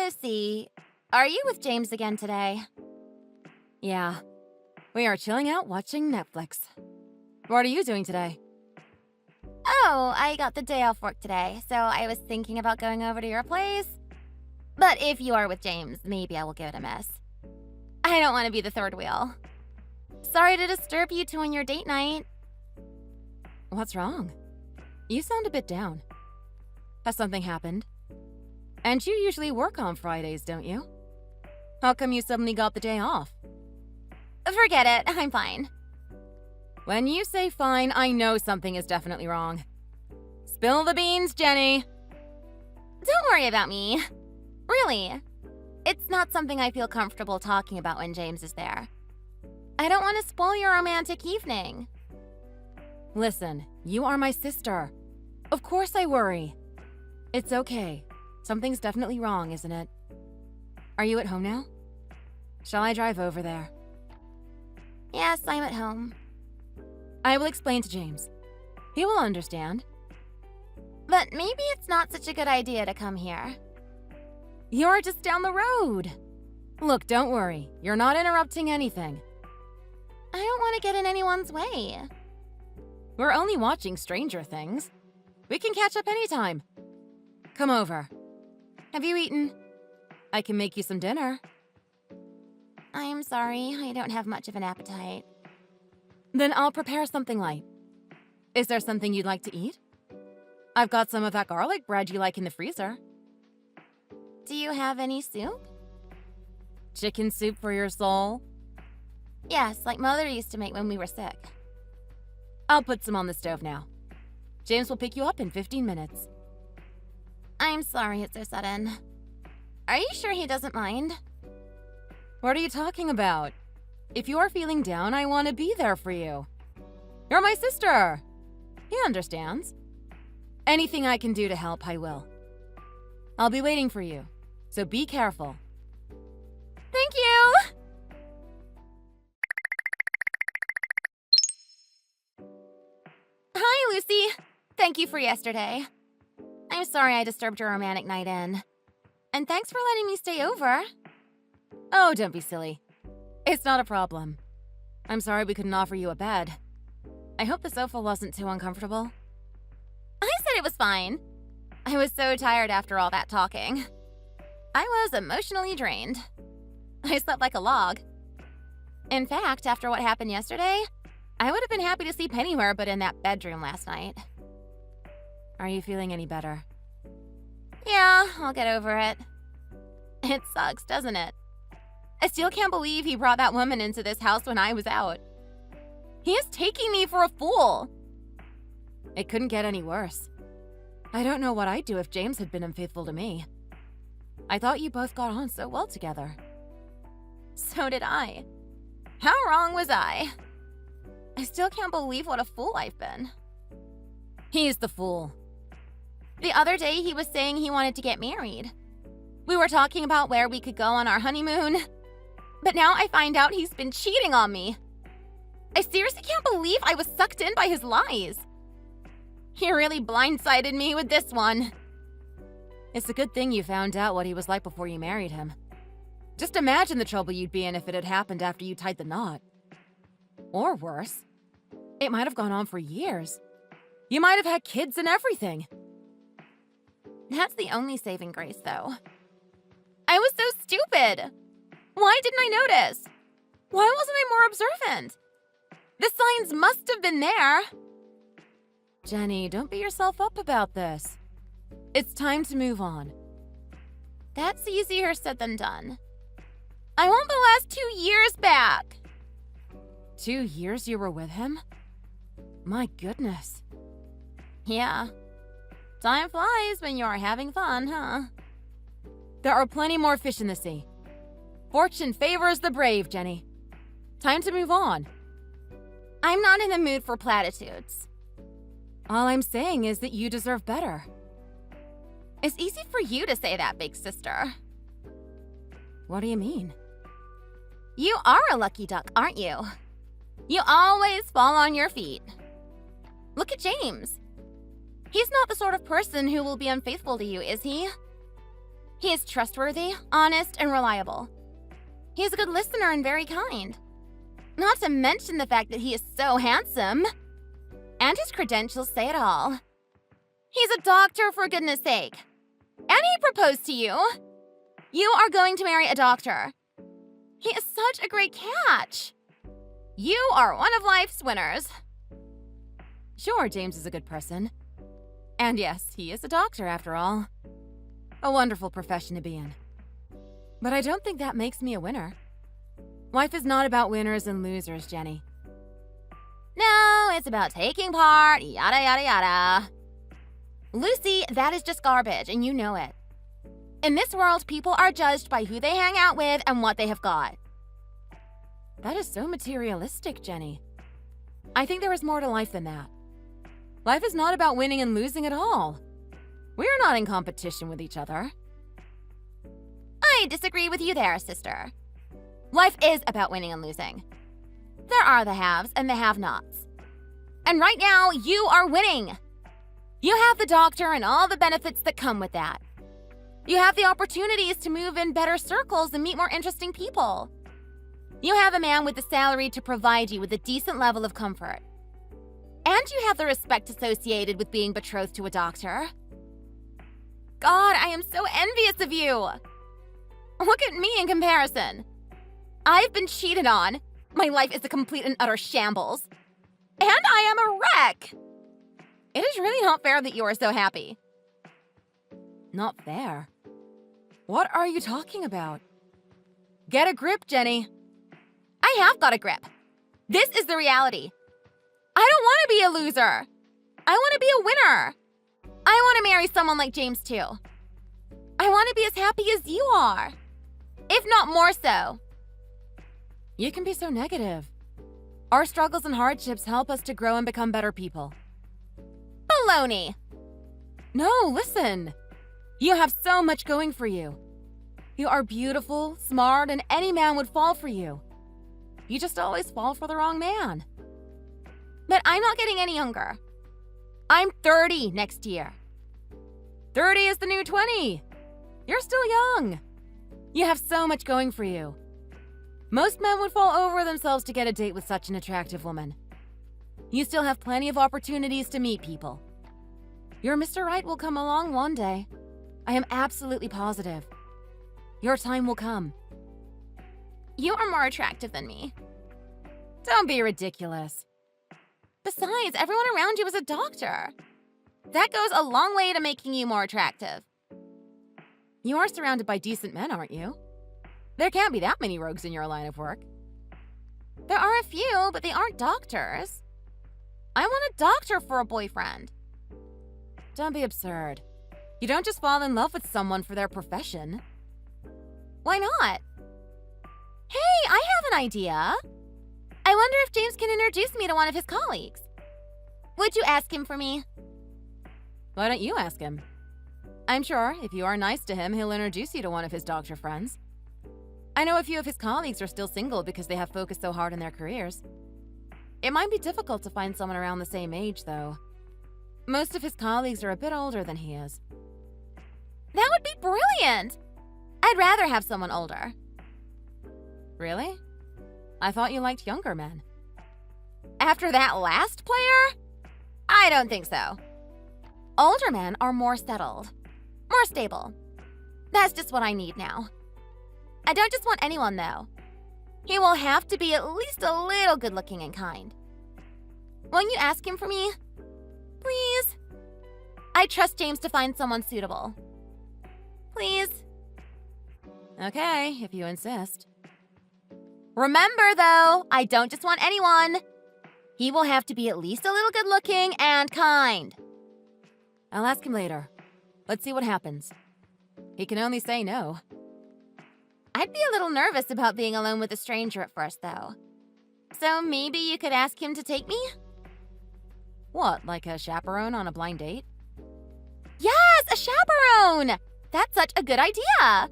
Lucy, are you with James again today? Yeah. We are chilling out watching Netflix. What are you doing today? Oh, I got the day off work today, so I was thinking about going over to your place. But if you are with James, maybe I will give it a miss. I don't want to be the third wheel. Sorry to disturb you two on your date night. What's wrong? You sound a bit down. Has something happened? And you usually work on Fridays, don't you? How come you suddenly got the day off? Forget it, I'm fine. When you say fine, I know something is definitely wrong. Spill the beans, Jenny. Don't worry about me. Really. It's not something I feel comfortable talking about when James is there. I don't want to spoil your romantic evening. Listen, you are my sister. Of course I worry. It's okay. Something's definitely wrong, isn't it? Are you at home now? Shall I drive over there? Yes, I'm at home. I will explain to James. He will understand. But maybe it's not such a good idea to come here. You're just down the road. Look, don't worry. You're not interrupting anything. I don't want to get in anyone's way. We're only watching Stranger Things. We can catch up anytime. Come over. Have you eaten? I can make you some dinner. I'm sorry, I don't have much of an appetite. Then I'll prepare something light. Is there something you'd like to eat? I've got some of that garlic bread you like in the freezer. Do you have any soup? Chicken soup for your soul? Yes, like Mother used to make when we were sick. I'll put some on the stove now. James will pick you up in 15 minutes. I'm sorry it's so sudden. Are you sure he doesn't mind? What are you talking about? If you are feeling down, I want to be there for you. You're my sister. He understands. Anything I can do to help, I will. I'll be waiting for you, so be careful. Thank you! Hi, Lucy. Thank you for yesterday. I'm sorry I disturbed your romantic night in. And thanks for letting me stay over. Oh, don't be silly. It's not a problem. I'm sorry we couldn't offer you a bed. I hope the sofa wasn't too uncomfortable. I said it was fine. I was so tired after all that talking. I was emotionally drained. I slept like a log. In fact, after what happened yesterday, I would have been happy to sleep anywhere but in that bedroom last night. Are you feeling any better? Yeah, I'll get over it. It sucks, doesn't it? I still can't believe he brought that woman into this house when I was out. He is taking me for a fool. It couldn't get any worse. I don't know what I'd do if James had been unfaithful to me. I thought you both got on so well together. So did I. How wrong was I? I still can't believe what a fool I've been. He's the fool. The other day he was saying he wanted to get married. We were talking about where we could go on our honeymoon. But now I find out he's been cheating on me. I seriously can't believe I was sucked in by his lies. He really blindsided me with this one. It's a good thing you found out what he was like before you married him. Just imagine the trouble you'd be in if it had happened after you tied the knot. Or worse, it might have gone on for years. You might have had kids and everything. That's the only saving grace, though. I was so stupid. Why didn't I notice? Why wasn't I more observant? The signs must have been there. Jenny, don't beat yourself up about this. It's time to move on. That's easier said than done. I want the last 2 years back. 2 years you were with him? My goodness. Yeah. Time flies when you're having fun, huh? There are plenty more fish in the sea. Fortune favors the brave, Jenny. Time to move on. I'm not in the mood for platitudes. All I'm saying is that you deserve better. It's easy for you to say that, big sister. What do you mean? You are a lucky duck, aren't you? You always fall on your feet. Look at James. He's not the sort of person who will be unfaithful to you, is he? He is trustworthy, honest, and reliable. He is a good listener and very kind. Not to mention the fact that he is so handsome. And his credentials say it all. He's a doctor, for goodness sake. And he proposed to you. You are going to marry a doctor. He is such a great catch. You are one of life's winners. Sure, James is a good person. And yes, he is a doctor after all. A wonderful profession to be in. But I don't think that makes me a winner. Life is not about winners and losers, Jenny. No, it's about taking part, yada yada yada. Lucy, that is just garbage, and you know it. In this world, people are judged by who they hang out with and what they have got. That is so materialistic, Jenny. I think there is more to life than that. Life is not about winning and losing at all. We are not in competition with each other. I disagree with you there, sister. Life is about winning and losing. There are the haves and the have-nots. And right now, you are winning. You have the doctor and all the benefits that come with that. You have the opportunities to move in better circles and meet more interesting people. You have a man with the salary to provide you with a decent level of comfort. And you have the respect associated with being betrothed to a doctor. God, I am so envious of you. Look at me in comparison. I've been cheated on. My life is a complete and utter shambles. And I am a wreck. It is really not fair that you are so happy. Not fair? What are you talking about? Get a grip, Jenny. I have got a grip. This is the reality. I don't want to be a loser. I want to be a winner. I want to marry someone like James too. I want to be as happy as you are. If not more so. You can be so negative. Our struggles and hardships help us to grow and become better people. Baloney. No, listen. You have so much going for you. You are beautiful, smart, and any man would fall for you. You just always fall for the wrong man. But I'm not getting any younger. I'm 30 next year. 30 is the new 20. You're still young. You have so much going for you. Most men would fall over themselves to get a date with such an attractive woman. You still have plenty of opportunities to meet people. Your Mr. Right will come along one day. I am absolutely positive. Your time will come. You are more attractive than me. Don't be ridiculous. Besides, everyone around you is a doctor. That goes a long way to making you more attractive. You are surrounded by decent men, aren't you? There can't be that many rogues in your line of work. There are a few, but they aren't doctors. I want a doctor for a boyfriend. Don't be absurd. You don't just fall in love with someone for their profession. Why not? Hey, I have an idea. I wonder if James can introduce me to one of his colleagues. Would you ask him for me? Why don't you ask him? I'm sure if you are nice to him, he'll introduce you to one of his doctor friends. I know a few of his colleagues are still single because they have focused so hard on their careers. It might be difficult to find someone around the same age, though. Most of his colleagues are a bit older than he is. That would be brilliant! I'd rather have someone older. Really? I thought you liked younger men. After that last player? I don't think so. Older men are more settled, more stable. That's just what I need now. I don't just want anyone, though. He will have to be at least a little good-looking and kind. Won't you ask him for me? Please? I trust James to find someone suitable. Please? Okay, if you insist. Remember, though, I don't just want anyone. He will have to be at least a little good-looking and kind. I'll ask him later. Let's see what happens. He can only say no. I'd be a little nervous about being alone with a stranger at first, though. So maybe you could ask him to take me? What, like a chaperone on a blind date? Yes, a chaperone! That's such a good idea!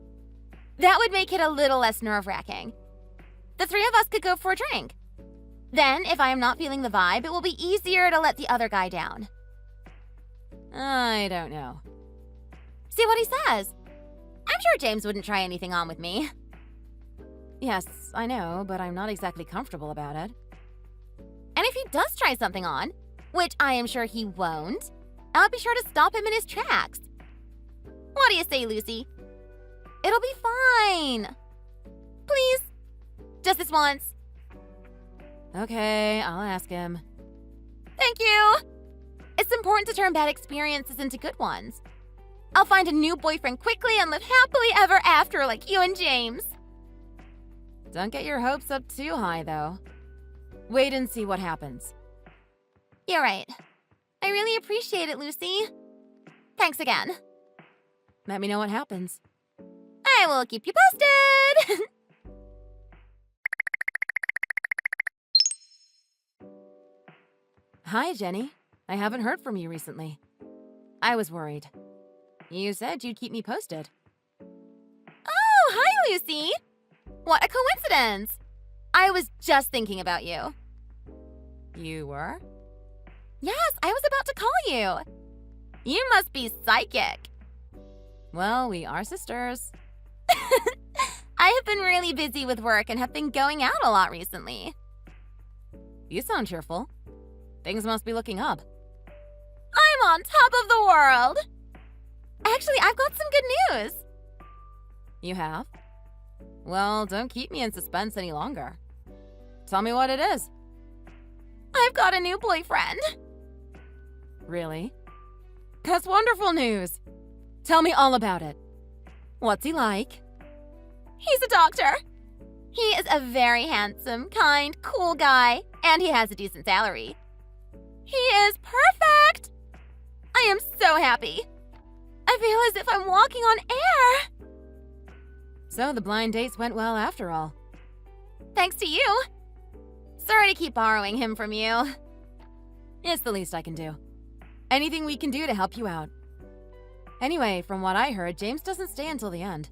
That would make it a little less nerve-wracking. The three of us could go for a drink. Then, if I am not feeling the vibe, it will be easier to let the other guy down. I don't know. See what he says. I'm sure James wouldn't try anything on with me. Yes, I know, but I'm not exactly comfortable about it. And if he does try something on, which I am sure he won't, I'll be sure to stop him in his tracks. What do you say, Lucy? It'll be fine. Please. Just this once. Okay, I'll ask him. Thank you. It's important to turn bad experiences into good ones. I'll find a new boyfriend quickly and live happily ever after like you and James. Don't get your hopes up too high, though. Wait and see what happens. You're right. I really appreciate it, Lucy. Thanks again. Let me know what happens. I will keep you posted. Hi, Jenny. I haven't heard from you recently. I was worried. You said you'd keep me posted. Oh, hi, Lucy. What a coincidence. I was just thinking about you. You were? Yes, I was about to call you. You must be psychic. Well, we are sisters. I have been really busy with work and have been going out a lot recently. You sound cheerful. Things must be looking up. I'm on top of the world. Actually, I've got some good news. You have? Well, don't keep me in suspense any longer. Tell me what it is. I've got a new boyfriend. Really? That's wonderful news. Tell me all about it. What's he like? He's a doctor. He is a very handsome, kind, cool guy, and he has a decent salary. He is perfect. I am so happy. I feel as if I'm walking on air. So the blind dates went well after all. Thanks to you. Sorry to keep borrowing him from you. It's the least I can do. Anything we can do to help you out. Anyway, from what I heard, James doesn't stay until the end.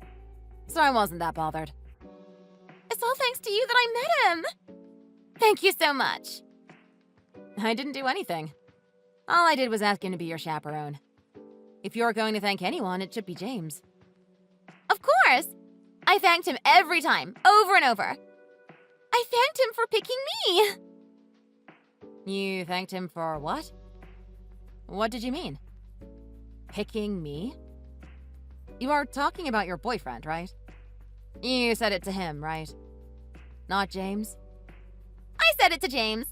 So I wasn't that bothered. It's all thanks to you that I met him. Thank you so much. I didn't do anything. All I did was ask him to be your chaperone. If you're going to thank anyone, it should be James. Of course. I thanked him every time, over and over. I thanked him for picking me. You thanked him for what? What did you mean? Picking me? You are talking about your boyfriend, right? You said it to him, right? Not James? I said it to James.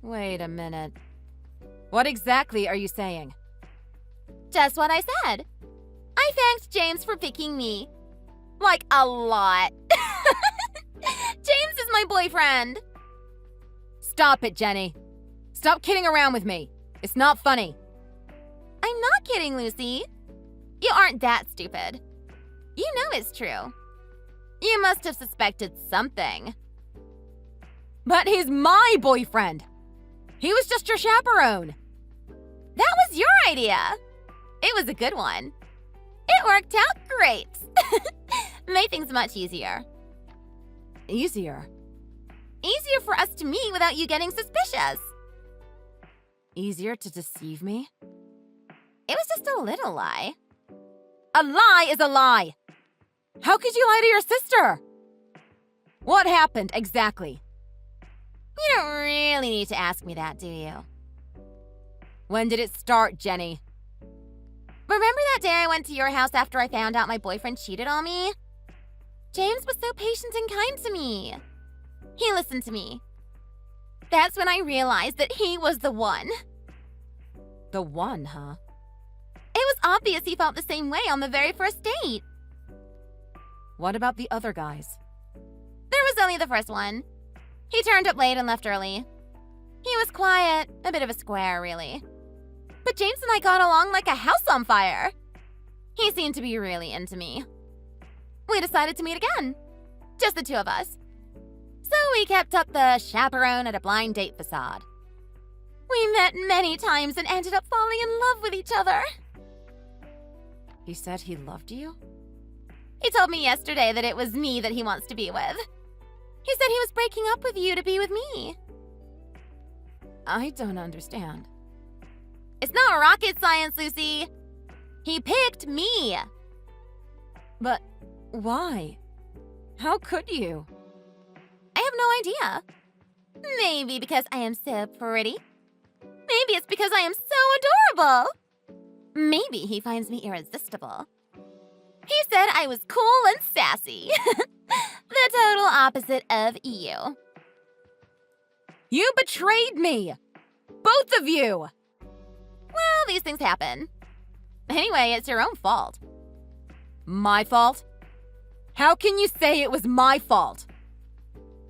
Wait a minute. What exactly are you saying? Just what I said. I thanked James for picking me. Like a lot. James is my boyfriend. Stop it, Jenny. Stop kidding around with me. It's not funny. I'm not kidding, Lucy. You aren't that stupid. You know it's true. You must have suspected something. But he's my boyfriend. He was just your chaperone. That was your idea. It was a good one. It worked out great. Made things much easier. Easier? Easier for us to meet without you getting suspicious. Easier to deceive me? It was just a little lie. A lie is a lie. How could you lie to your sister? What happened exactly? You don't really need to ask me that, do you? When did it start, Jenny? Remember that day I went to your house after I found out my boyfriend cheated on me? James was so patient and kind to me. He listened to me. That's when I realized that he was the one. The one, huh? It was obvious he felt the same way on the very first date. What about the other guys? There was only the first one. He turned up late and left early. He was quiet, a bit of a square, really. But James and I got along like a house on fire. He seemed to be really into me. We decided to meet again. Just the two of us. So we kept up the chaperone at a blind date facade. We met many times and ended up falling in love with each other. He said he loved you? He told me yesterday that it was me that he wants to be with. He said he was breaking up with you to be with me. I don't understand. It's not rocket science, Lucy. He picked me. But why? How could you? I have no idea. Maybe because I am so pretty. Maybe it's because I am so adorable. Maybe he finds me irresistible. He said I was cool and sassy. The total opposite of you. You betrayed me! Both of you! Well, these things happen. Anyway, it's your own fault. My fault? How can you say it was my fault?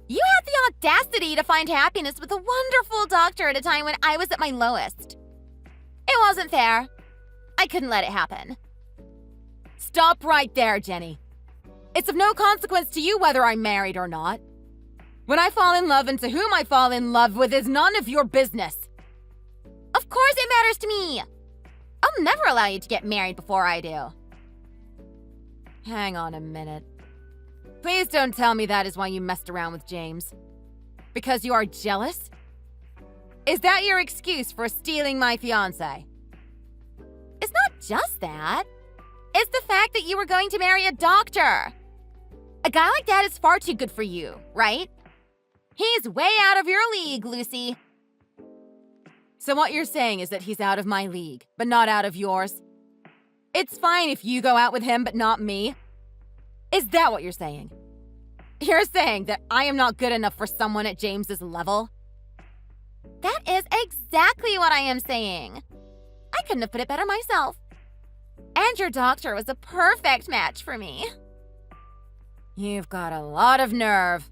You had the audacity to find happiness with a wonderful doctor at a time when I was at my lowest. It wasn't fair. I couldn't let it happen. Stop right there, Jenny. It's of no consequence to you whether I'm married or not. When I fall in love and to whom I fall in love with is none of your business. Of course it matters to me. I'll never allow you to get married before I do. Hang on a minute. Please don't tell me that is why you messed around with James. Because you are jealous? Is that your excuse for stealing my fiancé? It's not just that. It's the fact that you were going to marry a doctor. A guy like that is far too good for you, right? He's way out of your league, Lucy. So what you're saying is that he's out of my league, but not out of yours? It's fine if you go out with him, but not me? Is that what you're saying? You're saying that I am not good enough for someone at James's level? That is exactly what I am saying. I couldn't have put it better myself. And your doctor was a perfect match for me. You've got a lot of nerve.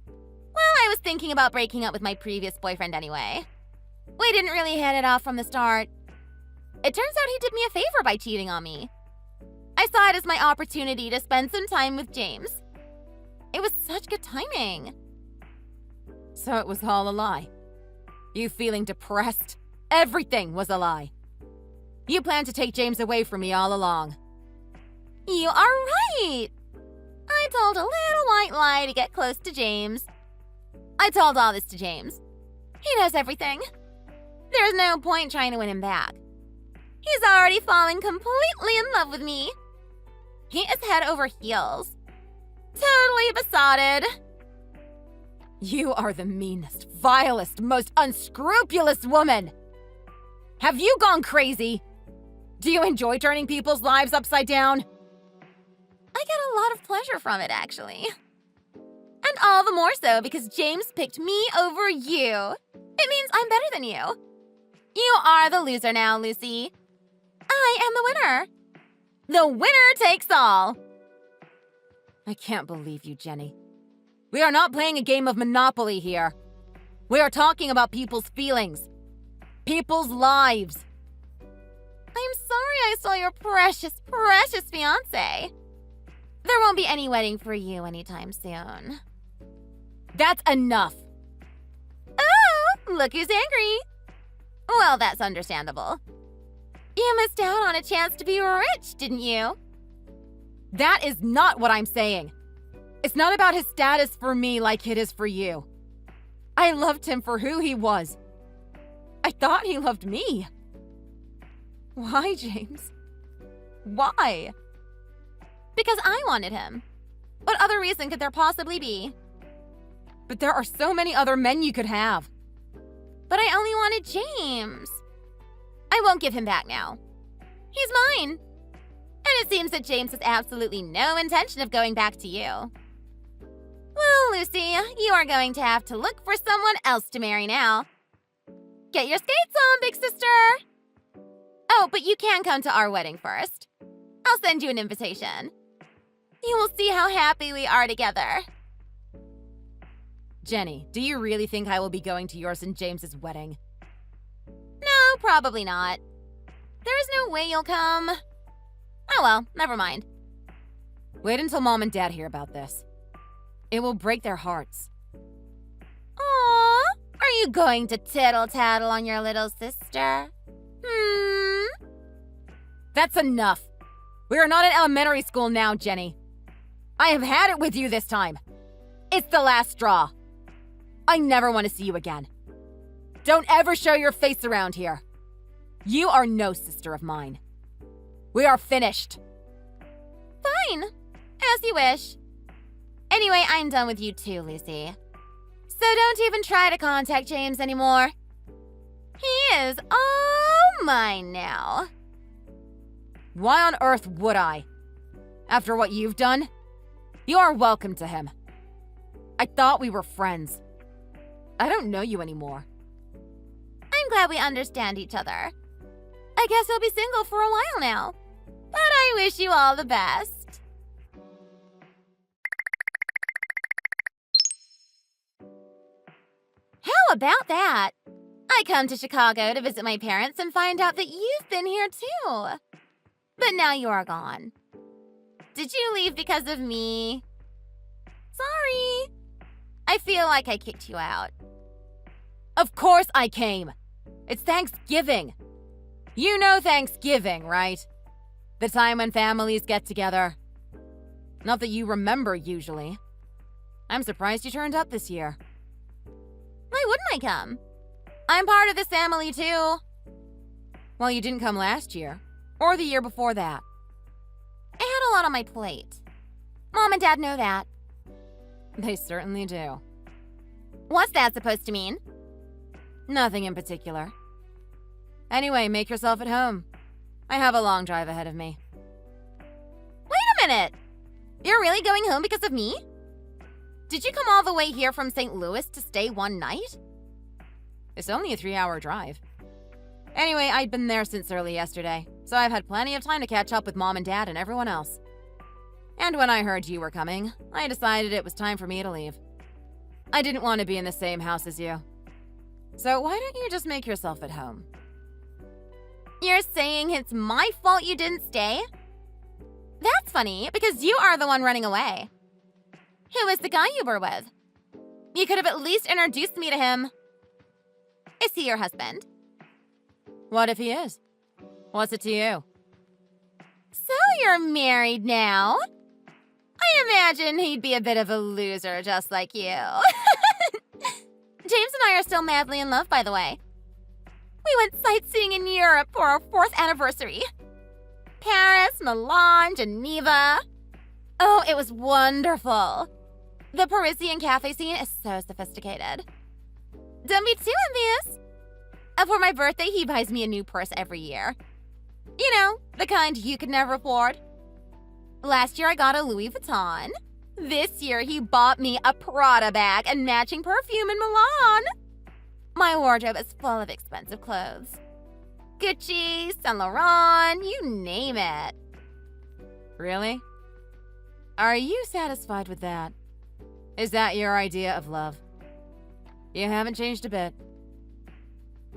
Well, I was thinking about breaking up with my previous boyfriend anyway. We didn't really hit it off from the start. It turns out he did me a favor by cheating on me. I saw it as my opportunity to spend some time with James. It was such good timing. So it was all a lie. You feeling depressed? Everything was a lie. You planned to take James away from me all along. You are right. I told a little white lie to get close to James. I told all this to James. He knows everything. There's no point trying to win him back. He's already fallen completely in love with me. He is head over heels. Totally besotted. You are the meanest, vilest, most unscrupulous woman. Have you gone crazy? Do you enjoy turning people's lives upside down? I get a lot of pleasure from it, actually. And all the more so because James picked me over you. It means I'm better than you. You are the loser now, Lucy. I am the winner. The winner takes all. I can't believe you, Jenny. We are not playing a game of Monopoly here. We are talking about people's feelings. People's lives. I'm sorry I stole your precious, precious fiancé. There won't be any wedding for you anytime soon. That's enough. Oh, look who's angry. Well, that's understandable. You missed out on a chance to be rich, didn't you? That is not what I'm saying. It's not about his status for me like it is for you. I loved him for who he was. I thought he loved me. Why, James? Why? Because I wanted him. What other reason could there possibly be? But there are so many other men you could have. But I only wanted James. I won't give him back now. He's mine. And it seems that James has absolutely no intention of going back to you. Well, Lucy, you are going to have to look for someone else to marry now. Get your skates on, big sister. Oh, but you can come to our wedding first. I'll send you an invitation. You will see how happy we are together. Jenny, do you really think I will be going to yours and James's wedding? No, probably not. There is no way you'll come. Oh well, never mind. Wait until Mom and Dad hear about this. It will break their hearts. Aww, are you going to tittle-tattle on your little sister? That's enough. We are not in elementary school now, Jenny. I have had it with you this time. It's the last straw. I never want to see you again. Don't ever show your face around here. You are no sister of mine. We are finished. Fine. As you wish. Anyway, I'm done with you too, Lucy. So don't even try to contact James anymore. He is all mine now. Why on earth would I? After what you've done? You are welcome to him. I thought we were friends. I don't know you anymore. I'm glad we understand each other. I guess you'll be single for a while now. But I wish you all the best. How about that? I come to Chicago to visit my parents and find out that you've been here too. But now you are gone. Did you leave because of me? Sorry. I feel like I kicked you out. Of course I came. It's Thanksgiving. You know Thanksgiving, right? The time when families get together. Not that you remember usually. I'm surprised you turned up this year. Why wouldn't I come? I'm part of this family too. Well, you didn't come last year. Or the year before that. I had a lot on my plate. Mom and Dad know that. They certainly do. What's that supposed to mean? Nothing in particular. Anyway, make yourself at home. I have a long drive ahead of me. Wait a minute! You're really going home because of me? Did you come all the way here from St. Louis to stay one night? It's only a 3-hour drive. Anyway, I'd been there since early yesterday, so I've had plenty of time to catch up with Mom and Dad and everyone else. And when I heard you were coming, I decided it was time for me to leave. I didn't want to be in the same house as you. So why don't you just make yourself at home? You're saying it's my fault you didn't stay? That's funny, because you are the one running away. Who is the guy you were with? You could have at least introduced me to him. Is he your husband? What if he is? What's it to you? So you're married now? I imagine he'd be a bit of a loser just like you. James and I are still madly in love, by the way. We went sightseeing in Europe for our 4th anniversary. Paris, Milan, Geneva. Oh, it was wonderful. The Parisian cafe scene is so sophisticated. Don't be too envious. For my birthday, he buys me a new purse every year. You know, the kind you could never afford. Last year, I got a Louis Vuitton. This year, he bought me a Prada bag and matching perfume in Milan. My wardrobe is full of expensive clothes. Gucci, Saint Laurent, you name it. Really? Are you satisfied with that? Is that your idea of love? You haven't changed a bit.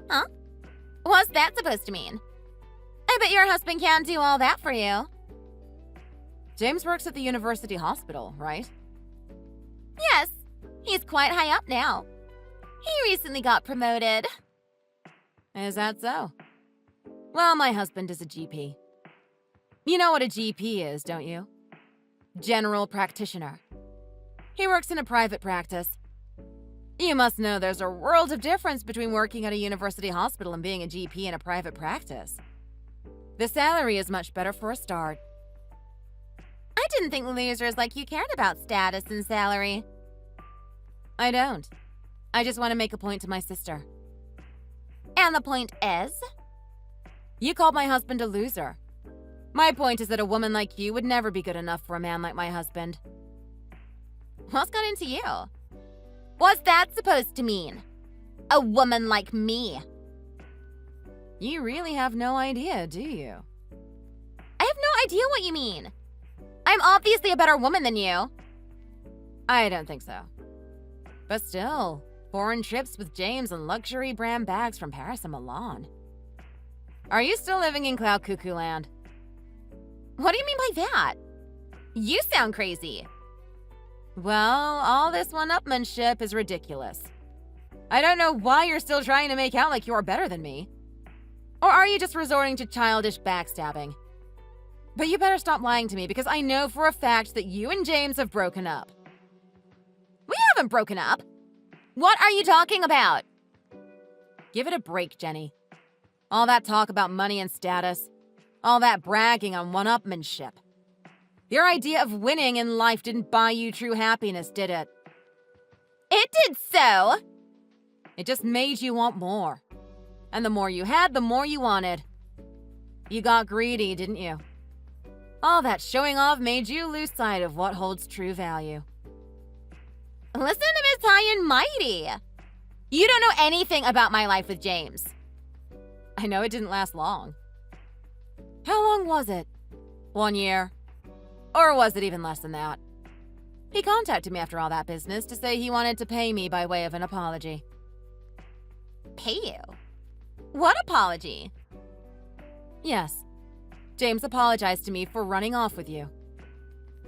Huh? What's that supposed to mean? I bet your husband can't do all that for you. James works at the university hospital, right? Yes, he's quite high up now. He recently got promoted. Is that so? Well, my husband is a GP. You know what a GP is, don't you? General practitioner. He works in a private practice. You must know there's a world of difference between working at a university hospital and being a GP in a private practice. The salary is much better for a start. I didn't think losers like you cared about status and salary. I don't. I just want to make a point to my sister. And the point is? You called my husband a loser. My point is that a woman like you would never be good enough for a man like my husband. What's got into you? What's that supposed to mean? A woman like me. You really have no idea, do you? I have no idea what you mean. I'm obviously a better woman than you. I don't think so. But still, foreign trips with James and luxury brand bags from Paris and Milan. Are you still living in Cloud Cuckoo Land? What do you mean by that? You sound crazy. Well, all this one-upmanship is ridiculous. I don't know why you're still trying to make out like you're better than me. Or are you just resorting to childish backstabbing? But you better stop lying to me because I know for a fact that you and James have broken up. We haven't broken up. What are you talking about? Give it a break, Jenny. All that talk about money and status. All that bragging on one-upmanship. Your idea of winning in life didn't buy you true happiness, did it? It did so. It just made you want more. And the more you had, the more you wanted. You got greedy, didn't you? All that showing off made you lose sight of what holds true value. Listen to Miss High and Mighty. You don't know anything about my life with James. I know it didn't last long. How long was it? 1 year? Or was it even less than that? He contacted me after all that business to say he wanted to pay me by way of an apology. Pay you? What apology? Yes. James apologized to me for running off with you.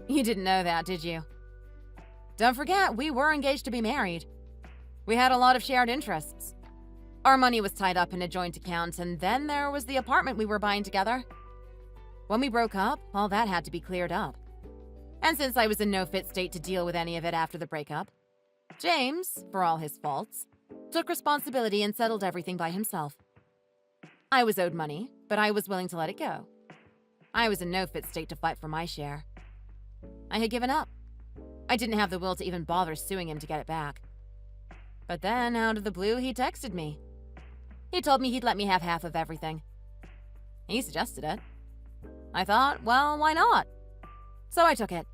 You didn't know that, did you? Don't forget, we were engaged to be married. We had a lot of shared interests. Our money was tied up in a joint account, and then there was the apartment we were buying together. When we broke up, all that had to be cleared up. And since I was in no fit state to deal with any of it after the breakup, James, for all his faults, took responsibility and settled everything by himself. I was owed money, but I was willing to let it go. I was in no fit state to fight for my share. I had given up. I didn't have the will to even bother suing him to get it back. But then, out of the blue, he texted me. He told me he'd let me have half of everything. He suggested it. I thought, well, why not? So I took it.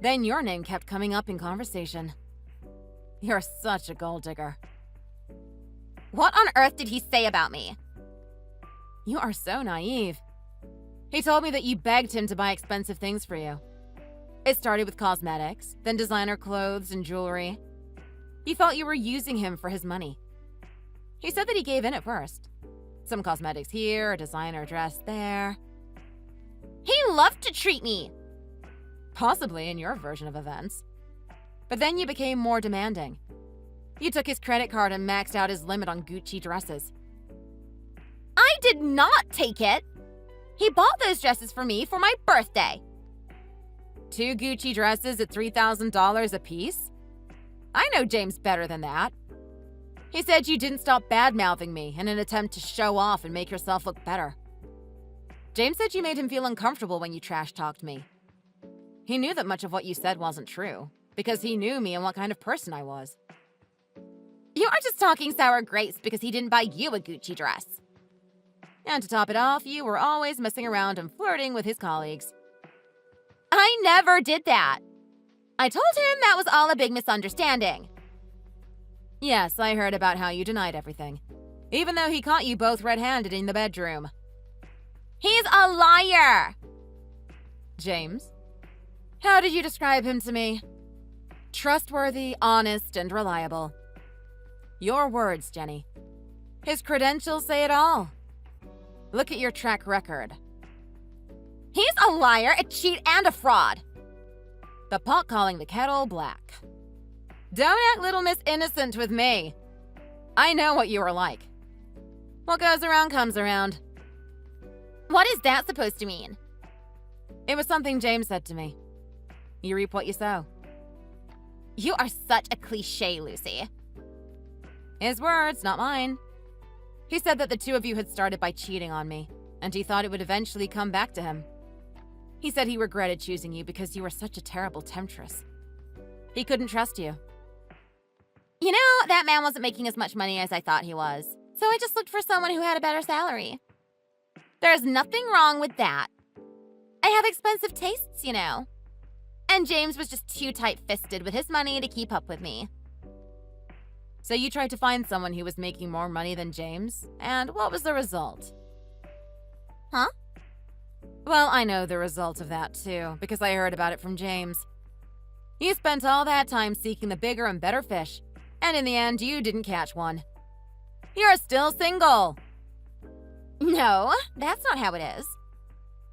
Then your name kept coming up in conversation. You're such a gold digger. What on earth did he say about me? You are so naive. He told me that you begged him to buy expensive things for you. It started with cosmetics, then designer clothes and jewelry. He felt you were using him for his money. He said that he gave in at first. Some cosmetics here, a designer dress there. He loved to treat me. Possibly in your version of events. But then you became more demanding. You took his credit card and maxed out his limit on Gucci dresses. I did not take it. He bought those dresses for me for my birthday. 2 Gucci dresses at $3,000 a piece? I know James better than that. He said you didn't stop bad-mouthing me in an attempt to show off and make yourself look better. James said you made him feel uncomfortable when you trash-talked me. He knew that much of what you said wasn't true, because he knew me and what kind of person I was. You are just talking sour grapes because he didn't buy you a Gucci dress. And to top it off, you were always messing around and flirting with his colleagues. I never did that. I told him that was all a big misunderstanding. Yes, I heard about how you denied everything, even though he caught you both red-handed in the bedroom. He's a liar! James? How did you describe him to me? Trustworthy, honest, and reliable. Your words, Jenny. His credentials say it all. Look at your track record. He's a liar, a cheat, and a fraud. The pot calling the kettle black. Don't act little Miss Innocent with me. I know what you are like. What goes around comes around. What is that supposed to mean? It was something James said to me. You reap what you sow. You are such a cliche, Lucy. His words, not mine. He said that the two of you had started by cheating on me, and he thought it would eventually come back to him. He said he regretted choosing you because you were such a terrible temptress. He couldn't trust you. You know, that man wasn't making as much money as I thought he was, so I just looked for someone who had a better salary. There's nothing wrong with that. I have expensive tastes, you know. And James was just too tight-fisted with his money to keep up with me. So you tried to find someone who was making more money than James, and what was the result? Huh? Well, I know the result of that too, because I heard about it from James. You spent all that time seeking the bigger and better fish, and in the end, you didn't catch one. You're still single. No, that's not how it is.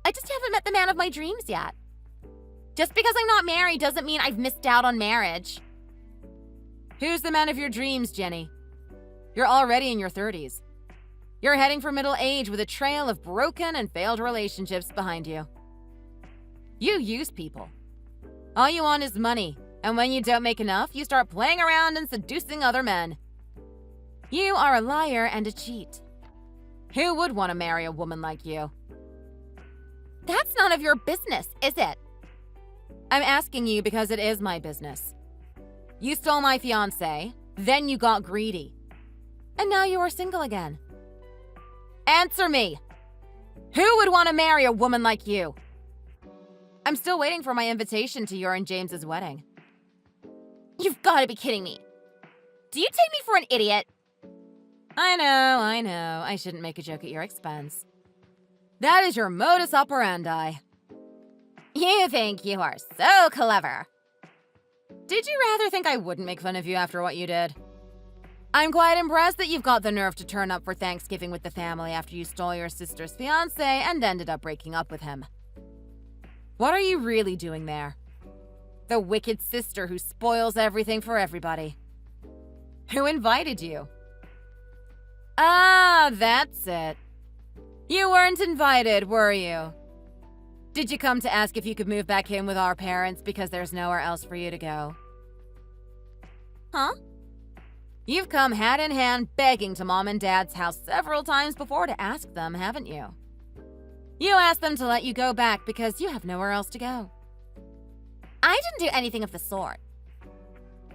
I just haven't met the man of my dreams yet. Just because I'm not married doesn't mean I've missed out on marriage. Who's the man of your dreams, Jenny? You're already in your 30s. You're heading for middle age with a trail of broken and failed relationships behind you. You use people. All you want is money, and when you don't make enough, you start playing around and seducing other men. You are a liar and a cheat. Who would want to marry a woman like you? That's none of your business, is it? I'm asking you because it is my business. You stole my fiancé, then you got greedy. And now you are single again. Answer me! Who would want to marry a woman like you? I'm still waiting for my invitation to your and James's wedding. You've got to be kidding me. Do you take me for an idiot? I know. I shouldn't make a joke at your expense. That is your modus operandi. You think you are so clever. Did you rather think I wouldn't make fun of you after what you did? I'm quite impressed that you've got the nerve to turn up for Thanksgiving with the family after you stole your sister's fiancé and ended up breaking up with him. What are you really doing there? The wicked sister who spoils everything for everybody. Who invited you? Ah, that's it. You weren't invited, were you? Did you come to ask if you could move back in with our parents because there's nowhere else for you to go? Huh? You've come hand in hand begging to Mom and Dad's house several times before to ask them, haven't you? You asked them to let you go back because you have nowhere else to go. I didn't do anything of the sort.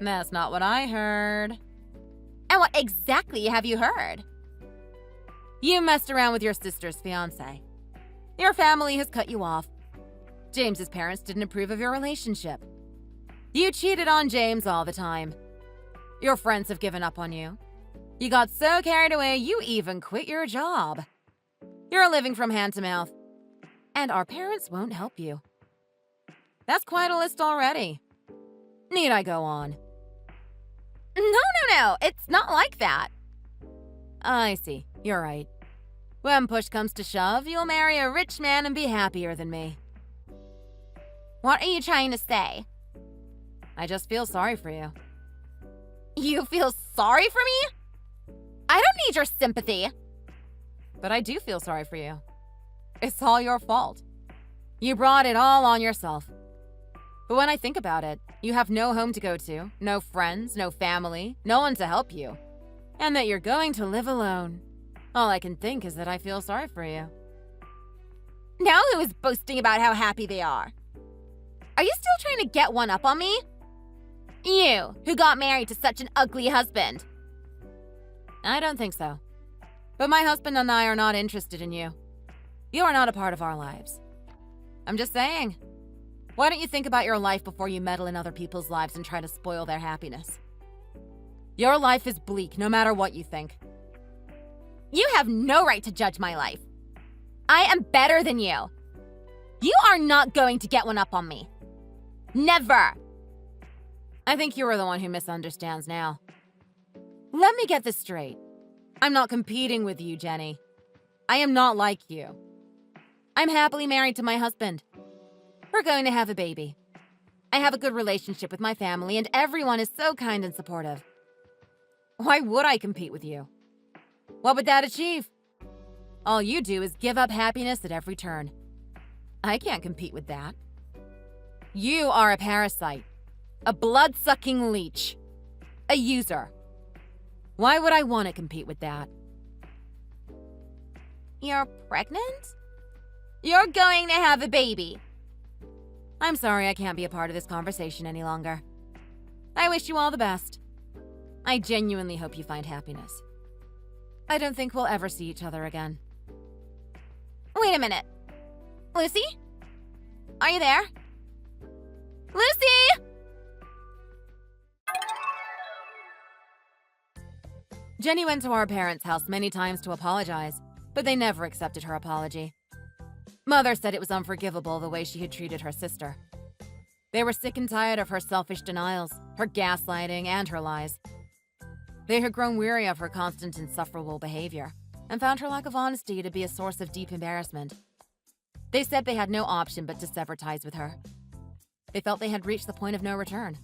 That's not what I heard. And what exactly have you heard? You messed around with your sister's fiancé. Your family has cut you off. James's parents didn't approve of your relationship. You cheated on James all the time. Your friends have given up on you. You got so carried away, you even quit your job. You're living from hand to mouth. And our parents won't help you. That's quite a list already. Need I go on? No. It's not like that. I see. You're right. When push comes to shove, you'll marry a rich man and be happier than me. What are you trying to say? I just feel sorry for you. You feel sorry for me? I don't need your sympathy. But I do feel sorry for you. It's all your fault. You brought it all on yourself. But when I think about it, you have no home to go to, no friends, no family, no one to help you, and that you're going to live alone. All I can think is that I feel sorry for you. Now who is boasting about how happy they are? Are you still trying to get one up on me? You, who got married to such an ugly husband. I don't think so. But my husband and I are not interested in you. You are not a part of our lives. I'm just saying. Why don't you think about your life before you meddle in other people's lives and try to spoil their happiness? Your life is bleak, no matter what you think. You have no right to judge my life. I am better than you. You are not going to get one up on me. Never. I think you are the one who misunderstands now. Let me get this straight. I'm not competing with you, Jenny. I am not like you. I'm happily married to my husband. We're going to have a baby. I have a good relationship with my family, and everyone is so kind and supportive. Why would I compete with you? What would that achieve? All you do is give up happiness at every turn. I can't compete with that. You are a parasite, a blood-sucking leech, a user. Why would I want to compete with that? You're pregnant? You're going to have a baby. I'm sorry I can't be a part of this conversation any longer. I wish you all the best. I genuinely hope you find happiness. I don't think we'll ever see each other again. Wait a minute. Lucy? Are you there? Lucy! Jenny went to our parents' house many times to apologize, but they never accepted her apology. Mother said it was unforgivable the way she had treated her sister. They were sick and tired of her selfish denials, her gaslighting, and her lies. They had grown weary of her constant insufferable behavior and found her lack of honesty to be a source of deep embarrassment. They said they had no option but to sever ties with her. They felt they had reached the point of no return.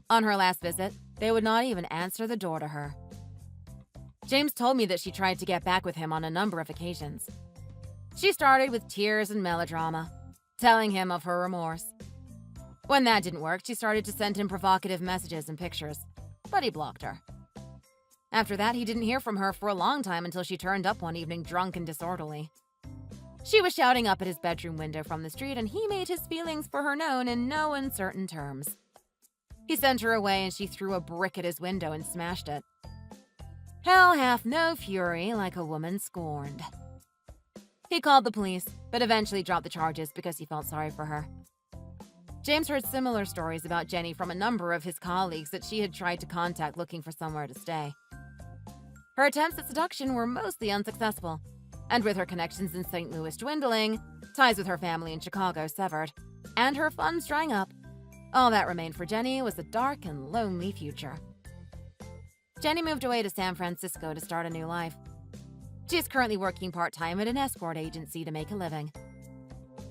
On her last visit, they would not even answer the door to her. James told me that she tried to get back with him on a number of occasions. She started with tears and melodrama, telling him of her remorse. When that didn't work, she started to send him provocative messages and pictures, but he blocked her. After that, he didn't hear from her for a long time until she turned up one evening drunk and disorderly. She was shouting up at his bedroom window from the street, and he made his feelings for her known in no uncertain terms. He sent her away, and she threw a brick at his window and smashed it. Hell hath no fury like a woman scorned. He called the police, but eventually dropped the charges because he felt sorry for her. James heard similar stories about Jenny from a number of his colleagues that she had tried to contact looking for somewhere to stay. Her attempts at seduction were mostly unsuccessful, and with her connections in St. Louis dwindling, ties with her family in Chicago severed, and her funds drying up, all that remained for Jenny was a dark and lonely future. Jenny moved away to San Francisco to start a new life. She is currently working part-time at an escort agency to make a living.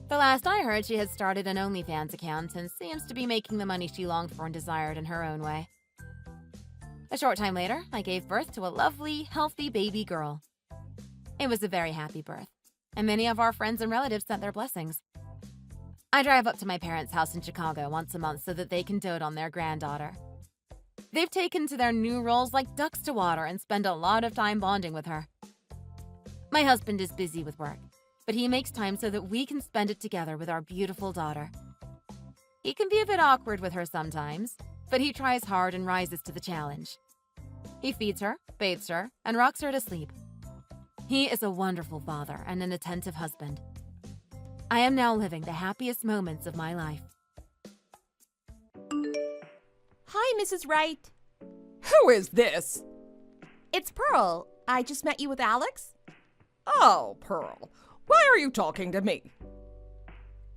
The last I heard, she had started an OnlyFans account and seems to be making the money she longed for and desired in her own way. A short time later, I gave birth to a lovely, healthy baby girl. It was a very happy birth, and many of our friends and relatives sent their blessings. I drive up to my parents' house in Chicago once a month so that they can dote on their granddaughter. They've taken to their new roles like ducks to water and spend a lot of time bonding with her. My husband is busy with work, but he makes time so that we can spend it together with our beautiful daughter. He can be a bit awkward with her sometimes, but he tries hard and rises to the challenge. He feeds her, bathes her, and rocks her to sleep. He is a wonderful father and an attentive husband. I am now living the happiest moments of my life. Hi, Mrs. Wright. Who is this? It's Pearl. I just met you with Alex. Oh, Pearl. Why are you talking to me?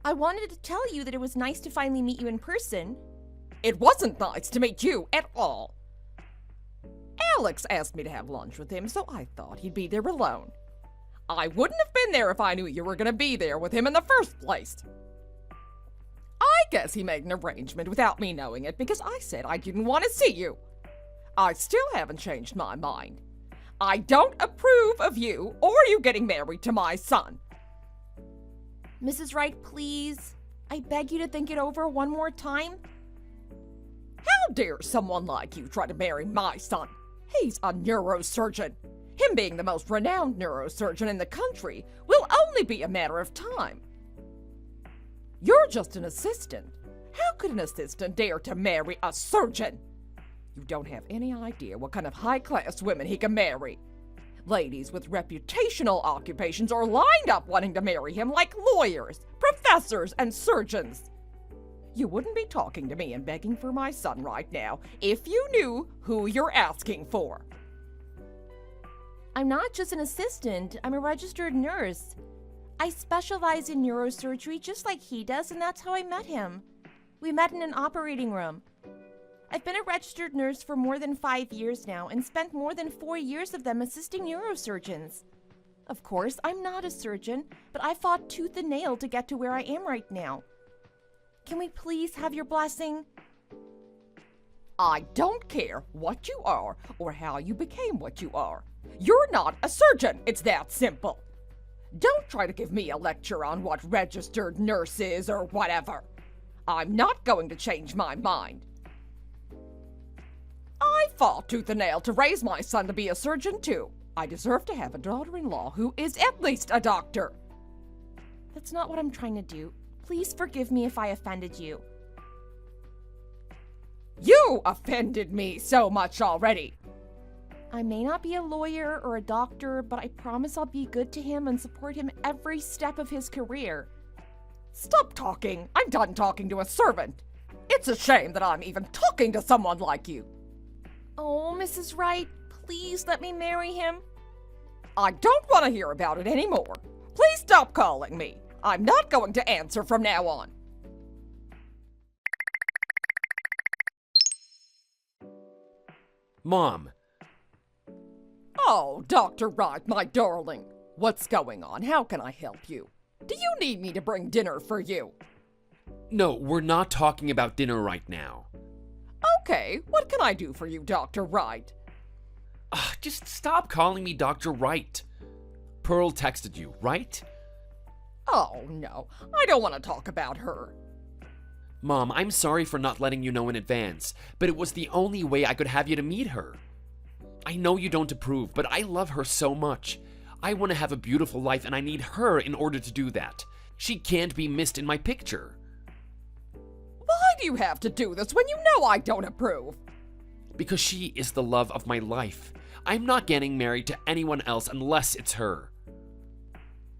I wanted to tell you that it was nice to finally meet you in person. It wasn't nice to meet you at all. Alex asked me to have lunch with him, so I thought he'd be there alone. I wouldn't have been there if I knew you were going to be there with him in the first place. I guess he made an arrangement without me knowing it because I said I didn't want to see you. I still haven't changed my mind. I don't approve of you or you getting married to my son. Mrs. Wright, please. I beg you to think it over one more time. How dare someone like you try to marry my son? He's a neurosurgeon. Him being the most renowned neurosurgeon in the country will only be a matter of time. You're just an assistant. How could an assistant dare to marry a surgeon? You don't have any idea what kind of high-class women he can marry. Ladies with reputational occupations are lined up wanting to marry him like lawyers, professors, and surgeons. You wouldn't be talking to me and begging for my son right now if you knew who you're asking for. I'm not just an assistant. I'm a registered nurse. I specialize in neurosurgery just like he does, and that's how I met him. We met in an operating room. I've been a registered nurse for more than 5 years now and spent more than 4 years of them assisting neurosurgeons. Of course, I'm not a surgeon, but I fought tooth and nail to get to where I am right now. Can we please have your blessing? I don't care what you are or how you became what you are. You're not a surgeon, it's that simple. Don't try to give me a lecture on what registered nurse is or whatever. I'm not going to change my mind. I fought tooth and nail to raise my son to be a surgeon too. I deserve to have a daughter-in-law who is at least a doctor. That's not what I'm trying to do. Please forgive me if I offended you. You offended me so much already. I may not be a lawyer or a doctor, but I promise I'll be good to him and support him every step of his career. Stop talking. I'm done talking to a servant. It's a shame that I'm even talking to someone like you. Oh, Mrs. Wright, please let me marry him. I don't want to hear about it anymore. Please stop calling me. I'm not going to answer from now on. Mom. Oh, Dr. Wright, my darling. What's going on? How can I help you? Do you need me to bring dinner for you? No, we're not talking about dinner right now. Okay, what can I do for you, Dr. Wright? Just stop calling me Dr. Wright. Pearl texted you, right? Oh, no. I don't want to talk about her. Mom, I'm sorry for not letting you know in advance, but it was the only way I could have you to meet her. I know you don't approve, but I love her so much. I want to have a beautiful life and I need her in order to do that. She can't be missed in my picture. Why do you have to do this when you know I don't approve? Because she is the love of my life. I'm not getting married to anyone else unless it's her.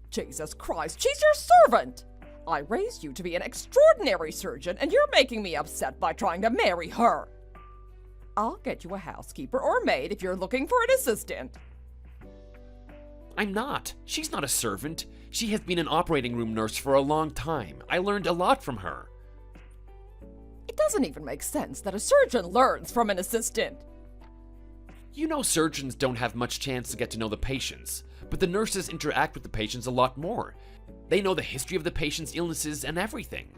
Jesus Christ, she's your servant! I raised you to be an extraordinary surgeon, and you're making me upset by trying to marry her. I'll get you a housekeeper or maid if you're looking for an assistant. I'm not. She's not a servant. She has been an operating room nurse for a long time. I learned a lot from her. It doesn't even make sense that a surgeon learns from an assistant. You know surgeons don't have much chance to get to know the patients, but the nurses interact with the patients a lot more. They know the history of the patient's illnesses and everything.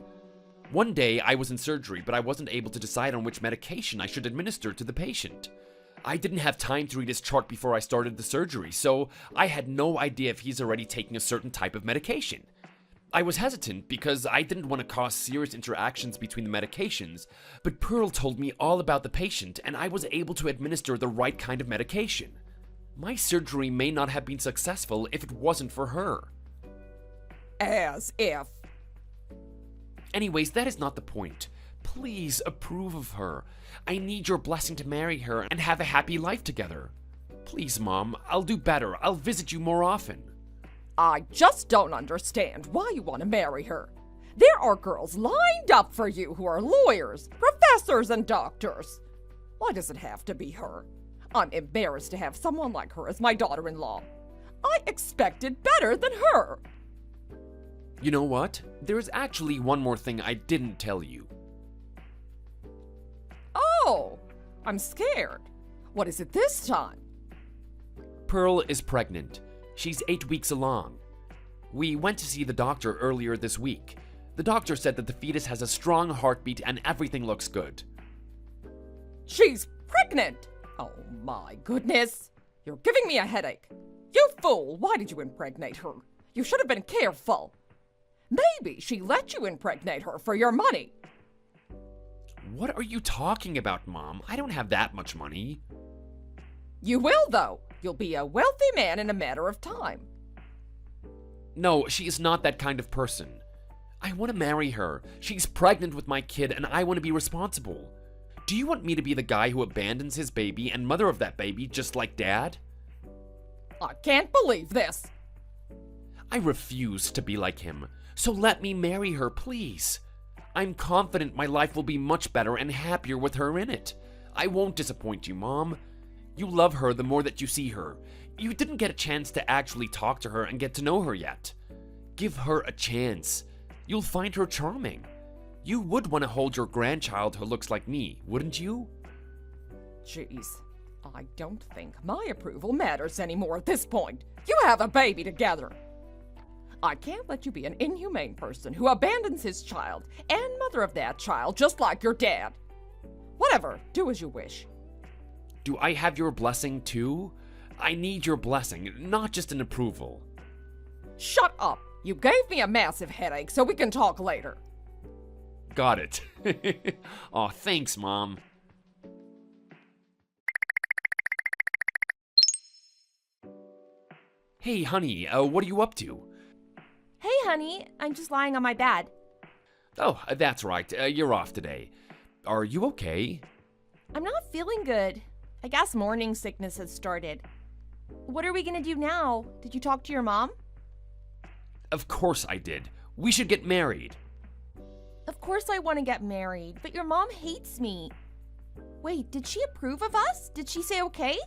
One day I was in surgery, but I wasn't able to decide on which medication I should administer to the patient. I didn't have time to read his chart before I started the surgery, so I had no idea if he's already taking a certain type of medication. I was hesitant because I didn't want to cause serious interactions between the medications, but Pearl told me all about the patient and I was able to administer the right kind of medication. My surgery may not have been successful if it wasn't for her. As if. Anyways, that is not the point. Please approve of her. I need your blessing to marry her and have a happy life together. Please, Mom, I'll do better. I'll visit you more often. I just don't understand why you want to marry her. There are girls lined up for you who are lawyers, professors, and doctors. Why does it have to be her? I'm embarrassed to have someone like her as my daughter-in-law. I expected better than her. You know what? There's actually one more thing I didn't tell you. Oh, I'm scared. What is it this time? Pearl is pregnant. She's 8 weeks along. We went to see the doctor earlier this week. The doctor said that the fetus has a strong heartbeat and everything looks good. She's pregnant! Oh my goodness. You're giving me a headache. You fool, why did you impregnate her? You should have been careful. Maybe she let you impregnate her for your money. What are you talking about, Mom? I don't have that much money. You will, though. You'll be a wealthy man in a matter of time. No, she is not that kind of person. I want to marry her. She's pregnant with my kid and I want to be responsible. Do you want me to be the guy who abandons his baby and mother of that baby just like Dad? I can't believe this. I refuse to be like him, so let me marry her, please. I'm confident my life will be much better and happier with her in it. I won't disappoint you, Mom. You love her the more that you see her. You didn't get a chance to actually talk to her and get to know her yet. Give her a chance. You'll find her charming. You would want to hold your grandchild who looks like me, wouldn't you? Jeez, I don't think my approval matters anymore at this point. You have a baby together. I can't let you be an inhumane person who abandons his child and mother of that child just like your dad. Whatever, do as you wish. Do I have your blessing too? I need your blessing, not just an approval. Shut up. You gave me a massive headache, so we can talk later. Got it. Aw, thanks, Mom. Hey, honey, what are you up to? Hey, honey, I'm just lying on my bed. Oh, that's right. You're off today. Are you okay? I'm not feeling good. I guess morning sickness has started. What are we gonna do now? Did you talk to your mom? Of course I did. We should get married. Of course I want to get married, but your mom hates me. Wait, did she approve of us? Did she say okay?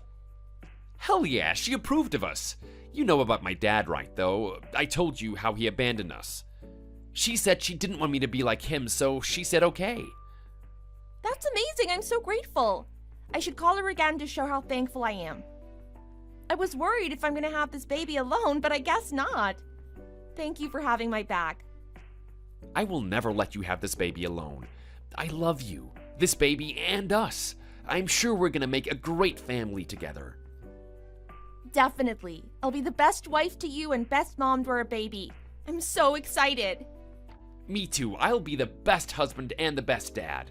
Hell yeah, she approved of us. You know about my dad, right, though? I told you how he abandoned us. She said she didn't want me to be like him, so she said okay. That's amazing. I'm so grateful. I should call her again to show how thankful I am. I was worried if I'm going to have this baby alone, but I guess not. Thank you for having my back. I will never let you have this baby alone. I love you, this baby, and us. I'm sure we're gonna make a great family together. Definitely. I'll be the best wife to you and best mom to our baby. I'm so excited. Me too. I'll be the best husband and the best dad.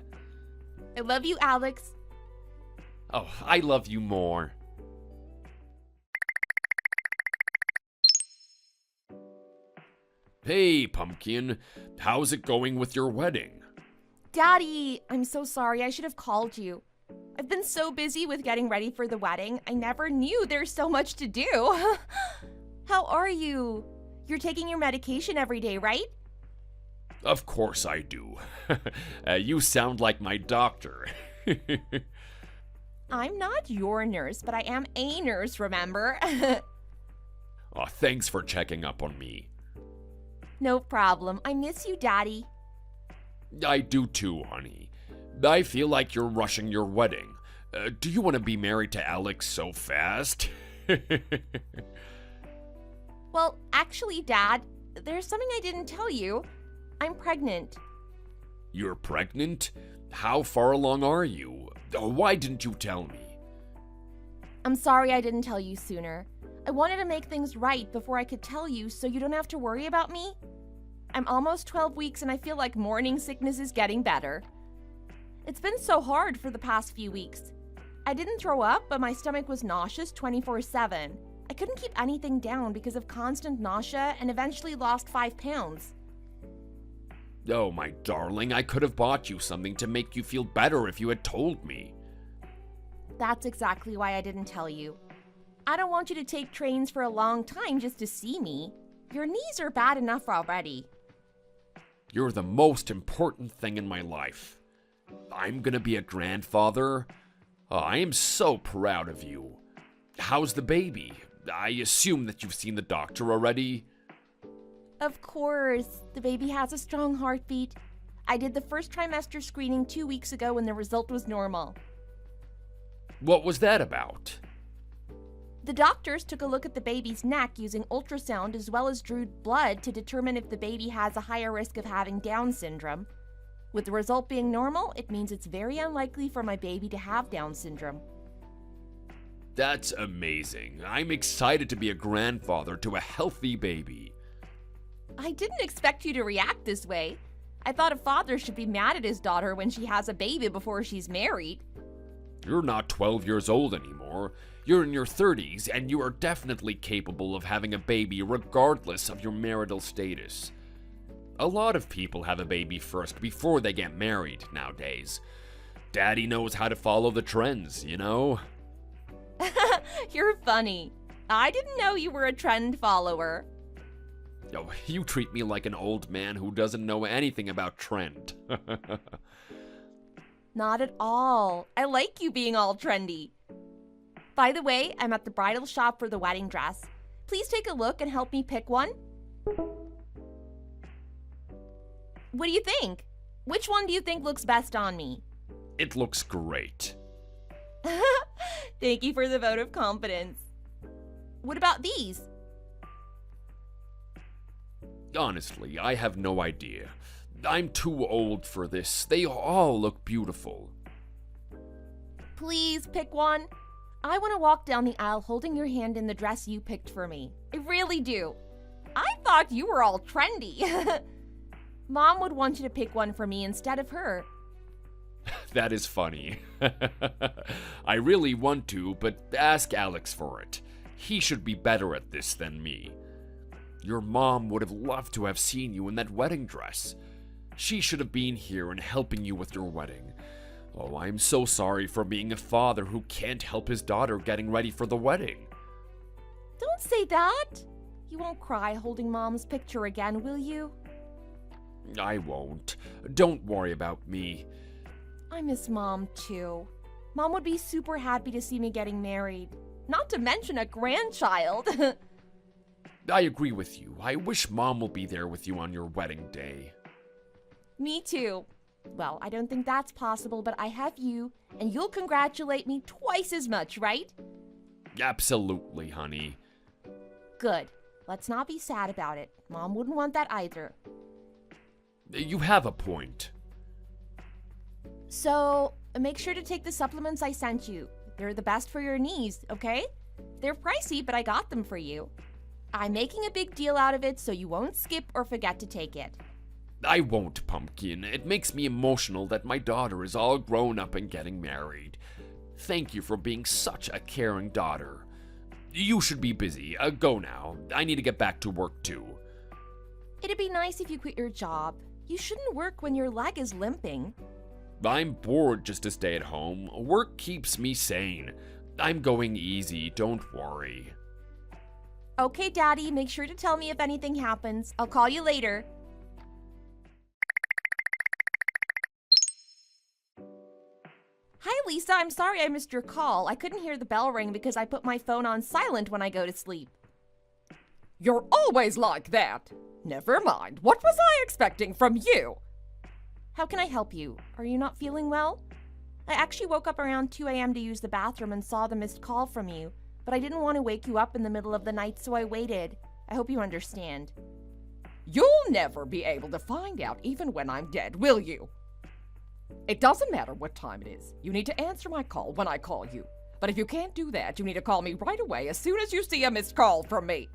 I love you, Alex. Oh, I love you more. Hey, Pumpkin. How's it going with your wedding? Daddy, I'm so sorry. I should have called you. I've been so busy with getting ready for the wedding, I never knew there's so much to do. How are you? You're taking your medication every day, right? Of course I do. You sound like my doctor. I'm not your nurse, but I am a nurse, remember? Aw, thanks for checking up on me. No problem. I miss you, Daddy. I do too, honey. I feel like you're rushing your wedding. Do you want to be married to Alex so fast? Well, actually, Dad, there's something I didn't tell you. I'm pregnant. You're pregnant? How far along are you? Why didn't you tell me? I'm sorry I didn't tell you sooner. I wanted to make things right before I could tell you so you don't have to worry about me. I'm almost 12 weeks and I feel like morning sickness is getting better. It's been so hard for the past few weeks. I didn't throw up, but my stomach was nauseous 24/7. I couldn't keep anything down because of constant nausea and eventually lost 5 pounds. Oh, my darling, I could have bought you something to make you feel better if you had told me. That's exactly why I didn't tell you. I don't want you to take trains for a long time just to see me. Your knees are bad enough already. You're the most important thing in my life. I'm gonna be a grandfather. I am so proud of you. How's the baby? I assume that you've seen the doctor already. Of course, the baby has a strong heartbeat. I did the first trimester screening 2 weeks ago and the result was normal. What was that about? The doctors took a look at the baby's neck using ultrasound as well as drew blood to determine if the baby has a higher risk of having Down syndrome. With the result being normal, it means it's very unlikely for my baby to have Down syndrome. That's amazing. I'm excited to be a grandfather to a healthy baby. I didn't expect you to react this way. I thought a father should be mad at his daughter when she has a baby before she's married. You're not 12 years old anymore. You're in your 30s, and you are definitely capable of having a baby regardless of your marital status. A lot of people have a baby first before they get married nowadays. Daddy knows how to follow the trends, you know? You're funny. I didn't know you were a trend follower. Oh, you treat me like an old man who doesn't know anything about trend. Not at all. I like you being all trendy. By the way, I'm at the bridal shop for the wedding dress. Please take a look and help me pick one. What do you think? Which one do you think looks best on me? It looks great. Thank you for the vote of confidence. What about these? Honestly, I have no idea. I'm too old for this. They all look beautiful. Please pick one. I want to walk down the aisle holding your hand in the dress you picked for me. I really do. I thought you were all trendy. Mom would want you to pick one for me instead of her. That is funny. I really want to, but ask Alex for it. He should be better at this than me. Your mom would have loved to have seen you in that wedding dress. She should have been here and helping you with your wedding. Oh, I'm so sorry for being a father who can't help his daughter getting ready for the wedding. Don't say that. You won't cry holding Mom's picture again, will you? I won't. Don't worry about me. I miss Mom too. Mom would be super happy to see me getting married. Not to mention a grandchild. I agree with you. I wish Mom will be there with you on your wedding day. Me too. Well, I don't think that's possible, but I have you, and you'll congratulate me twice as much, right? Absolutely, honey. Good. Let's not be sad about it. Mom wouldn't want that either. You have a point. So, make sure to take the supplements I sent you. They're the best for your knees, okay? They're pricey, but I got them for you. I'm making a big deal out of it so you won't skip or forget to take it. I won't, Pumpkin. It makes me emotional that my daughter is all grown up and getting married. Thank you for being such a caring daughter. You should be busy. Go now. I need to get back to work too. It'd be nice if you quit your job. You shouldn't work when your leg is limping. I'm bored just to stay at home. Work keeps me sane. I'm going easy, don't worry. Okay, Daddy, make sure to tell me if anything happens. I'll call you later. Hi, Lisa. I'm sorry I missed your call. I couldn't hear the bell ring because I put my phone on silent when I go to sleep. You're always like that. Never mind. What was I expecting from you? How can I help you? Are you not feeling well? I actually woke up around 2 a.m. to use the bathroom and saw the missed call from you, but I didn't want to wake you up in the middle of the night, so I waited. I hope you understand. You'll never be able to find out even when I'm dead, will you? It doesn't matter what time it is. You need to answer my call when I call you. But if you can't do that, you need to call me right away as soon as you see a missed call from me.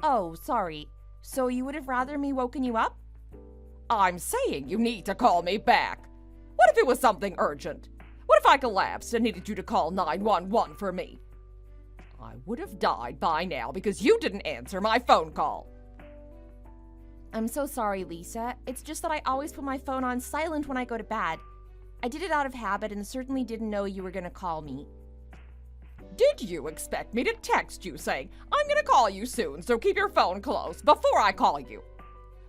Oh, sorry. So you would have rather me woken you up? I'm saying you need to call me back. What if it was something urgent? What if I collapsed and needed you to call 911 for me? I would have died by now because you didn't answer my phone call. I'm so sorry, Lisa. It's just that I always put my phone on silent when I go to bed. I did it out of habit and certainly didn't know you were going to call me. Did you expect me to text you saying, I'm going to call you soon, so keep your phone close before I call you?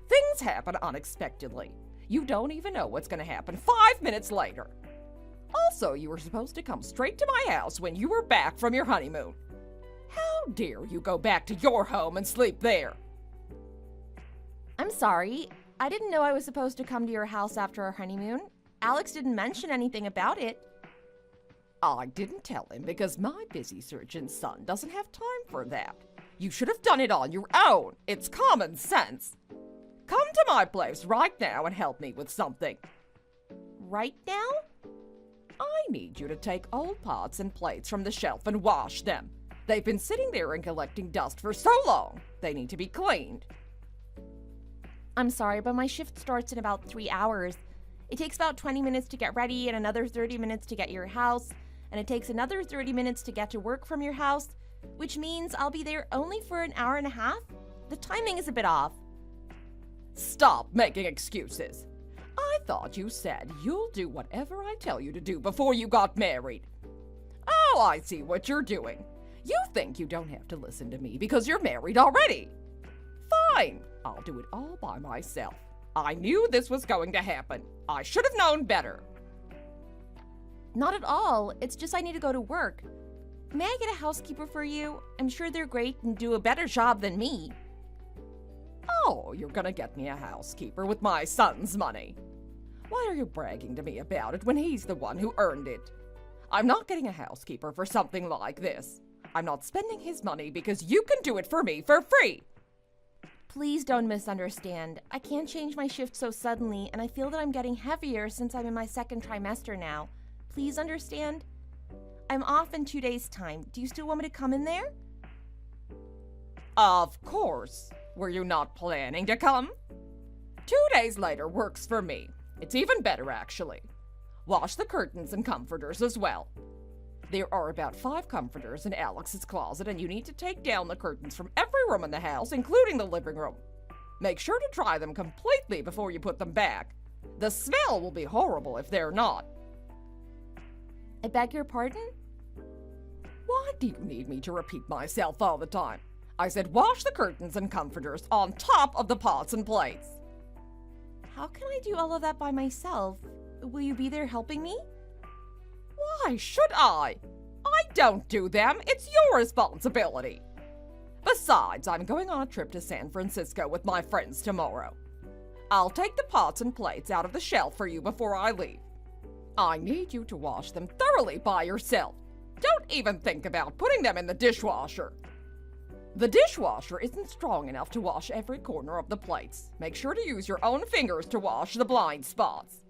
Things happen unexpectedly. You don't even know what's going to happen 5 minutes later. Also, you were supposed to come straight to my house when you were back from your honeymoon. How dare you go back to your home and sleep there? I'm sorry. I didn't know I was supposed to come to your house after our honeymoon. Alex didn't mention anything about it. I didn't tell him because my busy surgeon son doesn't have time for that. You should have done it on your own. It's common sense. Come to my place right now and help me with something. Right now? I need you to take old pots and plates from the shelf and wash them. They've been sitting there and collecting dust for so long. They need to be cleaned. I'm sorry, but my shift starts in about 3 hours. It takes about 20 minutes to get ready and another 30 minutes to get your house, and it takes another 30 minutes to get to work from your house, which means I'll be there only for an hour and a half. The timing is a bit off. Stop making excuses. I thought you said you'll do whatever I tell you to do before you got married. Oh, I see what you're doing. You think you don't have to listen to me because you're married already. Fine, I'll do it all by myself. I knew this was going to happen. I should have known better. Not at all. It's just I need to go to work. May I get a housekeeper for you? I'm sure they're great and do a better job than me. Oh, you're gonna get me a housekeeper with my son's money. Why are you bragging to me about it when he's the one who earned it? I'm not getting a housekeeper for something like this. I'm not spending his money because you can do it for me for free. Please don't misunderstand. I can't change my shift so suddenly, and I feel that I'm getting heavier since I'm in my second trimester now. Please understand? I'm off in 2 days' time. Do you still want me to come in there? Of course. Were you not planning to come? 2 days later works for me. It's even better, actually. Wash the curtains and comforters as well. There are about 5 comforters in Alex's closet, and you need to take down the curtains from every room in the house, including the living room. Make sure to dry them completely before you put them back. The smell will be horrible if they're not. I beg your pardon? Why do you need me to repeat myself all the time? I said wash the curtains and comforters on top of the pots and plates. How can I do all of that by myself? Will you be there helping me? Why should I? I don't do them. It's your responsibility. Besides, I'm going on a trip to San Francisco with my friends tomorrow. I'll take the pots and plates out of the shelf for you before I leave. I need you to wash them thoroughly by yourself. Don't even think about putting them in the dishwasher. The dishwasher isn't strong enough to wash every corner of the plates. Make sure to use your own fingers to wash the blind spots.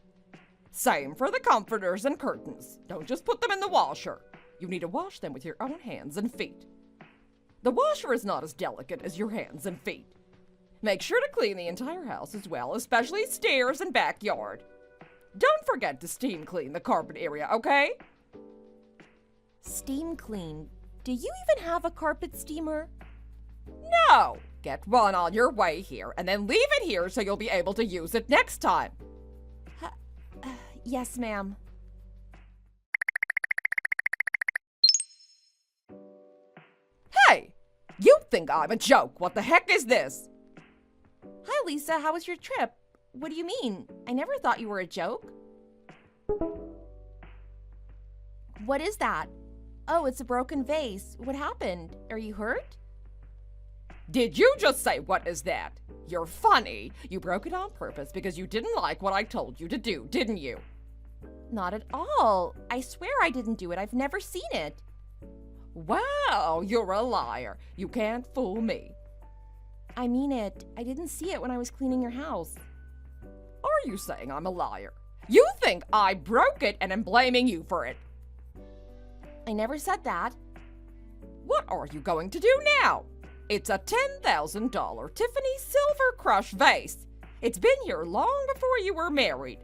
Same for the comforters and curtains. Don't just put them in the washer. You need to wash them with your own hands and feet. The washer is not as delicate as your hands and feet. Make sure to clean the entire house as well, especially stairs and backyard. Don't forget to steam clean the carpet area, okay? Steam clean. Do you even have a carpet steamer? No! Get one on your way here, and then leave it here so you'll be able to use it next time. Yes, ma'am. Hey! You think I'm a joke. What the heck is this? Hi, Lisa. How was your trip? What do you mean? I never thought you were a joke. What is that? Oh, it's a broken vase. What happened? Are you hurt? Did you just say, what is that? You're funny. You broke it on purpose because you didn't like what I told you to do, didn't you? Not at all. I swear I didn't do it. I've never seen it. Wow, you're a liar. You can't fool me. I mean it. I didn't see it when I was cleaning your house. Are you saying I'm a liar? You think I broke it and am blaming you for it? I never said that. What are you going to do now? It's a $10,000 Tiffany Silver Crush vase. It's been here long before you were married.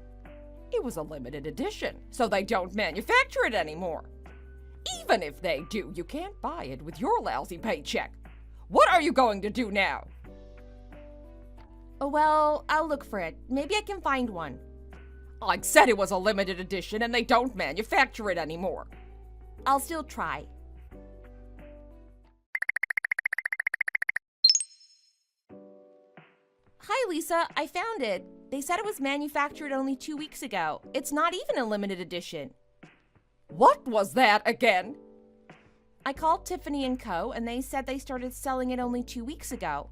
It was a limited edition, so they don't manufacture it anymore. Even if they do, you can't buy it with your lousy paycheck. What are you going to do now? Oh, well, I'll look for it. Maybe I can find one. I said it was a limited edition and they don't manufacture it anymore. I'll still try. Hi, Lisa. I found it. They said it was manufactured only 2 weeks ago. It's not even a limited edition. What was that again? I called Tiffany & Co. and they said they started selling it only 2 weeks ago.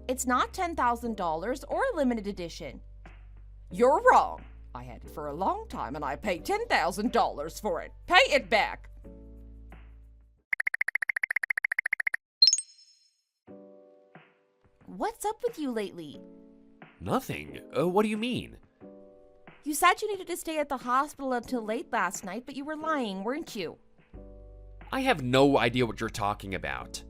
It's not $10,000 or a limited edition. You're wrong. I had it for a long time and I paid $10,000 for it. Pay it back. What's up with you lately? Nothing. What do you mean? You said you needed to stay at the hospital until late last night, but you were lying, weren't you? I have no idea what you're talking about.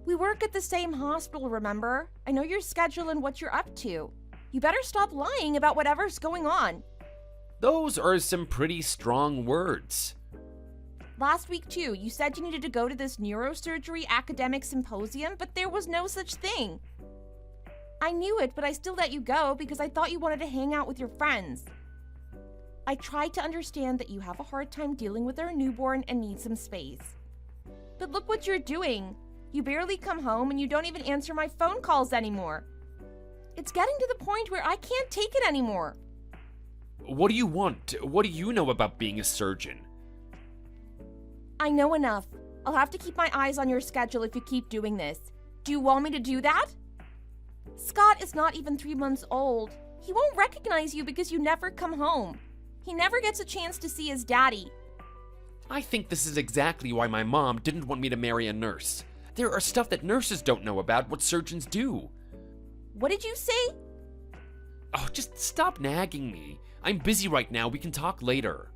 We work at the same hospital, remember? I know your schedule and what you're up to. You better stop lying about whatever's going on. Those are some pretty strong words. Last week, too, you said you needed to go to this neurosurgery academic symposium, but there was no such thing. I knew it, but I still let you go because I thought you wanted to hang out with your friends. I tried to understand that you have a hard time dealing with our newborn and need some space. But look what you're doing. You barely come home and you don't even answer my phone calls anymore. It's getting to the point where I can't take it anymore. What do you want? What do you know about being a surgeon? I know enough. I'll have to keep my eyes on your schedule if you keep doing this. Do you want me to do that? Scott is not even 3 months old. He won't recognize you because you never come home. He never gets a chance to see his daddy. I think this is exactly why my mom didn't want me to marry a nurse. There are stuff that nurses don't know about what surgeons do. What did you say? Oh, just stop nagging me. I'm busy right now. We can talk later.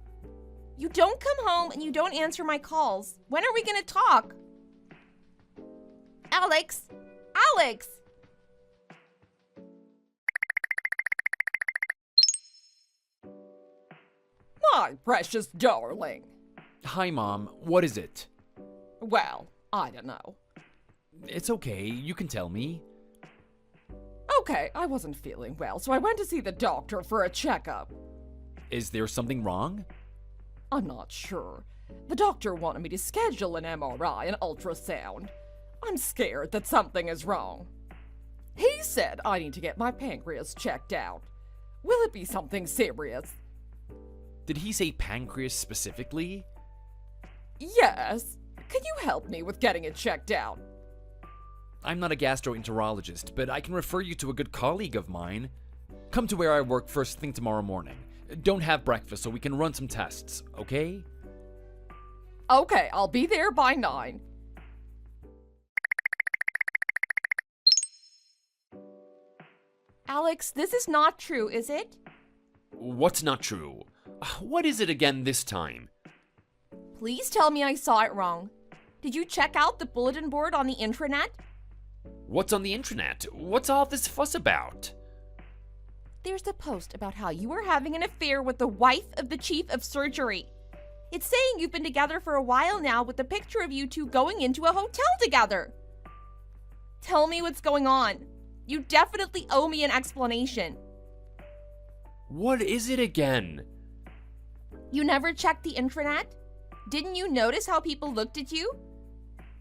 You don't come home and you don't answer my calls. When are we gonna talk? Alex! Alex! My precious darling. Hi, Mom. What is it? Well, I don't know. It's okay. You can tell me. Okay, I wasn't feeling well, so I went to see the doctor for a checkup. Is there something wrong? I'm not sure. The doctor wanted me to schedule an MRI and ultrasound. I'm scared that something is wrong. He said I need to get my pancreas checked out. Will it be something serious? Did he say pancreas specifically? Yes. Can you help me with getting it checked out? I'm not a gastroenterologist, but I can refer you to a good colleague of mine. Come to where I work first thing tomorrow morning. Don't have breakfast so we can run some tests, okay? Okay, I'll be there by 9. Alex, this is not true, is it? What's not true? What is it again this time? Please tell me I saw it wrong. Did you check out the bulletin board on the intranet? What's on the internet? What's all this fuss about? There's a post about how you are having an affair with the wife of the chief of surgery. It's saying you've been together for a while now with a picture of you two going into a hotel together. Tell me what's going on. You definitely owe me an explanation. What is it again? You never checked the intranet? Didn't you notice how people looked at you?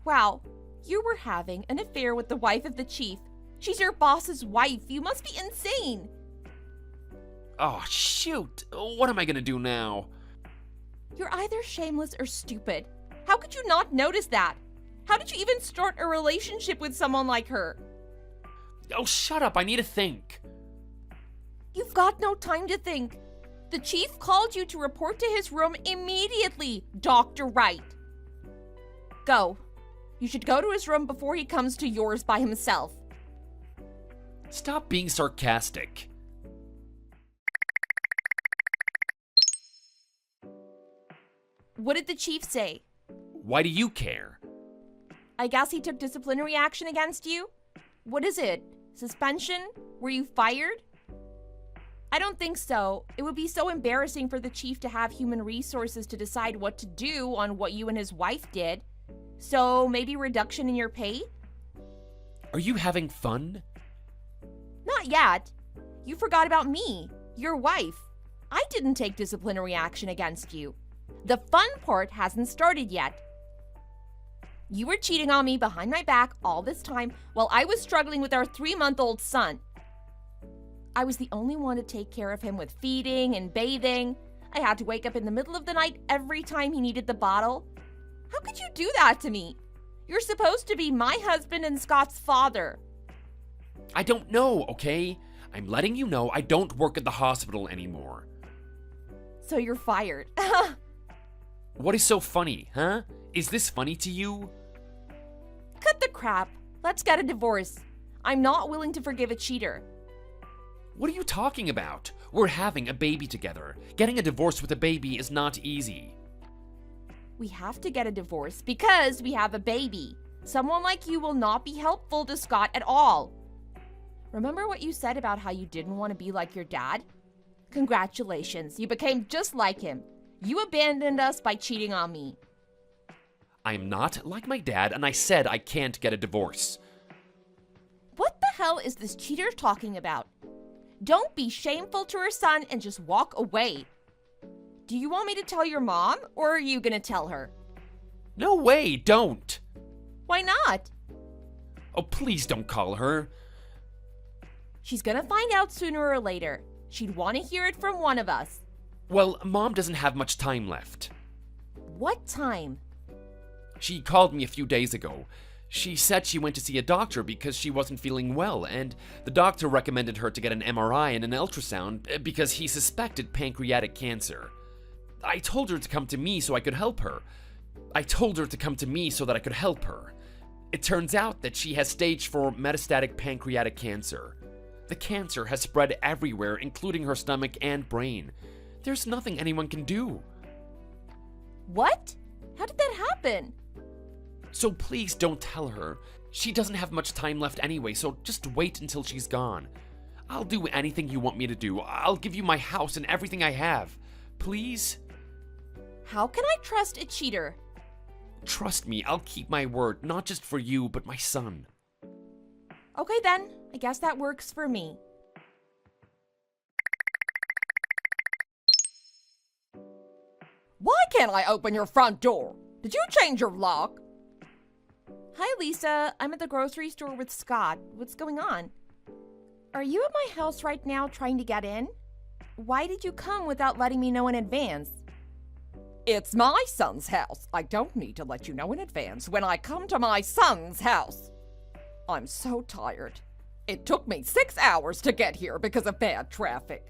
Wow, you were having an affair with the wife of the chief. She's your boss's wife. You must be insane. Oh, shoot. What am I gonna do now? You're either shameless or stupid. How could you not notice that? How did you even start a relationship with someone like her? Oh, shut up. I need to think. You've got no time to think. The chief called you to report to his room immediately, Dr. Wright. Go. You should go to his room before he comes to yours by himself. Stop being sarcastic. What did the chief say? Why do you care? I guess he took disciplinary action against you? What is it? Suspension? Were you fired? I don't think so. It would be so embarrassing for the chief to have human resources to decide what to do on what you and his wife did. So maybe reduction in your pay? Are you having fun? Not yet. You forgot about me, your wife. I didn't take disciplinary action against you. The fun part hasn't started yet. You were cheating on me behind my back all this time while I was struggling with our 3-month-old son. I was the only one to take care of him with feeding and bathing. I had to wake up in the middle of the night every time he needed the bottle. How could you do that to me? You're supposed to be my husband and Scott's father. I don't know, okay? I'm letting you know I don't work at the hospital anymore. So you're fired. What is so funny, huh? Is this funny to you? Cut the crap. Let's get a divorce. I'm not willing to forgive a cheater. What are you talking about? We're having a baby together. Getting a divorce with a baby is not easy. We have to get a divorce because we have a baby. Someone like you will not be helpful to Scott at all. Remember what you said about how you didn't want to be like your dad? Congratulations, you became just like him. You abandoned us by cheating on me. I'm not like my dad, and I said I can't get a divorce. What the hell is this cheater talking about? Don't be shameful to her son and just walk away. Do you want me to tell your mom, or are you gonna tell her? No way, don't! Why not? Oh, please don't call her. She's gonna find out sooner or later. She'd want to hear it from one of us. Well, Mom doesn't have much time left. What time? She called me a few days ago. She said she went to see a doctor because she wasn't feeling well, and the doctor recommended her to get an MRI and an ultrasound because he suspected pancreatic cancer. I told her to come to me so I could help her. It turns out that she has stage 4 metastatic pancreatic cancer. The cancer has spread everywhere, including her stomach and brain. There's nothing anyone can do. What? How did that happen? So please don't tell her. She doesn't have much time left anyway, so just wait until she's gone. I'll do anything you want me to do. I'll give you my house and everything I have. Please? How can I trust a cheater? Trust me, I'll keep my word, not just for you, but my son. Okay then, I guess that works for me. Why can't I open your front door? Did you change your lock? Hi Lisa, I'm at the grocery store with Scott. What's going on? Are you at my house right now trying to get in? Why did you come without letting me know in advance? It's my son's house. I don't need to let you know in advance when I come to my son's house. I'm so tired. It took me 6 hours to get here because of bad traffic.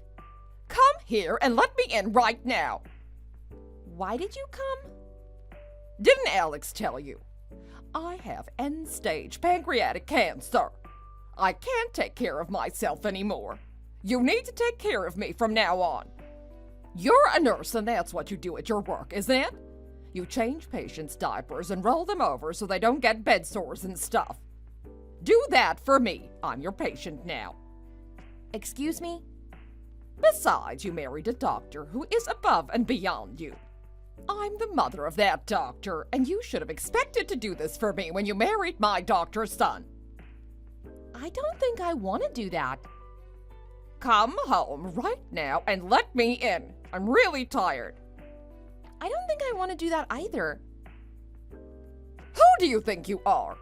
Come here and let me in right now. Why did you come? Didn't Alex tell you? I have end-stage pancreatic cancer. I can't take care of myself anymore. You need to take care of me from now on. You're a nurse and that's what you do at your work, isn't it? You change patients' diapers and roll them over so they don't get bed sores and stuff. Do that for me. I'm your patient now. Excuse me? Besides, you married a doctor who is above and beyond you. I'm the mother of that doctor, and you should have expected to do this for me when you married my doctor's son. I don't think I want to do that. Come home right now and let me in. I'm really tired. I don't think I want to do that either. Who do you think you are?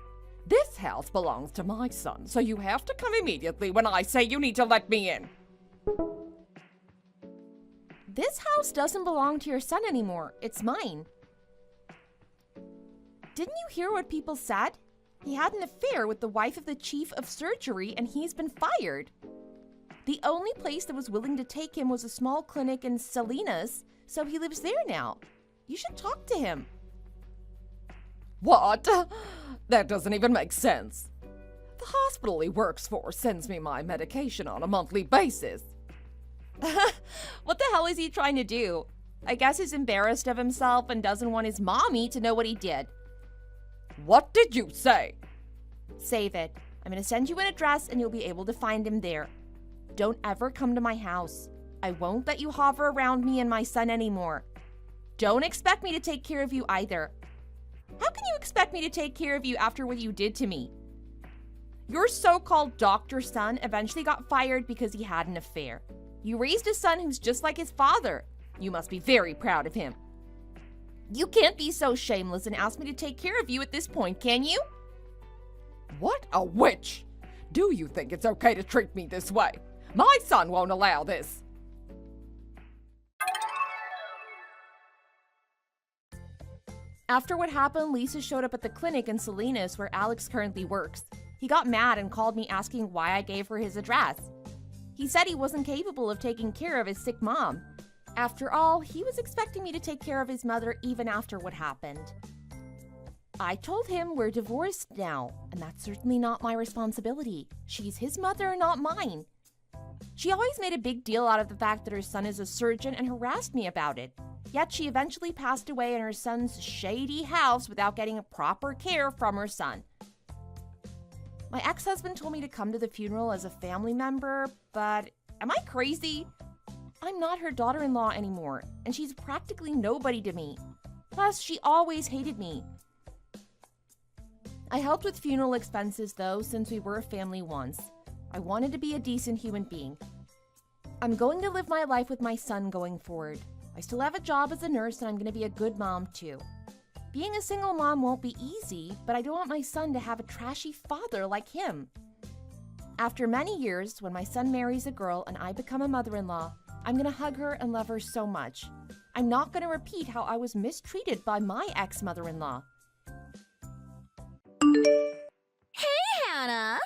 This house belongs to my son, so you have to come immediately when I say you need to let me in. This house doesn't belong to your son anymore. It's mine. Didn't you hear what people said? He had an affair with the wife of the chief of surgery and he's been fired. The only place that was willing to take him was a small clinic in Salinas, so he lives there now. You should talk to him. What? That doesn't even make sense. The hospital he works for sends me my medication on a monthly basis. What the hell is he trying to do? I guess he's embarrassed of himself and doesn't want his mommy to know what he did. What did you say? Save it. I'm going to send you an address and you'll be able to find him there. Don't ever come to my house. I won't let you hover around me and my son anymore. Don't expect me to take care of you either. How can you expect me to take care of you after what you did to me? Your so-called doctor son eventually got fired because he had an affair. You raised a son who's just like his father. You must be very proud of him. You can't be so shameless and ask me to take care of you at this point, can you? What a witch! Do you think it's okay to treat me this way? My son won't allow this. After what happened, Lisa showed up at the clinic in Salinas where Alex currently works. He got mad and called me asking why I gave her his address. He said he wasn't capable of taking care of his sick mom. After all, he was expecting me to take care of his mother even after what happened. I told him we're divorced now, and that's certainly not my responsibility. She's his mother, not mine. She always made a big deal out of the fact that her son is a surgeon and harassed me about it. Yet she eventually passed away in her son's shady house without getting proper care from her son. My ex-husband told me to come to the funeral as a family member, but am I crazy? I'm not her daughter-in-law anymore, and she's practically nobody to me. Plus, she always hated me. I helped with funeral expenses, though, since we were a family once. I wanted to be a decent human being. I'm going to live my life with my son going forward. I still have a job as a nurse, and I'm going to be a good mom, too. Being a single mom won't be easy, but I don't want my son to have a trashy father like him. After many years, when my son marries a girl and I become a mother-in-law, I'm going to hug her and love her so much. I'm not going to repeat how I was mistreated by my ex-mother-in-law. Hey, Hannah!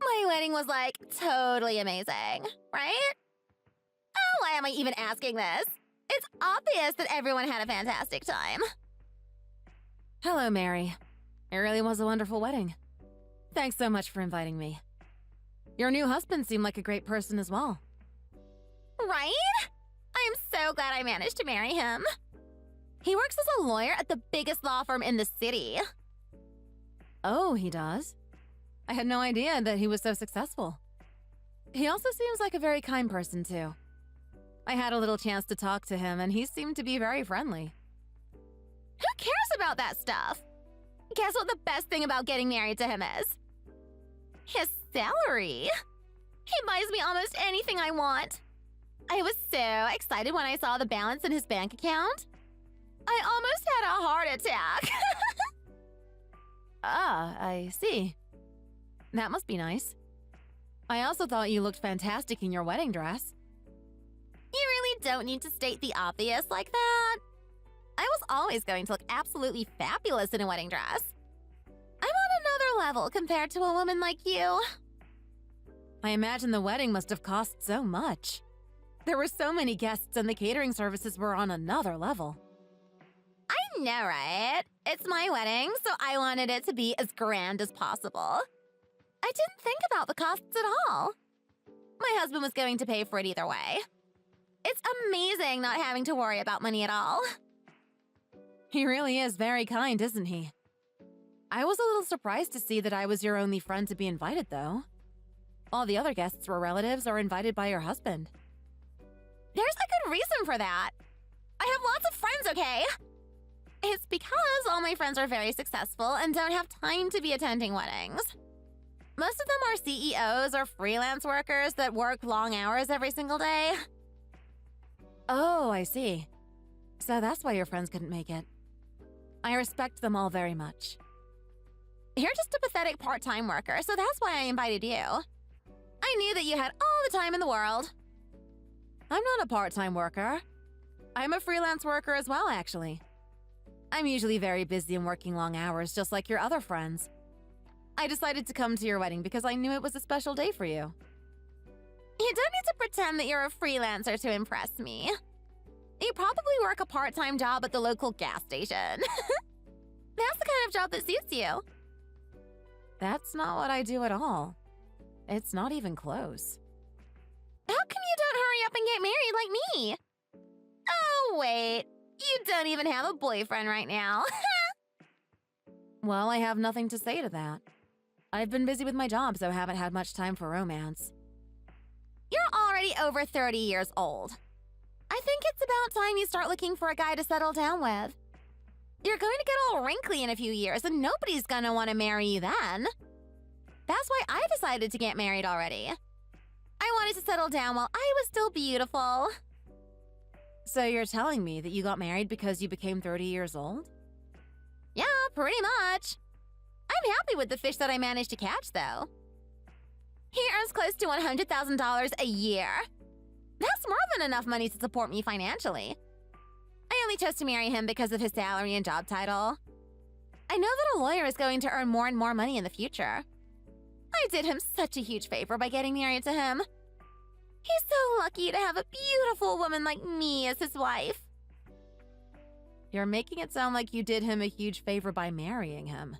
My wedding was like totally amazing, right? Oh, why am I even asking this? It's obvious that everyone had a fantastic time. Hello, Mary. It really was a wonderful wedding. Thanks so much for inviting me. Your new husband seemed like a great person as well. Right? I'm so glad I managed to marry him. He works as a lawyer at the biggest law firm in the city. Oh, he does? I had no idea that he was so successful. He also seems like a very kind person, too. I had a little chance to talk to him, and he seemed to be very friendly. Who cares about that stuff? Guess what the best thing about getting married to him is? His salary. He buys me almost anything I want. I was so excited when I saw the balance in his bank account. I almost had a heart attack. Ah, I see. That must be nice. I also thought you looked fantastic in your wedding dress. You really don't need to state the obvious like that. I was always going to look absolutely fabulous in a wedding dress. I'm on another level compared to a woman like you. I imagine the wedding must have cost so much. There were so many guests and the catering services were on another level. I know, right? It's my wedding, so I wanted it to be as grand as possible. I didn't think about the costs at all. My husband was going to pay for it either way. It's amazing not having to worry about money at all. He really is very kind, isn't he? I was a little surprised to see that I was your only friend to be invited, though. All the other guests were relatives or invited by your husband. There's a good reason for that. I have lots of friends, okay? It's because all my friends are very successful and don't have time to be attending weddings. Most of them are CEOs or freelance workers that work long hours every single day. Oh, I see. So that's why your friends couldn't make it. I respect them all very much. You're just a pathetic part-time worker, so that's why I invited you. I knew that you had all the time in the world. I'm not a part-time worker. I'm a freelance worker as well, actually. I'm usually very busy and working long hours, just like your other friends. I decided to come to your wedding because I knew it was a special day for you. You don't need to pretend that you're a freelancer to impress me. You probably work a part-time job at the local gas station. That's the kind of job that suits you. That's not what I do at all. It's not even close. How come you don't hurry up and get married like me? Oh, wait. You don't even have a boyfriend right now. Well, I have nothing to say to that. I've been busy with my job, so I haven't had much time for romance. You're already over 30 years old. I think it's about time you start looking for a guy to settle down with. You're going to get all wrinkly in a few years, and nobody's gonna want to marry you then. That's why I decided to get married already. I wanted to settle down while I was still beautiful. So you're telling me that you got married because you became 30 years old? Yeah, pretty much. I'm happy with the fish that I managed to catch, though. He earns close to $100,000 a year. That's more than enough money to support me financially. I only chose to marry him because of his salary and job title. I know that a lawyer is going to earn more and more money in the future. I did him such a huge favor by getting married to him. He's so lucky to have a beautiful woman like me as his wife. You're making it sound like you did him a huge favor by marrying him.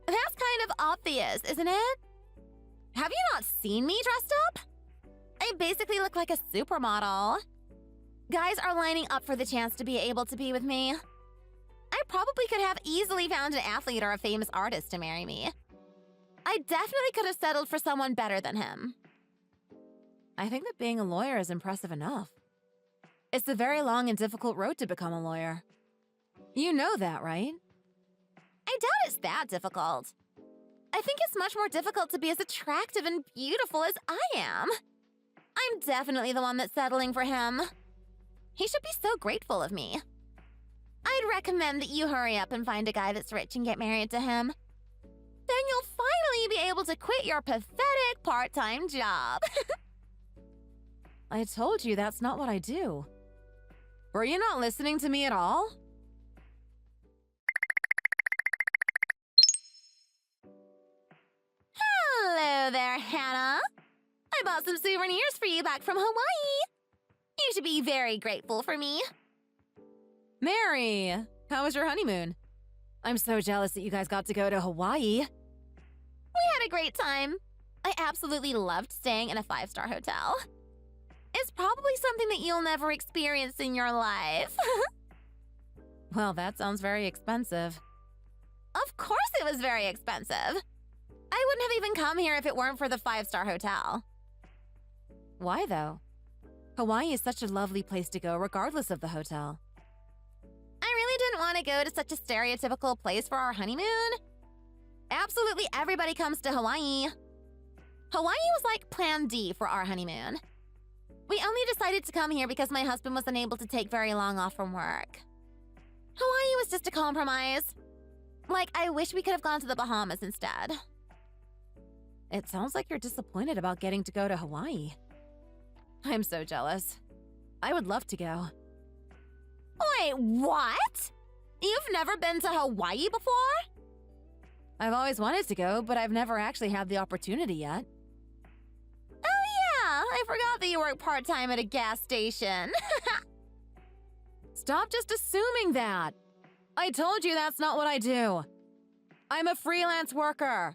That's kind of obvious, isn't it? Have you not seen me dressed up? I basically look like a supermodel. Guys are lining up for the chance to be able to be with me. I probably could have easily found an athlete or a famous artist to marry me. I definitely could have settled for someone better than him. I think that being a lawyer is impressive enough. It's a very long and difficult road to become a lawyer. You know that, right? I doubt it's that difficult. I think it's much more difficult to be as attractive and beautiful as I am. I'm definitely the one that's settling for him. He should be so grateful of me. I'd recommend that you hurry up and find a guy that's rich and get married to him. Then you'll finally be able to quit your pathetic part-time job. I told you that's not what I do. Were you not listening to me at all? Hello there, Hannah. I bought some souvenirs for you back from Hawaii. You should be very grateful for me. Mary, how was your honeymoon? I'm so jealous that you guys got to go to Hawaii. We had a great time. I absolutely loved staying in a 5-star hotel. It's probably something that you'll never experience in your life. Well, that sounds very expensive. Of course it was very expensive. I wouldn't have even come here if it weren't for the 5-star hotel. Why, though? Hawaii is such a lovely place to go regardless of the hotel. I really didn't want to go to such a stereotypical place for our honeymoon. Absolutely everybody comes to Hawaii. Hawaii was like plan D for our honeymoon. We only decided to come here because my husband was unable to take very long off from work. Hawaii was just a compromise. Like, I wish we could have gone to the Bahamas instead. It sounds like you're disappointed about getting to go to Hawaii. I'm so jealous. I would love to go. Wait, what? You've never been to Hawaii before? I've always wanted to go, but I've never actually had the opportunity yet. Oh yeah, I forgot that you work part-time at a gas station. Stop just assuming that. I told you that's not what I do. I'm a freelance worker.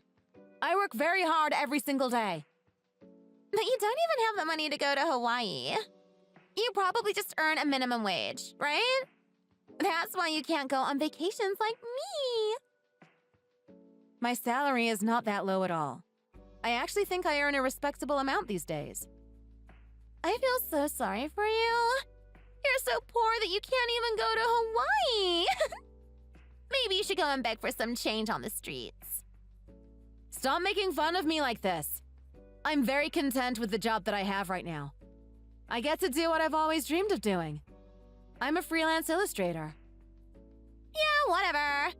I work very hard every single day. But you don't even have the money to go to Hawaii. You probably just earn a minimum wage, right? That's why you can't go on vacations like me. My salary is not that low at all. I actually think I earn a respectable amount these days. I feel so sorry for you. You're so poor that you can't even go to Hawaii. Maybe you should go and beg for some change on the streets. Stop making fun of me like this. I'm very content with the job that I have right now. I get to do what I've always dreamed of doing. I'm a freelance illustrator. Yeah, whatever.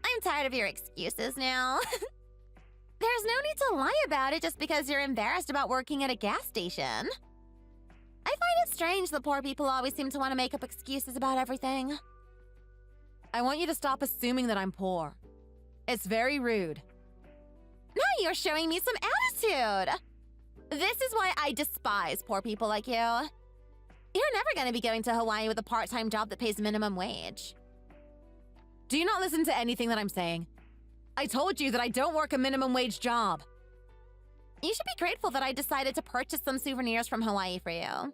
I'm tired of your excuses now. There's no need to lie about it just because you're embarrassed about working at a gas station. I find it strange that poor people always seem to want to make up excuses about everything. I want you to stop assuming that I'm poor. It's very rude. Now you're showing me some attitude. This is why I despise poor people like you. You're never going to be going to Hawaii with a part-time job that pays minimum wage. Do you not listen to anything that I'm saying? I told you that I don't work a minimum wage job. You should be grateful that I decided to purchase some souvenirs from Hawaii for you.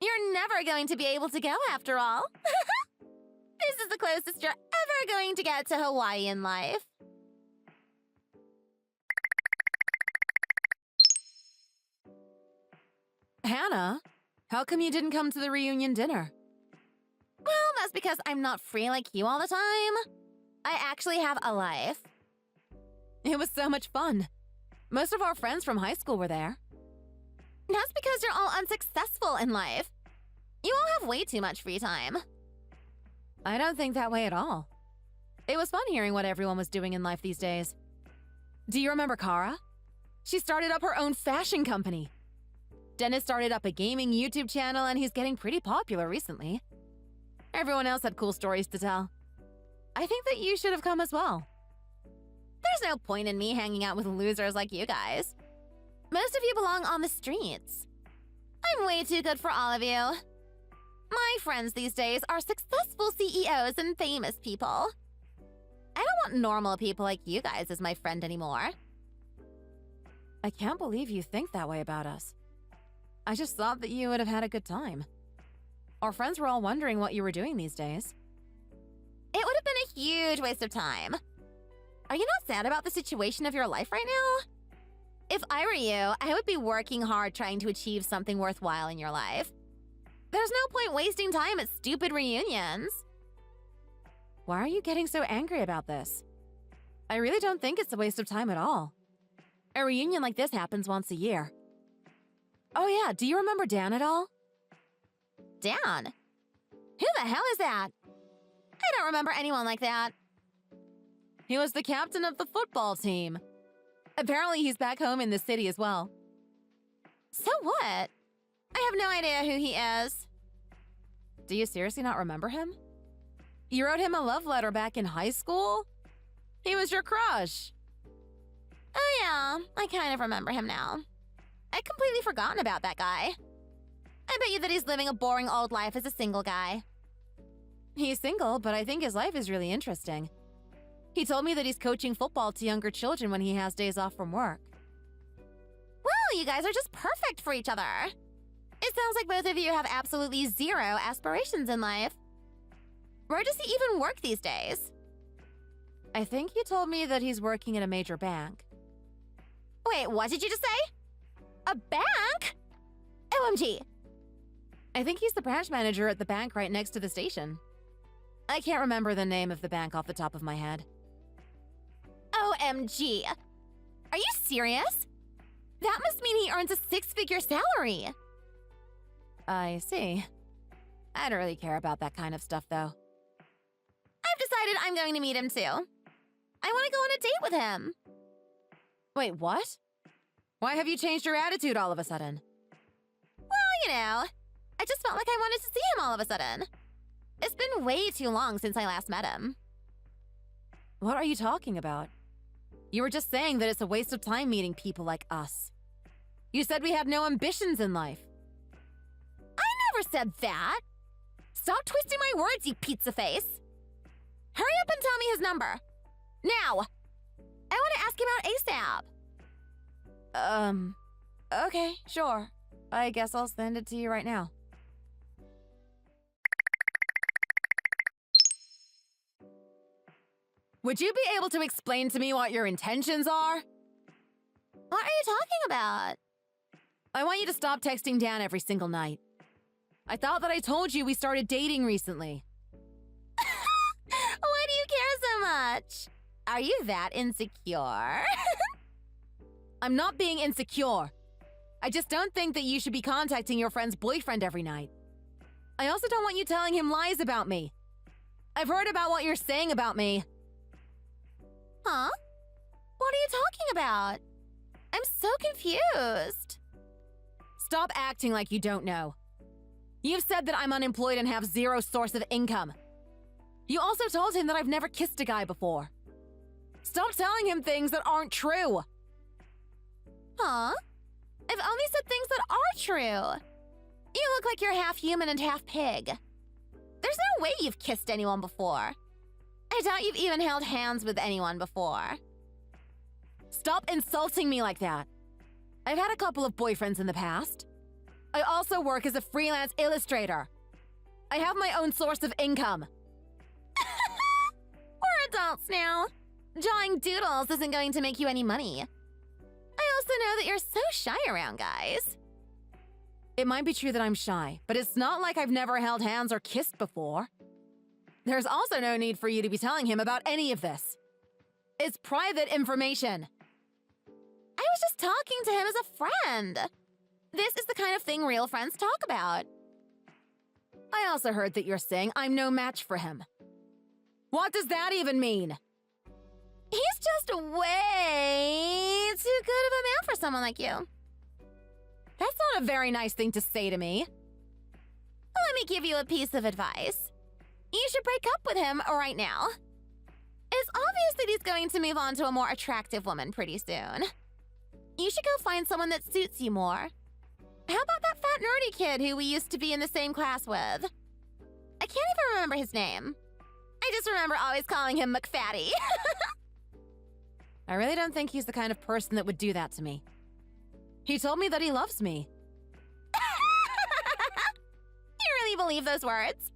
You're never going to be able to go after all. This is the closest you're ever going to get to Hawaii in life. Hannah, how come you didn't come to the reunion dinner? Well, that's because I'm not free like you all the time. I actually have a life. It was so much fun. Most of our friends from high school were there. That's because you're all unsuccessful in life. You all have way too much free time. I don't think that way at all. It was fun hearing what everyone was doing in life these days. Do you remember Kara? She started up her own fashion company. Dennis started up a gaming YouTube channel and he's getting pretty popular recently. Everyone else had cool stories to tell. I think that you should have come as well. There's no point in me hanging out with losers like you guys. Most of you belong on the streets. I'm way too good for all of you. My friends these days are successful CEOs and famous people. I don't want normal people like you guys as my friend anymore. I can't believe you think that way about us. I just thought that you would have had a good time. Our friends were all wondering what you were doing these days. It would have been a huge waste of time. Are you not sad about the situation of your life right now? If I were you, I would be working hard trying to achieve something worthwhile in your life. There's no point wasting time at stupid reunions. Why are you getting so angry about this? I really don't think it's a waste of time at all. A reunion like this happens once a year. Oh yeah, do you remember Dan at all? Dan? Who the hell is that? I don't remember anyone like that. He was the captain of the football team. Apparently he's back home in the city as well. So what? I have no idea who he is. Do you seriously not remember him? You wrote him a love letter back in high school? He was your crush. Oh yeah, I kind of remember him now. I'd completely forgotten about that guy. I bet you that he's living a boring old life as a single guy. He's single, but I think his life is really interesting. He told me that he's coaching football to younger children when he has days off from work. Well, you guys are just perfect for each other. It sounds like both of you have absolutely zero aspirations in life. Where does he even work these days? I think he told me that he's working at a major bank. Wait, what did you just say? A bank? OMG. I think he's the branch manager at the bank right next to the station. I can't remember the name of the bank off the top of my head. OMG. Are you serious? That must mean he earns a six-figure salary. I see. I don't really care about that kind of stuff, though. I've decided I'm going to meet him too. I want to go on a date with him. Wait, what? Why have you changed your attitude all of a sudden? Well, you know, I just felt like I wanted to see him all of a sudden. It's been way too long since I last met him. What are you talking about? You were just saying that it's a waste of time meeting people like us. You said we had no ambitions in life. I never said that. Stop twisting my words, you pizza face. Hurry up and tell me his number. Now. I want to ask him out ASAP. Okay, sure. I guess I'll send it to you right now. Would you be able to explain to me what your intentions are? What are you talking about? I want you to stop texting Dan every single night. I thought that I told you we started dating recently. Why do you care so much? Are you that insecure? I'm not being insecure. I just don't think that you should be contacting your friend's boyfriend every night. I also don't want you telling him lies about me. I've heard about what you're saying about me. Huh? What are you talking about? I'm so confused. Stop acting like you don't know. You've said that I'm unemployed and have zero source of income. You also told him that I've never kissed a guy before. Stop telling him things that aren't true. Huh? I've only said things that are true. You look like you're half human and half pig. There's no way you've kissed anyone before. I doubt you've even held hands with anyone before. Stop insulting me like that. I've had a couple of boyfriends in the past. I also work as a freelance illustrator. I have my own source of income. We're adults now. Drawing doodles isn't going to make you any money. I also know that you're so shy around guys. It might be true that I'm shy, but it's not like I've never held hands or kissed before. There's also no need for you to be telling him about any of this. It's private information. I was just talking to him as a friend. This is the kind of thing real friends talk about. I also heard that you're saying I'm no match for him. What does that even mean? He's just way too good of a man for someone like you. That's not a very nice thing to say to me. Let me give you a piece of advice. You should break up with him right now. It's obvious that he's going to move on to a more attractive woman pretty soon. You should go find someone that suits you more. How about that fat nerdy kid who we used to be in the same class with? I can't even remember his name. I just remember always calling him McFatty. I really don't think he's the kind of person that would do that to me. He told me that he loves me. You really believe those words?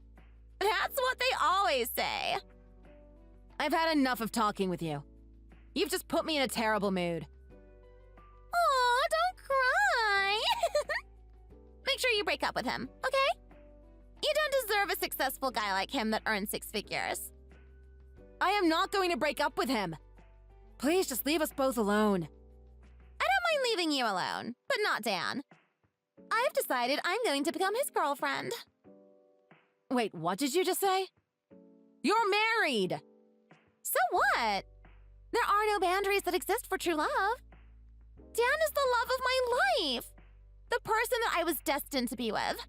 That's what they always say. I've had enough of talking with you. You've just put me in a terrible mood. Aw, don't cry. Make sure you break up with him, okay? You don't deserve a successful guy like him that earns 6 figures. I am not going to break up with him. Please just leave us both alone. I don't mind leaving you alone, but not Dan. I've decided I'm going to become his girlfriend. Wait, what did you just say? You're married! So what? There are no boundaries that exist for true love. Dan is the love of my life. The person that I was destined to be with.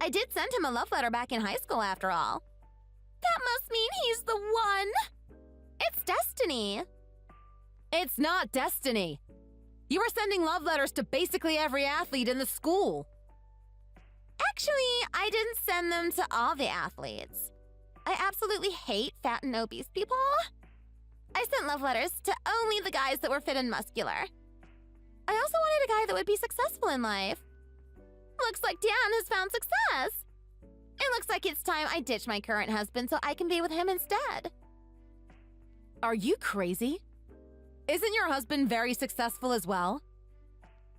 I did send him a love letter back in high school after all. That must mean he's the one. It's destiny. It's not destiny. You were sending love letters to basically every athlete in the school. Actually, I didn't send them to all the athletes. I absolutely hate fat and obese people. I sent love letters to only the guys that were fit and muscular. I also wanted a guy that would be successful in life. Looks like Dan has found success. It looks like it's time I ditch my current husband so I can be with him instead. Are you crazy? Isn't your husband very successful as well?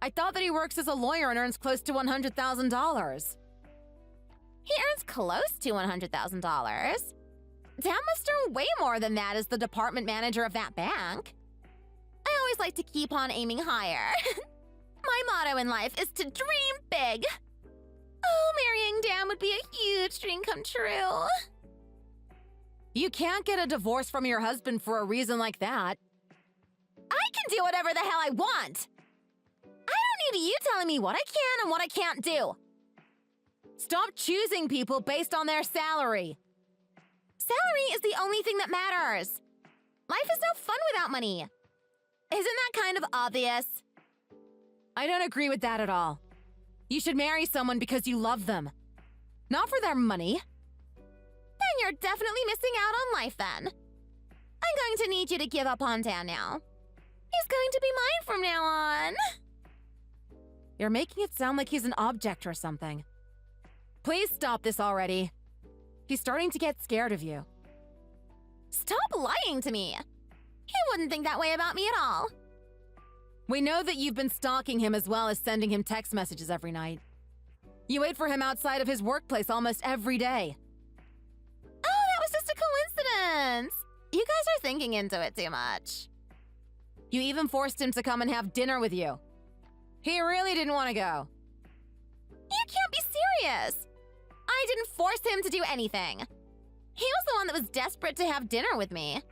I thought that he works as a lawyer and earns close to $100,000. He earns close to $100,000. Dan must earn way more than that as the department manager of that bank. I always like to keep on aiming higher. My motto in life is to dream big. Oh, marrying Dan would be a huge dream come true. You can't get a divorce from your husband for a reason like that. I can do whatever the hell I want. I don't need you telling me what I can and what I can't do. Stop choosing people based on their salary. Salary is the only thing that matters. Life is no fun without money. Isn't that kind of obvious? I don't agree with that at all. You should marry someone because you love them, not for their money. Then you're definitely missing out on life then. I'm going to need you to give up on Dan now. He's going to be mine from now on. You're making it sound like he's an object or something. Please stop this already. He's starting to get scared of you. Stop lying to me. He wouldn't think that way about me at all. We know that you've been stalking him as well as sending him text messages every night. You wait for him outside of his workplace almost every day. Oh, that was just a coincidence. You guys are thinking into it too much. You even forced him to come and have dinner with you. He really didn't want to go. You can't be serious. I didn't force him to do anything. He was the one that was desperate to have dinner with me.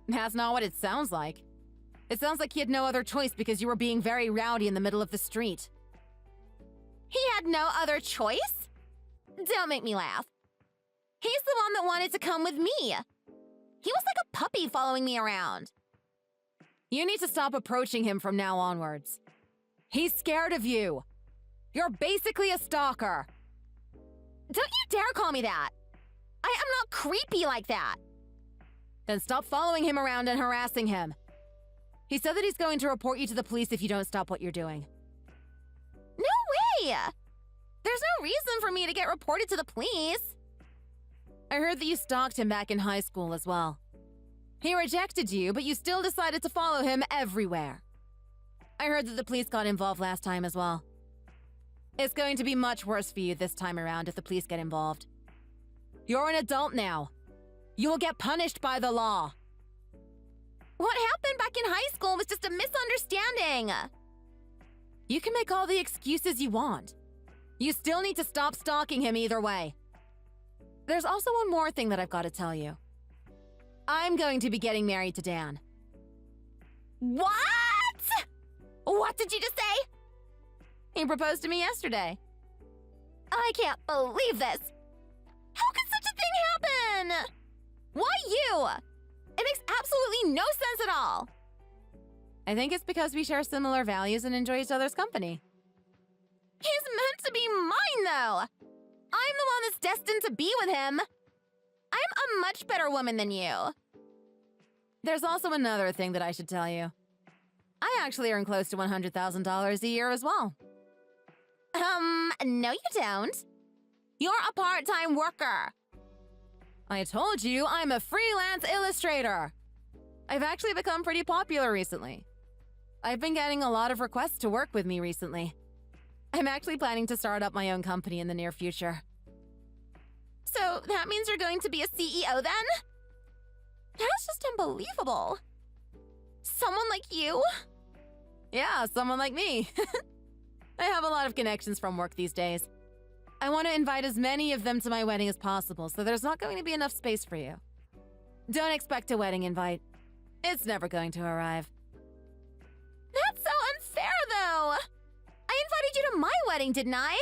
That's not what it sounds like. It sounds like he had no other choice because you were being very rowdy in the middle of the street. He had no other choice? Don't make me laugh. He's the one that wanted to come with me. He was like a puppy following me around. You need to stop approaching him from now onwards. He's scared of you. You're basically a stalker. Don't you dare call me that. I am not creepy like that. Then stop following him around and harassing him. He said that he's going to report you to the police if you don't stop what you're doing. No way! There's no reason for me to get reported to the police. I heard that you stalked him back in high school as well. He rejected you, but you still decided to follow him everywhere. I heard that the police got involved last time as well. It's going to be much worse for you this time around if the police get involved. You're an adult now. You will get punished by the law. What happened back in high school was just a misunderstanding. You can make all the excuses you want. You still need to stop stalking him either way. There's also one more thing that I've got to tell you. I'm going to be getting married to Dan. What? What did you just say? He proposed to me yesterday. I can't believe this. How could such a thing happen? Why you? It makes absolutely no sense at all. I think it's because we share similar values and enjoy each other's company. He's meant to be mine, though. I'm the one that's destined to be with him. I'm a much better woman than you. There's also another thing that I should tell you. I actually earn close to $100,000 a year as well. No you don't. You're a part-time worker. I told you I'm a freelance illustrator. I've actually become pretty popular recently. I've been getting a lot of requests to work with me recently. I'm actually planning to start up my own company in the near future. So that means you're going to be a CEO then? That's just unbelievable. Someone like you? Yeah, someone like me. I have a lot of connections from work these days. I want to invite as many of them to my wedding as possible, so there's not going to be enough space for you. Don't expect a wedding invite. It's never going to arrive. That's so unfair, though. I invited you to my wedding, didn't I?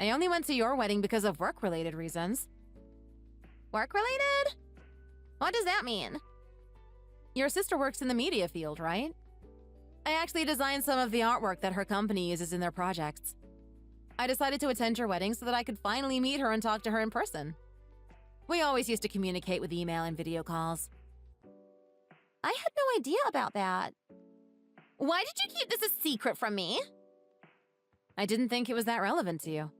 I only went to your wedding because of work-related reasons. Work-related? What does that mean? Your sister works in the media field, right? I actually designed some of the artwork that her company uses in their projects. I decided to attend your wedding so that I could finally meet her and talk to her in person. We always used to communicate with email and video calls. I had no idea about that. Why did you keep this a secret from me? I didn't think it was that relevant to you.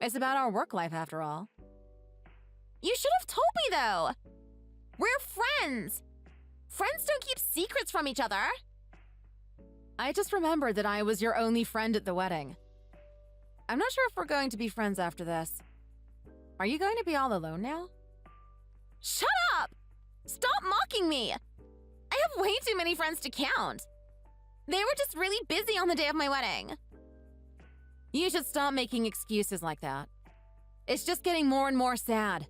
It's about our work life, after all. You should have told me, though. We're friends. Friends don't keep secrets from each other. I just remembered that I was your only friend at the wedding. I'm not sure if we're going to be friends after this. Are you going to be all alone now? Shut up! Stop mocking me! I have way too many friends to count. They were just really busy on the day of my wedding. You should stop making excuses like that. It's just getting more and more sad.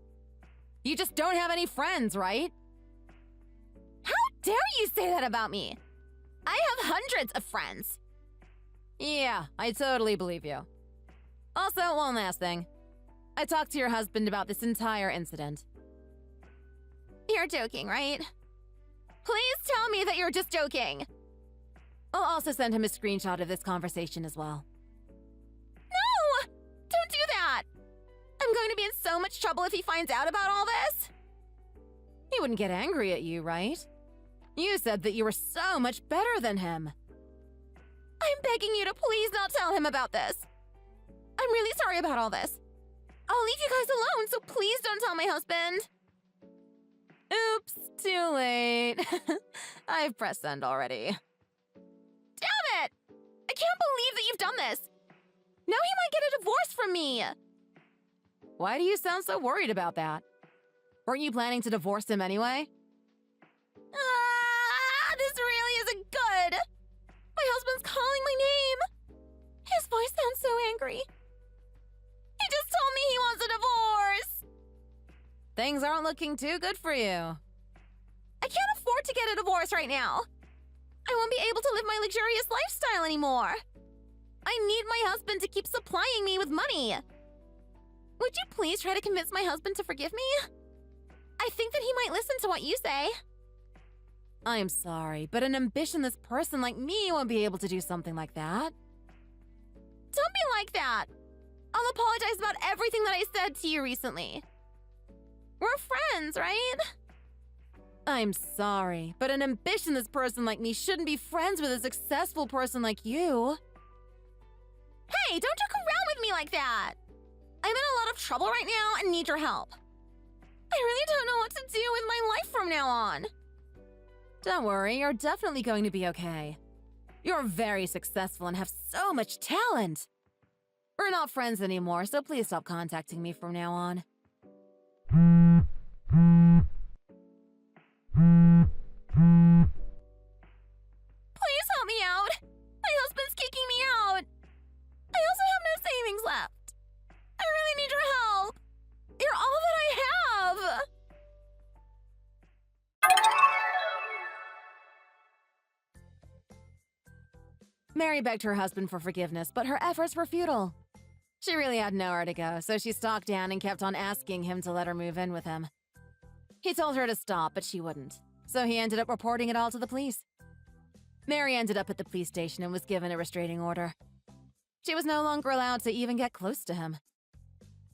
You just don't have any friends, right? How dare you say that about me? I have hundreds of friends. Yeah, I totally believe you. Also, one last thing. I talked to your husband about this entire incident. You're joking, right? Please tell me that you're just joking. I'll also send him a screenshot of this conversation as well. No! Don't do that! I'm going to be in so much trouble if he finds out about all this. He wouldn't get angry at you, right? You said that you were so much better than him. I'm begging you to please not tell him about this. I'm really sorry about all this. I'll leave you guys alone, so please don't tell my husband. Oops, too late. I've pressed send already. Damn it! I can't believe that you've done this. Now he might get a divorce from me. Why do you sound so worried about that? Weren't you planning to divorce him anyway? I'm so angry. He just told me he wants a divorce. Things aren't looking too good for you. I can't afford to get a divorce right now. I won't be able to live my luxurious lifestyle anymore. I need my husband to keep supplying me with money. Would you please try to convince my husband to forgive me? I think that he might listen to what you say. I'm sorry, but an ambitionless person like me won't be able to do something like that. Don't be like that. I'll apologize about everything that I said to you recently. We're friends, right? I'm sorry, but an ambitionless person like me shouldn't be friends with a successful person like you. Hey, don't joke around with me like that. I'm in a lot of trouble right now and need your help. I really don't know what to do with my life from now on. Don't worry, you're definitely going to be okay. You're very successful and have so much talent. We're not friends anymore, so please stop contacting me from now on. Please help me out. My husband's kicking me out. I also have no savings left. I really need your help. You're all that I have. Mary begged her husband for forgiveness, but her efforts were futile. She really had nowhere to go, so she stalked Dan and kept on asking him to let her move in with him. He told her to stop, but she wouldn't, so he ended up reporting it all to the police. Mary ended up at the police station and was given a restraining order. She was no longer allowed to even get close to him.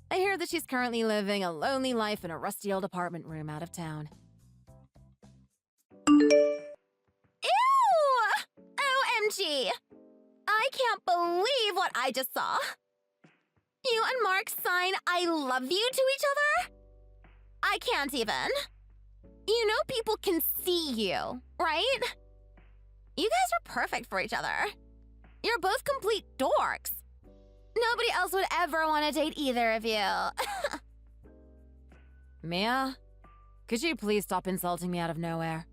I hear that she's currently living a lonely life in a rusty old apartment room out of town. Ew! OMG! I can't believe what I just saw. You and Mark sign I love you to each other? I can't even. You know people can see you, right? You guys are perfect for each other. You're both complete dorks. Nobody else would ever want to date either of you. Mia, could you please stop insulting me out of nowhere?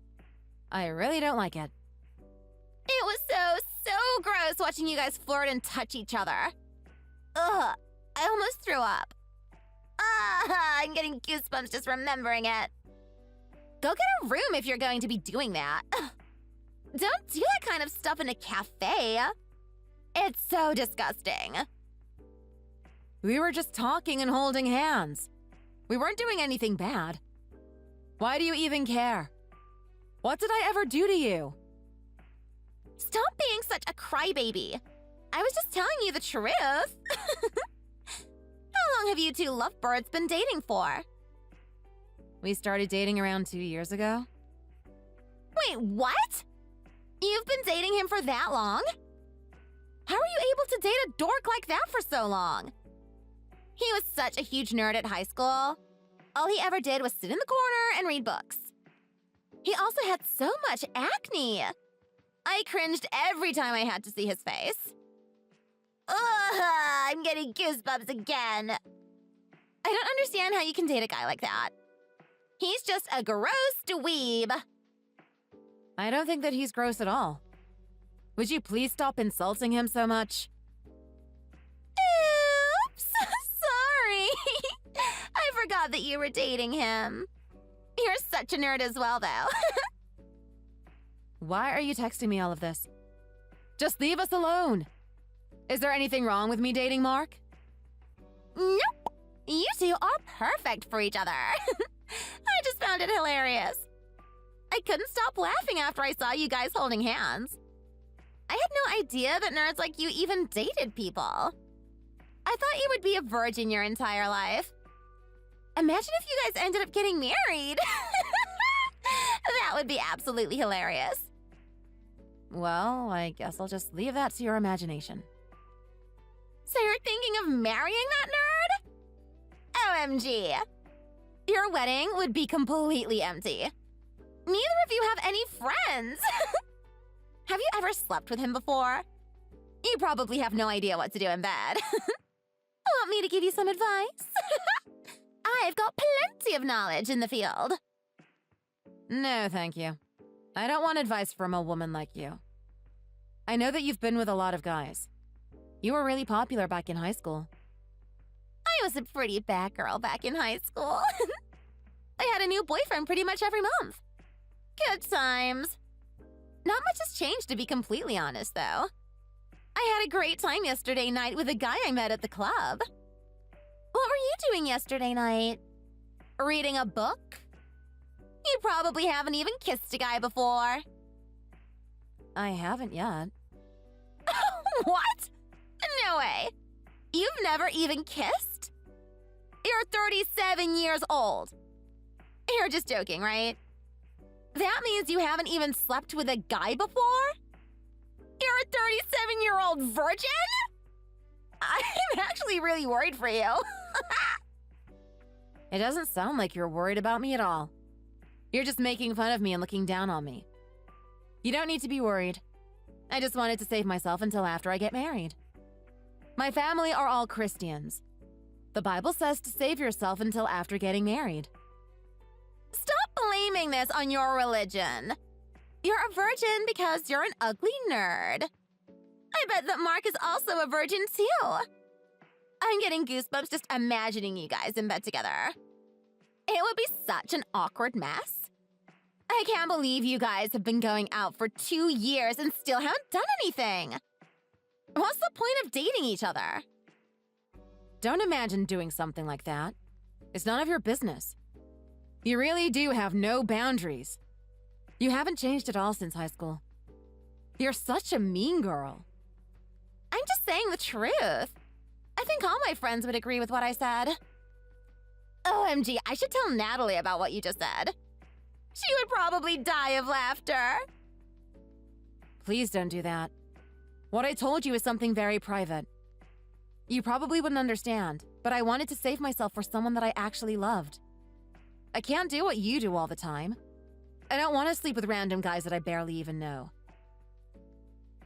I really don't like it. It was so gross watching you guys flirt and touch each other. Ugh, I almost threw up. I'm getting goosebumps just remembering it. Go get a room if you're going to be doing that. Don't do that kind of stuff in a cafe. It's so disgusting. We were just talking and holding hands. We weren't doing anything bad. Why do you even care? What did I ever do to you? Stop being such a crybaby. I was just telling you the truth. How long have you two lovebirds been dating for? We started dating around 2 years ago. Wait, what? You've been dating him for that long? How are you able to date a dork like that for so long? He was such a huge nerd at high school. All he ever did was sit in the corner and read books. He also had so much acne. I cringed every time I had to see his face. Ugh, I'm getting goosebumps again. I don't understand how you can date a guy like that. He's just a gross dweeb. I don't think that he's gross at all. Would you please stop insulting him so much? Oops, sorry. I forgot that you were dating him. You're such a nerd as well, though. Why are you texting me all of this? Just leave us alone. Is there anything wrong with me dating Mark? Nope. You two are perfect for each other. I just found it hilarious. I couldn't stop laughing after I saw you guys holding hands. I had no idea that nerds like you even dated people. I thought you would be a virgin your entire life. Imagine if you guys ended up getting married. That would be absolutely hilarious. Well, I guess I'll just leave that to your imagination. So you're thinking of marrying that nerd? OMG. Your wedding would be completely empty. Neither of you have any friends. Have you ever slept with him before? You probably have no idea what to do in bed. Want me to give you some advice? I've got plenty of knowledge in the field. No, thank you. I don't want advice from a woman like you. I know that you've been with a lot of guys. You were really popular back in high school. I was a pretty bad girl back in high school. I had a new boyfriend pretty much every month. Good times. Not much has changed, to be completely honest, though. I had a great time yesterday night with a guy I met at the club. What were you doing yesterday night? Reading a book? You probably haven't even kissed a guy before. I haven't yet. What? No way. You've never even kissed? You're 37 years old. You're just joking, right? That means you haven't even slept with a guy before? You're a 37-year-old virgin? I'm actually really worried for you. It doesn't sound like you're worried about me at all. You're just making fun of me and looking down on me. You don't need to be worried. I just wanted to save myself until after I get married. My family are all Christians. The Bible says to save yourself until after getting married. Stop blaming this on your religion. You're a virgin because you're an ugly nerd. I bet that Mark is also a virgin too. I'm getting goosebumps just imagining you guys in bed together. It would be such an awkward mess. I can't believe you guys have been going out for 2 years and still haven't done anything. What's the point of dating each other? Don't imagine doing something like that. It's none of your business. You really do have no boundaries. You haven't changed at all since high school. You're such a mean girl. I'm just saying the truth. I think all my friends would agree with what I said. OMG, I should tell Natalie about what you just said. She would probably die of laughter. Please don't do that. What I told you is something very private. You probably wouldn't understand, but I wanted to save myself for someone that I actually loved. I can't do what you do all the time. I don't want to sleep with random guys that I barely even know.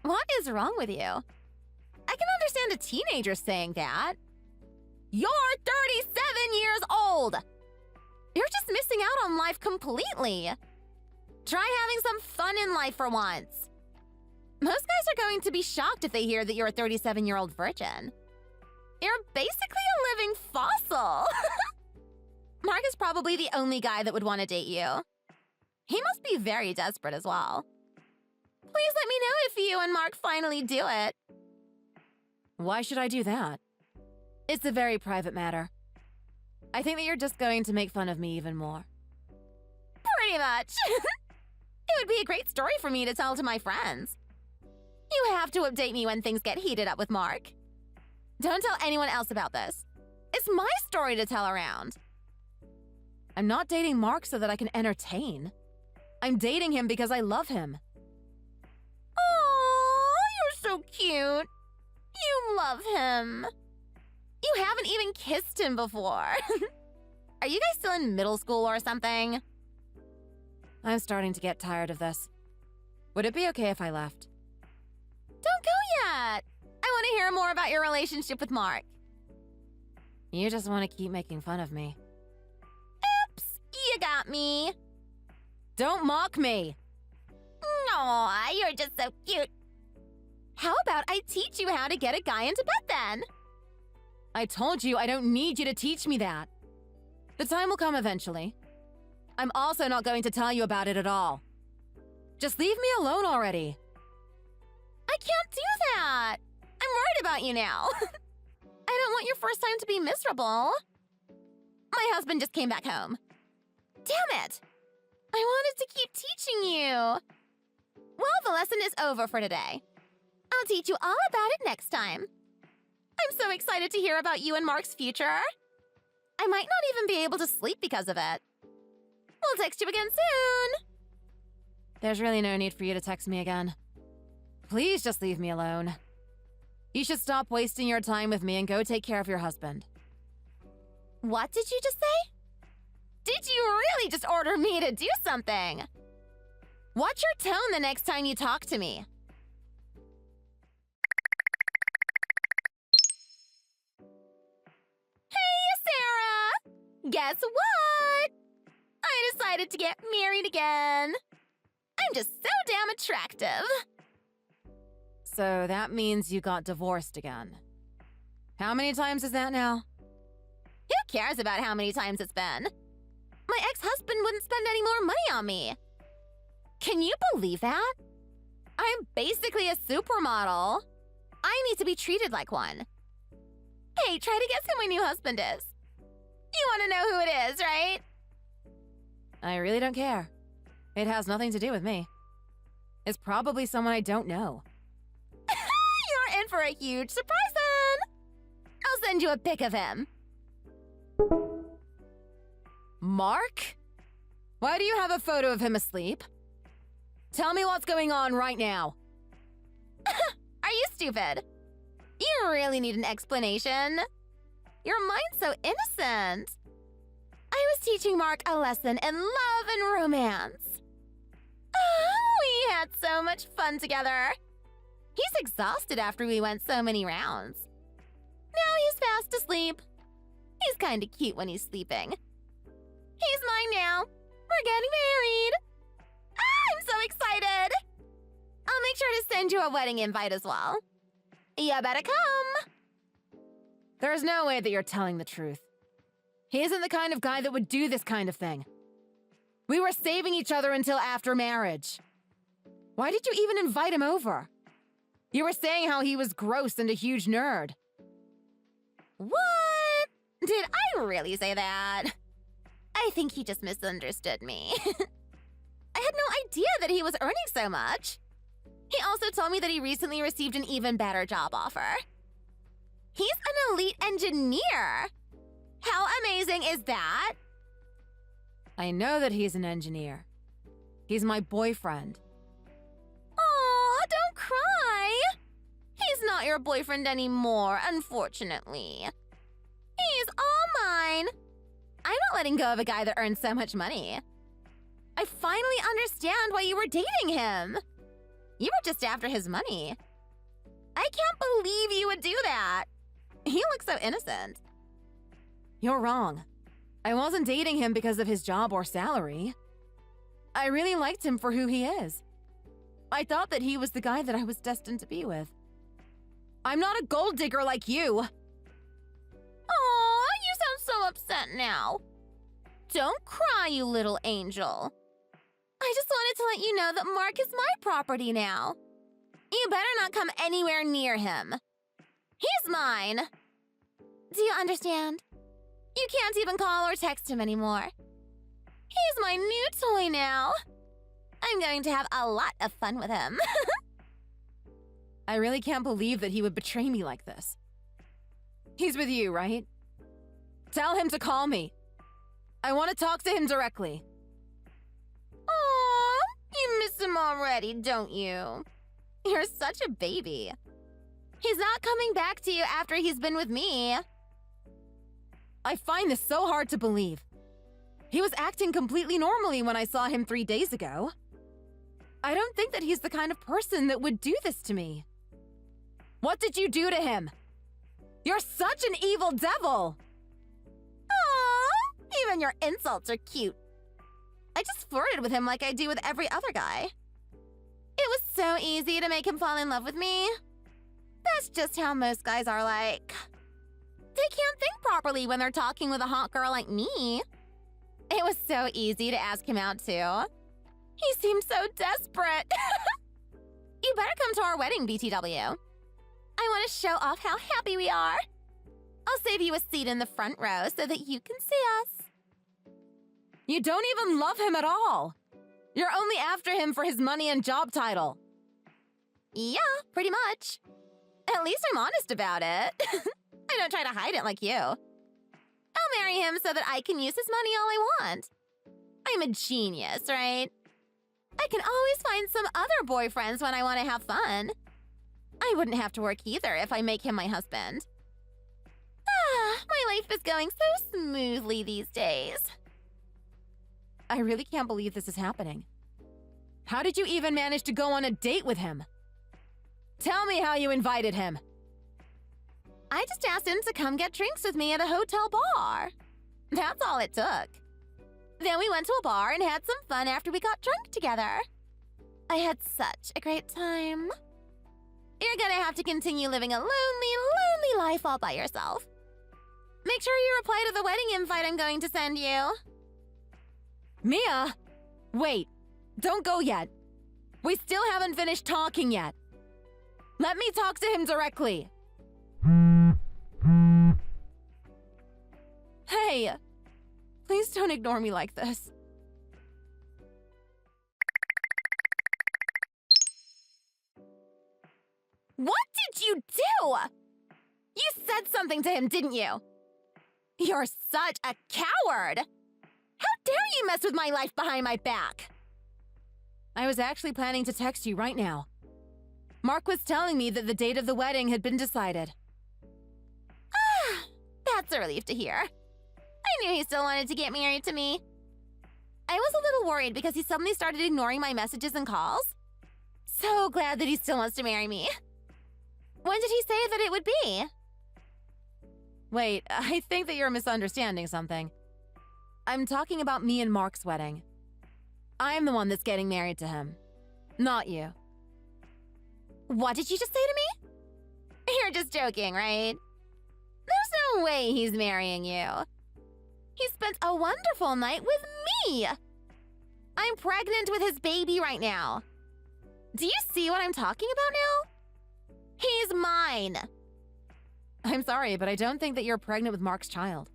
What is wrong with you? I can understand a teenager saying that. You're 37 years old! You're just missing out on life completely. Try having some fun in life for once. Most guys are going to be shocked if they hear that you're a 37-year-old virgin. You're basically a living fossil. Mark is probably the only guy that would want to date you. He must be very desperate as well. Please let me know if you and Mark finally do it. Why should I do that? It's a very private matter. I think that you're just going to make fun of me even more. Pretty much. It would be a great story for me to tell to my friends. You have to update me when things get heated up with Mark. Don't tell anyone else about this. It's my story to tell around. I'm not dating Mark so that I can entertain. I'm dating him because I love him. Oh, you're so cute. You love him. You haven't even kissed him before. Are you guys still in middle school or something? I'm starting to get tired of this. Would it be okay if I left? Don't go yet. I want to hear more about your relationship with Mark. You just want to keep making fun of me. Oops, you got me. Don't mock me. Aw, you're just so cute. How about I teach you how to get a guy into bed then? I told you I don't need you to teach me that. The time will come eventually. I'm also not going to tell you about it at all. Just leave me alone already. I can't do that. I'm worried about you now. I don't want your first time to be miserable. My husband just came back home. Damn it. I wanted to keep teaching you. Well, the lesson is over for today. I'll teach you all about it next time. I'm so excited to hear about you and Mark's future. I might not even be able to sleep because of it. We'll text you again soon. There's really no need for you to text me again. Please just leave me alone. You should stop wasting your time with me and go take care of your husband. What did you just say? Did you really just order me to do something? Watch your tone the next time you talk to me. Hey, Sarah! Guess what? I decided to get married again. I'm just so damn attractive. So that means you got divorced again. How many times is that now? Who cares about how many times it's been? My ex-husband wouldn't spend any more money on me. Can you believe that? I'm basically a supermodel. I need to be treated like one. Hey, try to guess who my new husband is. You want to know who it is, right? I really don't care. It has nothing to do with me. It's probably someone I don't know. You're in for a huge surprise then. I'll send you a pic of him. Mark? Why do you have a photo of him asleep? Tell me what's going on right now. Are you stupid? You really need an explanation. Your mind's so innocent. I was teaching Mark a lesson in love and romance. We had so much fun together. He's exhausted after we went so many rounds. Now he's fast asleep. He's kinda cute when he's sleeping. He's mine now. We're getting married. I'm so excited. I'll make sure to send you a wedding invite as well. You better come. There's no way that you're telling the truth. He isn't the kind of guy that would do this kind of thing. We were saving each other until after marriage. Why did you even invite him over? You were saying how he was gross and a huge nerd. What? Did I really say that? I think he just misunderstood me. I had no idea that he was earning so much. He also told me that he recently received an even better job offer. He's an elite engineer. How amazing is that? I know that he's an engineer. He's my boyfriend. Aw, don't cry. He's not your boyfriend anymore, unfortunately. He's all mine. I'm not letting go of a guy that earns so much money. I finally understand why you were dating him. You were just after his money. I can't believe you would do that. He looks so innocent. You're wrong. I wasn't dating him because of his job or salary. I really liked him for who he is. I thought that he was the guy that I was destined to be with. I'm not a gold digger like you. Aw, you sound so upset now. Don't cry, you little angel. I just wanted to let you know that Mark is my property now. You better not come anywhere near him. He's mine. Do you understand? You can't even call or text him anymore. He's my new toy now. I'm going to have a lot of fun with him. I really can't believe that he would betray me like this. He's with you, right? Tell him to call me. I want to talk to him directly. Aw, you miss him already, don't you? You're such a baby. He's not coming back to you after he's been with me. I find this so hard to believe. He was acting completely normally when I saw him 3 days ago. I don't think that he's the kind of person that would do this to me. What did you do to him? You're such an evil devil! Aw, even your insults are cute. I just flirted with him like I do with every other guy. It was so easy to make him fall in love with me. That's just how most guys are like. They can't think properly when they're talking with a hot girl like me. It was so easy to ask him out, too. He seemed so desperate. You better come to our wedding, BTW. I want to show off how happy we are. I'll save you a seat in the front row so that you can see us. You don't even love him at all. You're only after him for his money and job title. Yeah, pretty much. At least I'm honest about it. I don't try to hide it like you. I'll marry him so that I can use his money all I want. I'm a genius, right? I can always find some other boyfriends when I want to have fun. I wouldn't have to work either if I make him my husband. My life is going so smoothly these days. I really can't believe this is happening. How did you even manage to go on a date with him? Tell me how you invited him. I just asked him to come get drinks with me at a hotel bar. That's all it took. Then we went to a bar and had some fun after we got drunk together. I had such a great time. You're gonna have to continue living a lonely, lonely life all by yourself. Make sure you reply to the wedding invite I'm going to send you. Mia! Wait, don't go yet. We still haven't finished talking yet. Let me talk to him directly. Hey, please don't ignore me like this. What did you do? You said something to him, didn't you? You're such a coward! How dare you mess with my life behind my back? I was actually planning to text you right now. Mark was telling me that the date of the wedding had been decided. That's a relief to hear. I knew he still wanted to get married to me. I was a little worried because he suddenly started ignoring my messages and calls. So glad that he still wants to marry me. When did he say that it would be? Wait, I think that you're misunderstanding something. I'm talking about me and Mark's wedding. I'm the one that's getting married to him, not you. What did you just say to me? You're just joking, right? There's no way he's marrying you. He spent a wonderful night with me. I'm pregnant with his baby right now. Do you see what I'm talking about now? He's mine. I'm sorry, but I don't think that you're pregnant with Mark's child.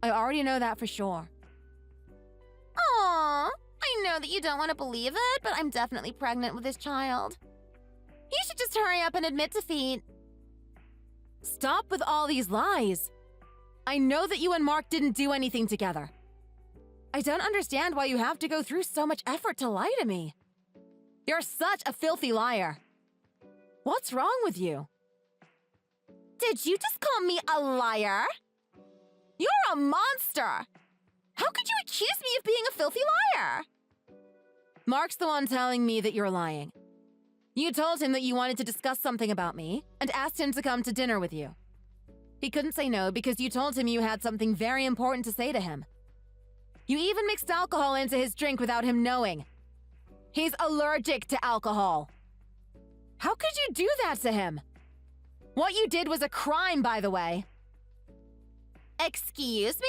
I already know that for sure. Aww, I know that you don't want to believe it, but I'm definitely pregnant with his child. You should just hurry up and admit defeat. Stop with all these lies. I know that you and Mark didn't do anything together. I don't understand why you have to go through so much effort to lie to me. You're such a filthy liar. What's wrong with you? Did you just call me a liar? You're a monster! How could you accuse me of being a filthy liar? Mark's the one telling me that you're lying. You told him that you wanted to discuss something about me and asked him to come to dinner with you. He couldn't say no because you told him you had something very important to say to him. You even mixed alcohol into his drink without him knowing. He's allergic to alcohol. How could you do that to him? What you did was a crime, by the way. Excuse me?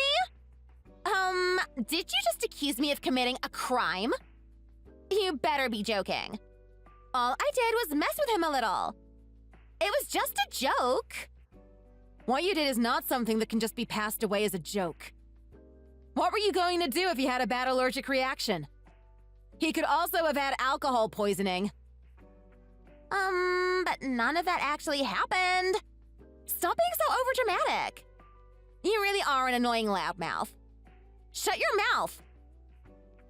Did you just accuse me of committing a crime? You better be joking. All I did was mess with him a little. It was just a joke. What you did is not something that can just be passed away as a joke. What were you going to do if he had a bad allergic reaction? He could also have had alcohol poisoning. But none of that actually happened. Stop being so overdramatic. You really are an annoying loudmouth. Shut your mouth!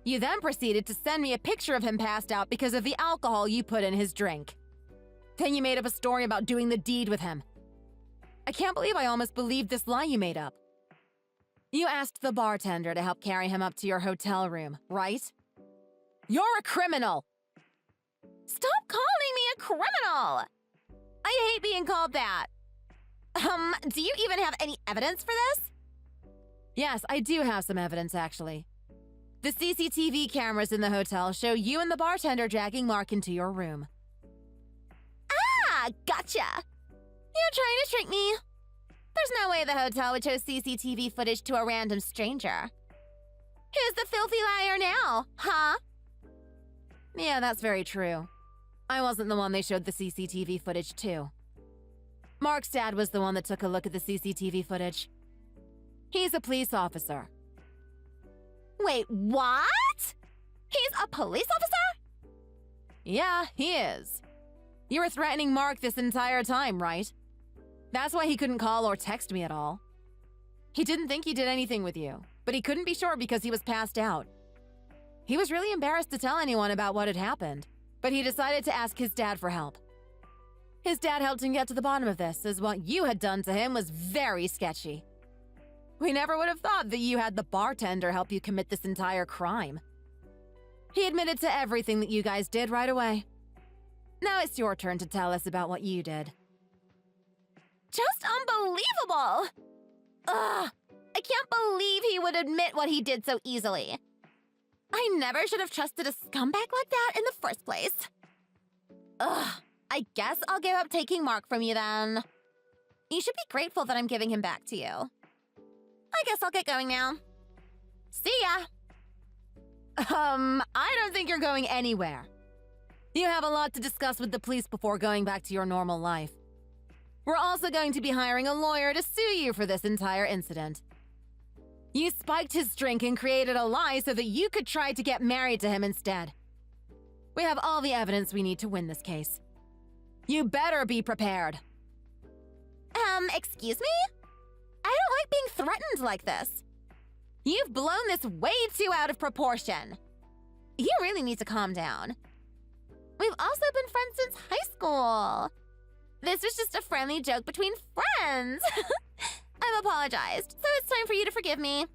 You then proceeded to send me a picture of him passed out because of the alcohol you put in his drink. Then you made up a story about doing the deed with him. I can't believe I almost believed this lie you made up. You asked the bartender to help carry him up to your hotel room, right? You're a criminal! Stop calling me a criminal! I hate being called that. Do you even have any evidence for this? Yes, I do have some evidence, actually. The CCTV cameras in the hotel show you and the bartender dragging Mark into your room. Ah, gotcha! You're trying to trick me. There's no way the hotel would show CCTV footage to a random stranger. Who's the filthy liar now, huh? Yeah, that's very true. I wasn't the one they showed the CCTV footage to. Mark's dad was the one that took a look at the CCTV footage. He's a police officer. Wait, what? He's a police officer? Yeah, he is. You were threatening Mark this entire time, right? That's why he couldn't call or text me at all. He didn't think he did anything with you, but he couldn't be sure because he was passed out. He was really embarrassed to tell anyone about what had happened, but he decided to ask his dad for help. His dad helped him get to the bottom of this, as what you had done to him was very sketchy. We never would have thought that you had the bartender help you commit this entire crime. He admitted to everything that you guys did right away. Now it's your turn to tell us about what you did. Just unbelievable! Ugh, I can't believe he would admit what he did so easily. I never should have trusted a scumbag like that in the first place. Ugh, I guess I'll give up taking Mark from you then. You should be grateful that I'm giving him back to you. I guess I'll get going now. See ya! I don't think you're going anywhere. You have a lot to discuss with the police before going back to your normal life. We're also going to be hiring a lawyer to sue you for this entire incident. You spiked his drink and created a lie so that you could try to get married to him instead. We have all the evidence we need to win this case. You better be prepared. Excuse me? I don't like being threatened like this. You've blown this way too out of proportion. You really need to calm down. We've also been friends since high school. This was just a friendly joke between friends. I've apologized, so it's time for you to forgive me.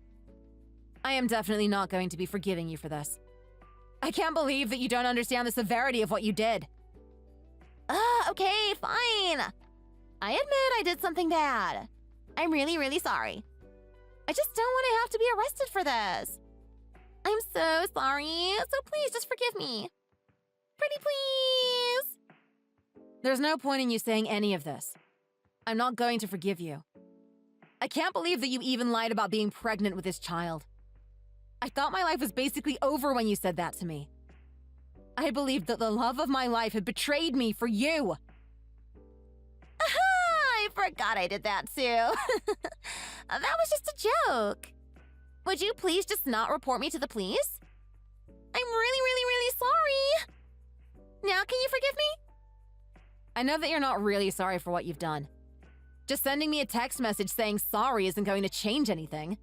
I am definitely not going to be forgiving you for this. I can't believe that you don't understand the severity of what you did. Okay, fine. I admit I did something bad. I'm really sorry. I just don't want to have to be arrested for this. I'm so sorry, so please just forgive me. Pretty please. There's no point in you saying any of this. I'm not going to forgive you. I can't believe that you even lied about being pregnant with this child. I thought my life was basically over when you said that to me. I believed that the love of my life had betrayed me for you. I forgot I did that too. That was just a joke. Would you please just not report me to the police? I'm really sorry. Now can you forgive me? I know that you're not really sorry for what you've done. Just sending me a text message saying sorry isn't going to change anything.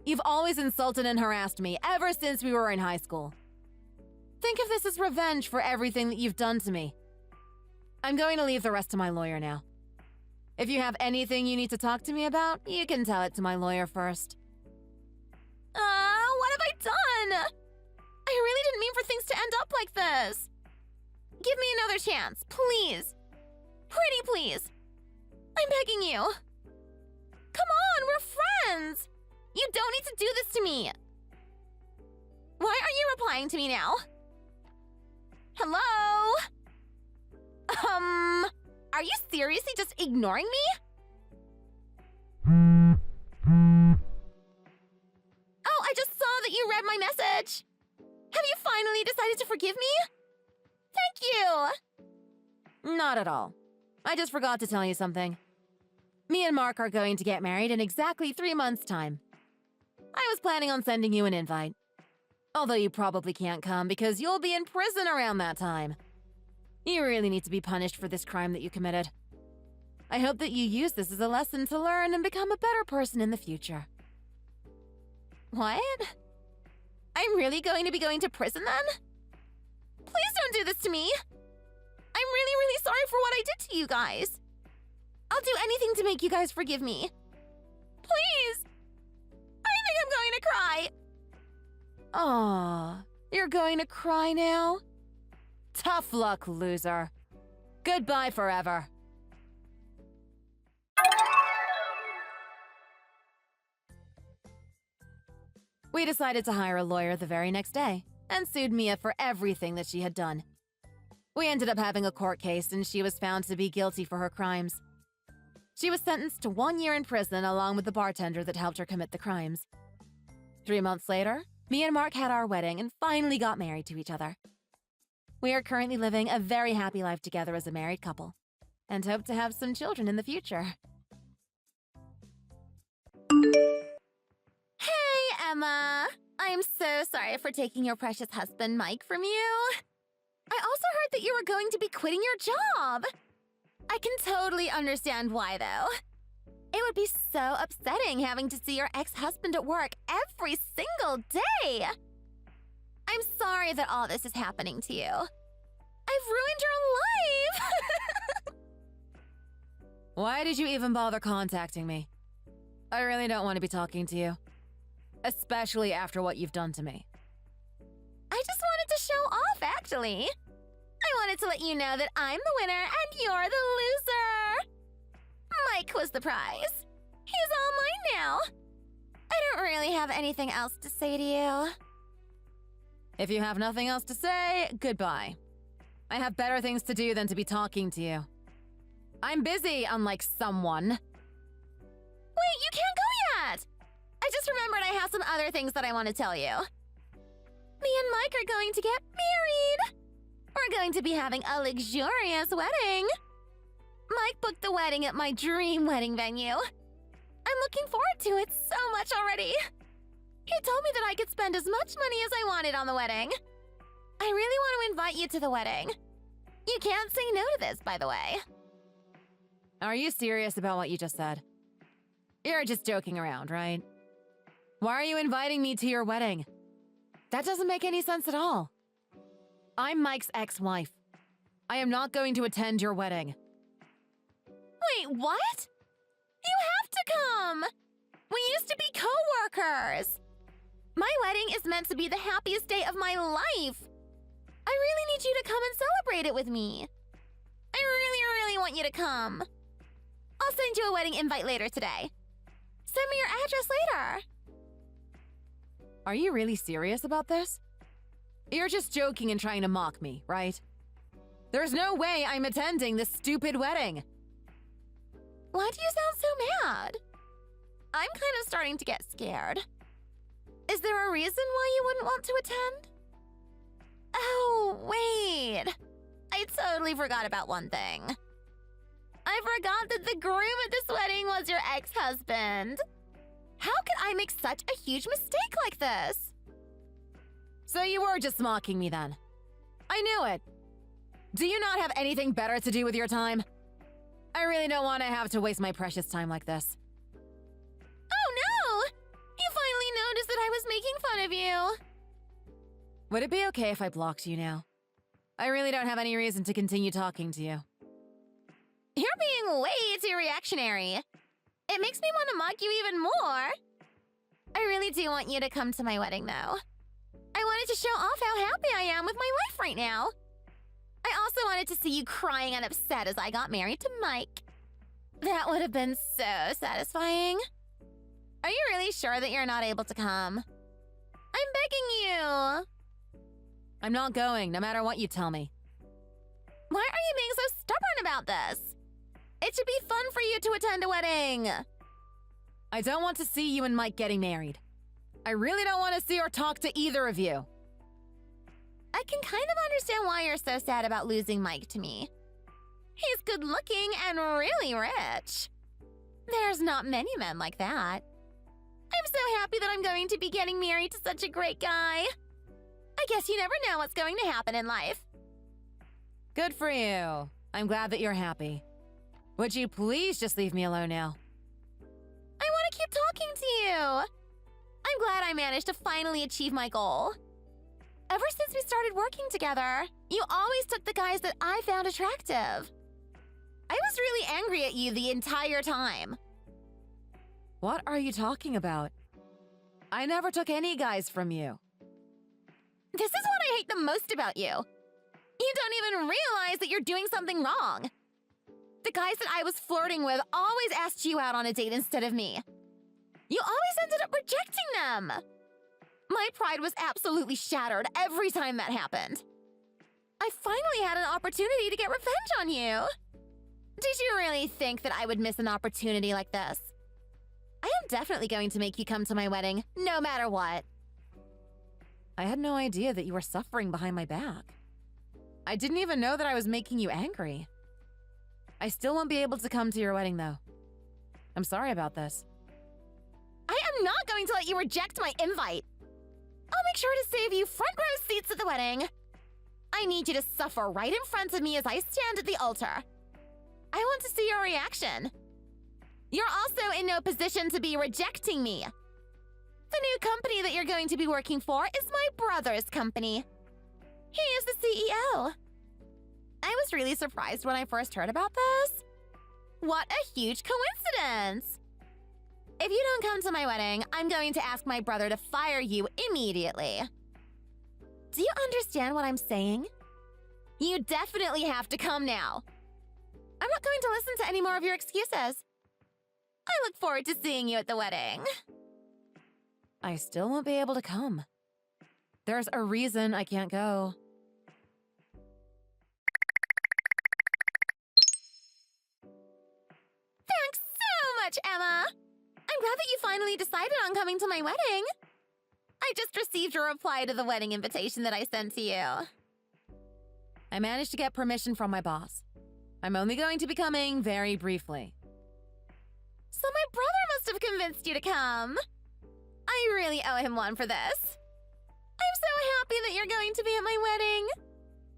You've always insulted and harassed me ever since we were in high school. Think of this as revenge for everything that you've done to me. I'm going to leave the rest to my lawyer now. If you have anything you need to talk to me about, you can tell it to my lawyer first. What have I done? I really didn't mean for things to end up like this. Give me another chance, please. Pretty please. I'm begging you. Come on, we're friends. You don't need to do this to me. Why aren't you replying to me now? Hello? Are you seriously just ignoring me? Oh, I just saw that you read my message. Have you finally decided to forgive me? Thank you. Not at all. I just forgot to tell you something. Me and Mark are going to get married in exactly 3 months' time. I was planning on sending you an invite. Although you probably can't come because you'll be in prison around that time. You really need to be punished for this crime that you committed. I hope that you use this as a lesson to learn and become a better person in the future. What? I'm really going to be going to prison then? Please don't do this to me. I'm really sorry for what I did to you guys. I'll do anything to make you guys forgive me. Please. I think I'm going to cry. Aw, you're going to cry now? Tough luck, loser. Goodbye forever. We decided to hire a lawyer the very next day and sued Mia for everything that she had done. We ended up having a court case and she was found to be guilty for her crimes. She was sentenced to 1 year in prison along with the bartender that helped her commit the crimes. 3 months later, me and Mark had our wedding and finally got married to each other. We are currently living a very happy life together as a married couple and hope to have some children in the future. Hey, Emma. I'm so sorry for taking your precious husband, Mike, from you. I also heard that you were going to be quitting your job. I can totally understand why, though. It would be so upsetting having to see your ex-husband at work every single day. I'm sorry that all this is happening to you. I've ruined your life! Why did you even bother contacting me? I really don't want to be talking to you. Especially after what you've done to me. I just wanted to show off, actually. I wanted to let you know that I'm the winner and you're the loser. Mike was the prize. He's all mine now. I don't really have anything else to say to you. If you have nothing else to say, goodbye. I have better things to do than to be talking to you. I'm busy, unlike someone. Wait, you can't go yet! I just remembered I have some other things that I want to tell you. Me and Mike are going to get married! We're going to be having a luxurious wedding! Mike booked the wedding at my dream wedding venue. I'm looking forward to it so much already. He told me that I could spend as much money as I wanted on the wedding. I really want to invite you to the wedding. You can't say no to this, by the way. Are you serious about what you just said? You're just joking around, right? Why are you inviting me to your wedding? That doesn't make any sense at all. I'm Mike's ex-wife. I am not going to attend your wedding. Wait, what? You have to come! We used to be co-workers! My wedding is meant to be the happiest day of my life! I really need you to come and celebrate it with me. I really want you to come. I'll send you a wedding invite later today. Send me your address later. Are you really serious about this? You're just joking and trying to mock me, right? There's no way I'm attending this stupid wedding. Why do you sound so mad? I'm kind of starting to get scared. Is there a reason why you wouldn't want to attend? Oh, wait. I totally forgot about one thing. I forgot that the groom at this wedding was your ex-husband. How could I make such a huge mistake like this? So you were just mocking me then. I knew it. Do you not have anything better to do with your time? I really don't want to have to waste my precious time like this. Oh no! You finally noticed that I was making fun of you. Would it be okay if I blocked you now? I really don't have any reason to continue talking to you. You're being way too reactionary. It makes me want to mock you even more. I really do want you to come to my wedding, though. I wanted to show off how happy I am with my life right now. I also wanted to see you crying and upset as I got married to Mike. That would have been so satisfying. Are you really sure that you're not able to come? I'm begging you. I'm not going, no matter what you tell me. Why are you being so stubborn about this? It should be fun for you to attend a wedding. I don't want to see you and Mike getting married. I really don't want to see or talk to either of you. I can kind of understand why you're so sad about losing Mike to me. He's good looking and really rich. There's not many men like that. I'm so happy that I'm going to be getting married to such a great guy. I guess you never know what's going to happen in life. Good for you. I'm glad that you're happy. Would you please just leave me alone now? I want to keep talking to you. I'm glad I managed to finally achieve my goal. Ever since we started working together, you always took the guys that I found attractive. I was really angry at you the entire time. What are you talking about? I never took any guys from you. This is what I hate the most about you. You don't even realize that you're doing something wrong. The guys that I was flirting with always asked you out on a date instead of me. You always ended up rejecting them. My pride was absolutely shattered every time that happened. I finally had an opportunity to get revenge on you. Did you really think that I would miss an opportunity like this? I am definitely going to make you come to my wedding, no matter what. I had no idea that you were suffering behind my back. I didn't even know that I was making you angry. I still won't be able to come to your wedding, though. I'm sorry about this. I am not going to let you reject my invite. I'll make sure to save you front row seats at the wedding. I need you to suffer right in front of me as I stand at the altar. I want to see your reaction. You're also in no position to be rejecting me. The new company that you're going to be working for is my brother's company. He is the CEO. I was really surprised when I first heard about this. What a huge coincidence! If you don't come to my wedding, I'm going to ask my brother to fire you immediately. Do you understand what I'm saying? You definitely have to come now. I'm not going to listen to any more of your excuses. I look forward to seeing you at the wedding. I still won't be able to come. There's a reason I can't go. Emma! I'm glad that you finally decided on coming to my wedding. I just received your reply to the wedding invitation that I sent to you. I managed to get permission from my boss. I'm only going to be coming very briefly. So my brother must have convinced you to come. I really owe him one for this. I'm so happy that you're going to be at my wedding.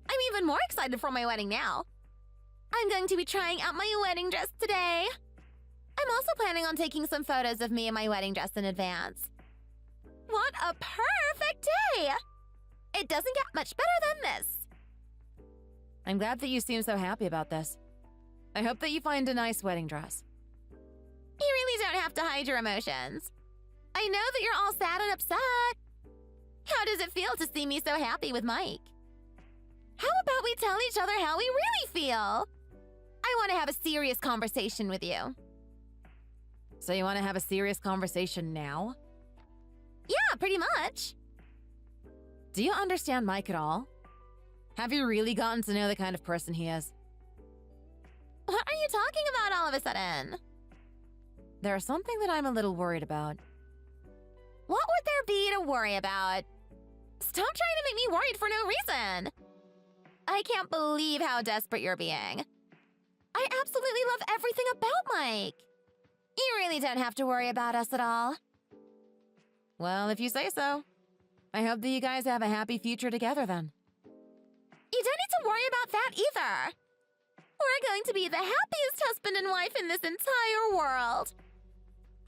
I'm even more excited for my wedding now. I'm going to be trying out my wedding dress today. I'm also planning on taking some photos of me in my wedding dress in advance. What a perfect day! It doesn't get much better than this. I'm glad that you seem so happy about this. I hope that you find a nice wedding dress. You really don't have to hide your emotions. I know that you're all sad and upset. How does it feel to see me so happy with Mike? How about we tell each other how we really feel? I want to have a serious conversation with you. So you want to have a serious conversation now? Yeah, pretty much. Do you understand Mike at all? Have you really gotten to know the kind of person he is? What are you talking about all of a sudden? There's something that I'm a little worried about. What would there be to worry about? Stop trying to make me worried for no reason. I can't believe how desperate you're being. I absolutely love everything about Mike. You really don't have to worry about us at all. Well, if you say so. I hope that you guys have a happy future together then. You don't need to worry about that either. We're going to be the happiest husband and wife in this entire world.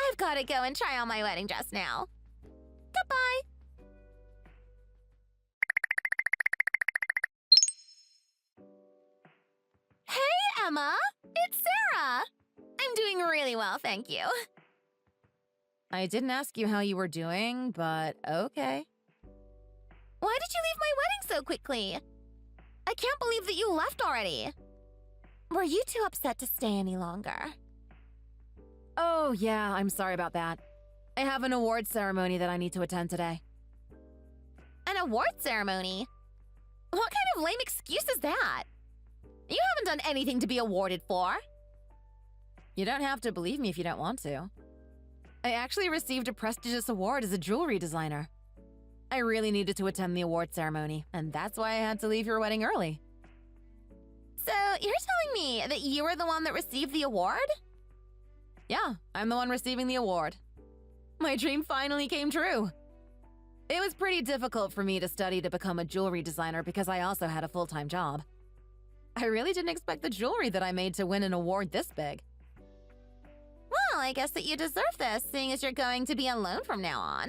I've got to go and try on my wedding dress now. Goodbye. Hey, Emma. It's Sarah. I'm doing really well, thank you. I didn't ask you how you were doing, but okay. Why did you leave my wedding so quickly? I can't believe that you left already. Were you too upset to stay any longer? Oh, yeah, I'm sorry about that. I have an award ceremony that I need to attend today. An award ceremony? What kind of lame excuse is that? You haven't done anything to be awarded for. You don't have to believe me if you don't want to. I actually received a prestigious award as a jewelry designer. I really needed to attend the award ceremony, and that's why I had to leave your wedding early. So, you're telling me that you were the one that received the award? Yeah, I'm the one receiving the award. My dream finally came true. It was pretty difficult for me to study to become a jewelry designer because I also had a full-time job. I really didn't expect the jewelry that I made to win an award this big. Well, I guess that you deserve this, seeing as you're going to be alone from now on.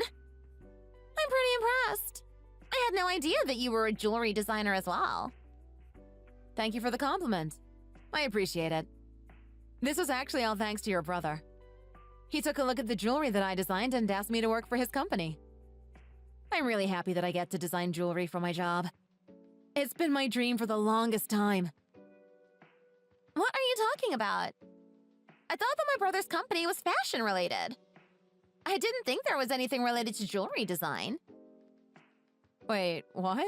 I'm pretty impressed. I had no idea that you were a jewelry designer as well. Thank you for the compliment. I appreciate it. This was actually all thanks to your brother. He took a look at the jewelry that I designed and asked me to work for his company. I'm really happy that I get to design jewelry for my job. It's been my dream for the longest time. What are you talking about? I thought that my brother's company was fashion related. I didn't think there was anything related to jewelry design. Wait, what?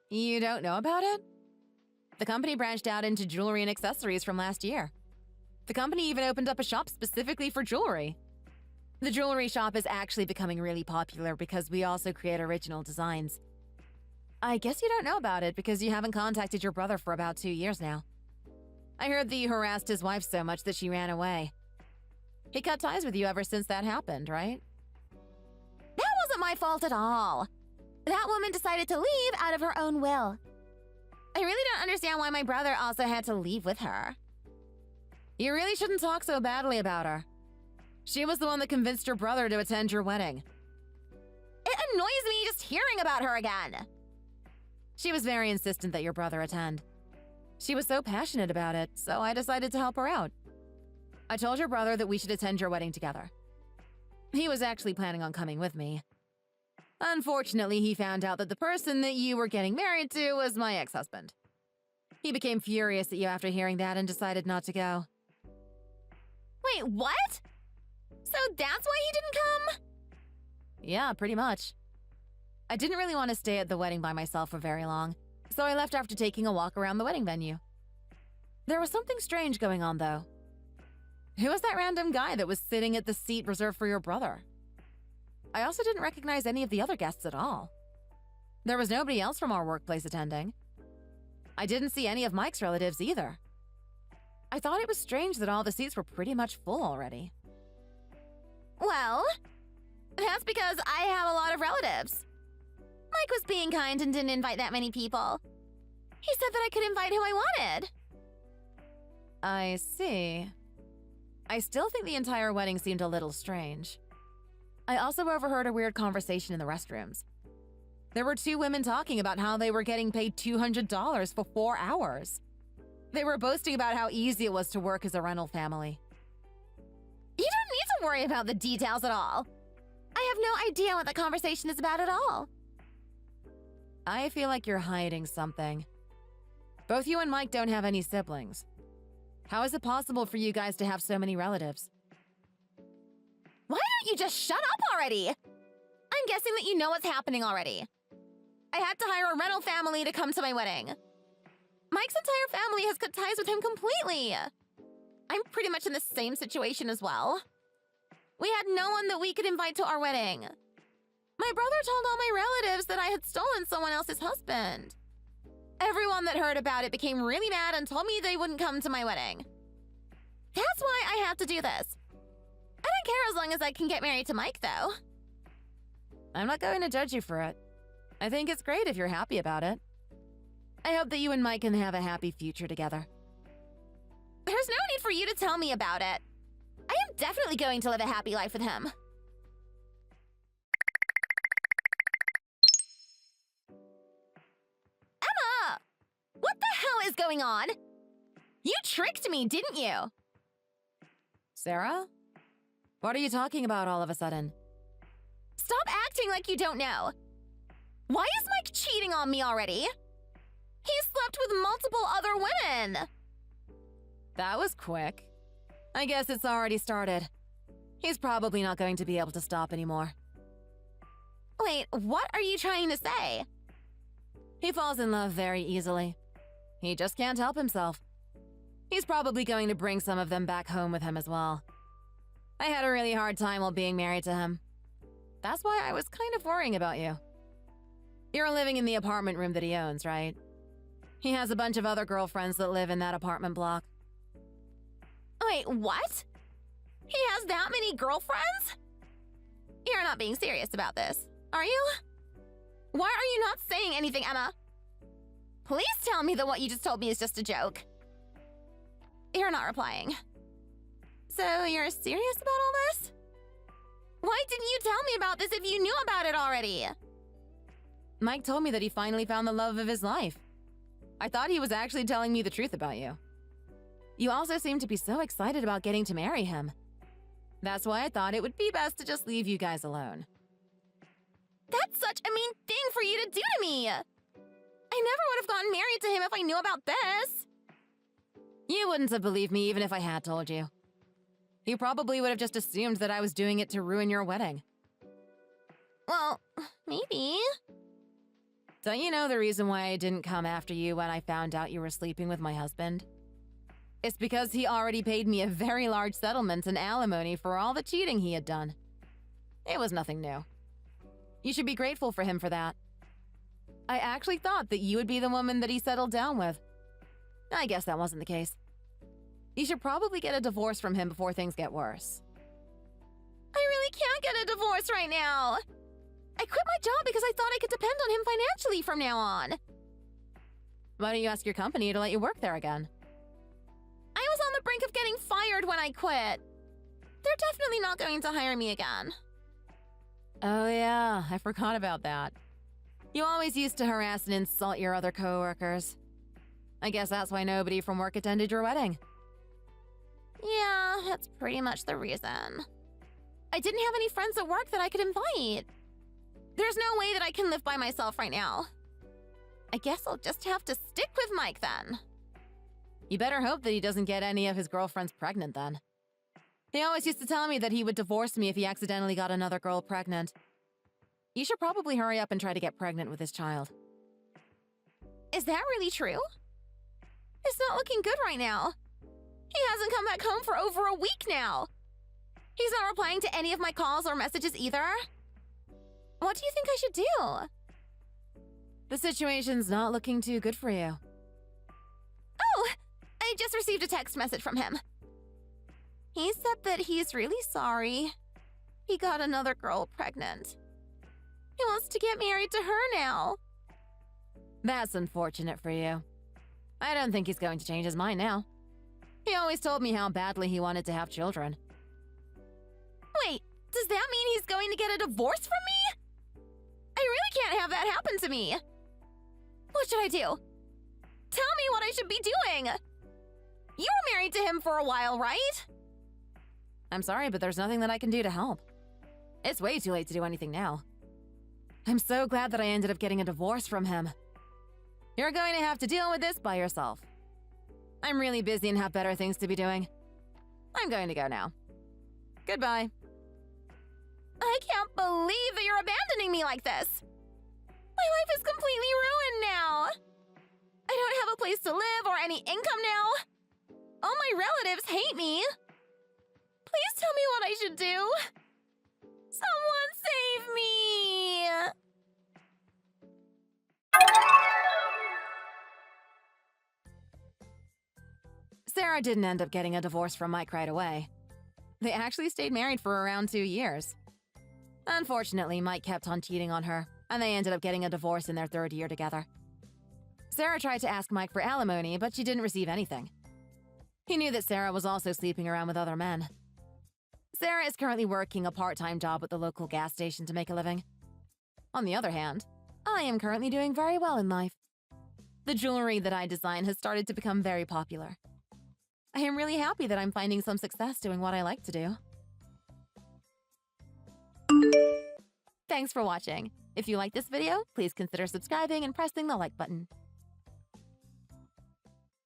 You don't know about it? The company branched out into jewelry and accessories from last year. The company even opened up a shop specifically for jewelry. The jewelry shop is actually becoming really popular because we also create original designs. I guess you don't know about it because you haven't contacted your brother for about 2 years now. I heard that you harassed his wife so much that she ran away. He cut ties with you ever since that happened, right? That wasn't my fault at all. That woman decided to leave out of her own will. I really don't understand why my brother also had to leave with her. You really shouldn't talk so badly about her. She was the one that convinced your brother to attend your wedding. It annoys me just hearing about her again. She was very insistent that your brother attend. She was so passionate about it, so I decided to help her out. I told your brother that we should attend your wedding together. He was actually planning on coming with me. Unfortunately, he found out that the person that you were getting married to was my ex-husband. He became furious at you after hearing that and decided not to go. Wait, what? So that's why he didn't come? Yeah, pretty much. I didn't really want to stay at the wedding by myself for very long, so I left after taking a walk around the wedding venue. There was something strange going on, though. Who was that random guy that was sitting at the seat reserved for your brother? I also didn't recognize any of the other guests at all. There was nobody else from our workplace attending. I didn't see any of Mike's relatives either. I thought it was strange that all the seats were pretty much full already. Well, that's because I have a lot of relatives. Mike was being kind and didn't invite that many people. He said that I could invite who I wanted. I see. I still think the entire wedding seemed a little strange. I also overheard a weird conversation in the restrooms. There were two women talking about how they were getting paid $200 for 4 hours. They were boasting about how easy it was to work as a rental family. You don't need to worry about the details at all. I have no idea what the conversation is about at all. I feel like you're hiding something. Both you and Mike don't have any siblings. How is it possible for you guys to have so many relatives? Why don't you just shut up already? I'm guessing that you know what's happening already. I had to hire a rental family to come to my wedding. Mike's entire family has cut ties with him completely. I'm pretty much in the same situation as well. We had no one that we could invite to our wedding. My brother told all my relatives that I had stolen someone else's husband. Everyone that heard about it became really mad and told me they wouldn't come to my wedding. That's why I had to do this. I don't care as long as I can get married to Mike, though. I'm not going to judge you for it. I think it's great if you're happy about it. I hope that you and Mike can have a happy future together. There's no need for you to tell me about it. I am definitely going to live a happy life with him. Emma! What the hell is going on? You tricked me, didn't you? Sarah? What are you talking about all of a sudden? Stop acting like you don't know. Why is Mike cheating on me already? He slept with multiple other women. That was quick. I guess it's already started. He's probably not going to be able to stop anymore. Wait, what are you trying to say? He falls in love very easily. He just can't help himself. He's probably going to bring some of them back home with him as well. I had a really hard time while being married to him. That's why I was kind of worrying about you. You're living in the apartment room that he owns, right? He has a bunch of other girlfriends that live in that apartment block. Wait, what? He has that many girlfriends? You're not being serious about this, are you? Why are you not saying anything, Emma? Please tell me that what you just told me is just a joke. You're not replying. So you're serious about all this? Why didn't you tell me about this if you knew about it already? Mike told me that he finally found the love of his life. I thought he was actually telling me the truth about you. You also seem to be so excited about getting to marry him. That's why I thought it would be best to just leave you guys alone. That's such a mean thing for you to do to me! I never would have gotten married to him if I knew about this! You wouldn't have believed me even if I had told you. You probably would have just assumed that I was doing it to ruin your wedding. Well, maybe. Don't you know the reason why I didn't come after you when I found out you were sleeping with my husband? It's because he already paid me a very large settlement and alimony for all the cheating he had done. It was nothing new. You should be grateful for him for that. I actually thought that you would be the woman that he settled down with. I guess that wasn't the case. You should probably get a divorce from him before things get worse. I really can't get a divorce right now. I quit my job because I thought I could depend on him financially from now on. Why don't you ask your company to let you work there again? I was on the brink of getting fired when I quit. They're definitely not going to hire me again. Oh yeah, I forgot about that. You always used to harass and insult your other coworkers. I guess that's why nobody from work attended your wedding. Yeah, that's pretty much the reason. I didn't have any friends at work that I could invite. There's no way that I can live by myself right now. I guess I'll just have to stick with Mike then. You better hope that he doesn't get any of his girlfriends pregnant then. He always used to tell me that he would divorce me if he accidentally got another girl pregnant. You should probably hurry up and try to get pregnant with his child. Is that really true? It's not looking good right now. He hasn't come back home for over a week now. He's not replying to any of my calls or messages either. What do you think I should do? The situation's not looking too good for you. Oh, I just received a text message from him. He said that he's really sorry. He got another girl pregnant. He wants to get married to her now. That's unfortunate for you. I don't think he's going to change his mind now. He always told me how badly he wanted to have children. Wait, does that mean he's going to get a divorce from me? I really can't have that happen to me. What should I do? Tell me what I should be doing. You were married to him for a while, right? I'm sorry, but there's nothing that I can do to help. It's way too late to do anything now. I'm so glad that I ended up getting a divorce from him. You're going to have to deal with this by yourself. I'm really busy and have better things to be doing. I'm going to go now. Goodbye. I can't believe that you're abandoning me like this. My life is completely ruined now. I don't have a place to live or any income now. All my relatives hate me. Please tell me what I should do. Someone save me! Sarah didn't end up getting a divorce from Mike right away. They actually stayed married for around 2 years. Unfortunately, Mike kept on cheating on her, and they ended up getting a divorce in their 3rd year together. Sarah tried to ask Mike for alimony, but she didn't receive anything. He knew that Sarah was also sleeping around with other men. Sarah is currently working a part-time job at the local gas station to make a living. On the other hand, I am currently doing very well in life. The jewelry that I design has started to become very popular. I am really happy that I'm finding some success doing what I like to do. Thanks for watching. If you like this video, please consider subscribing and pressing the like button.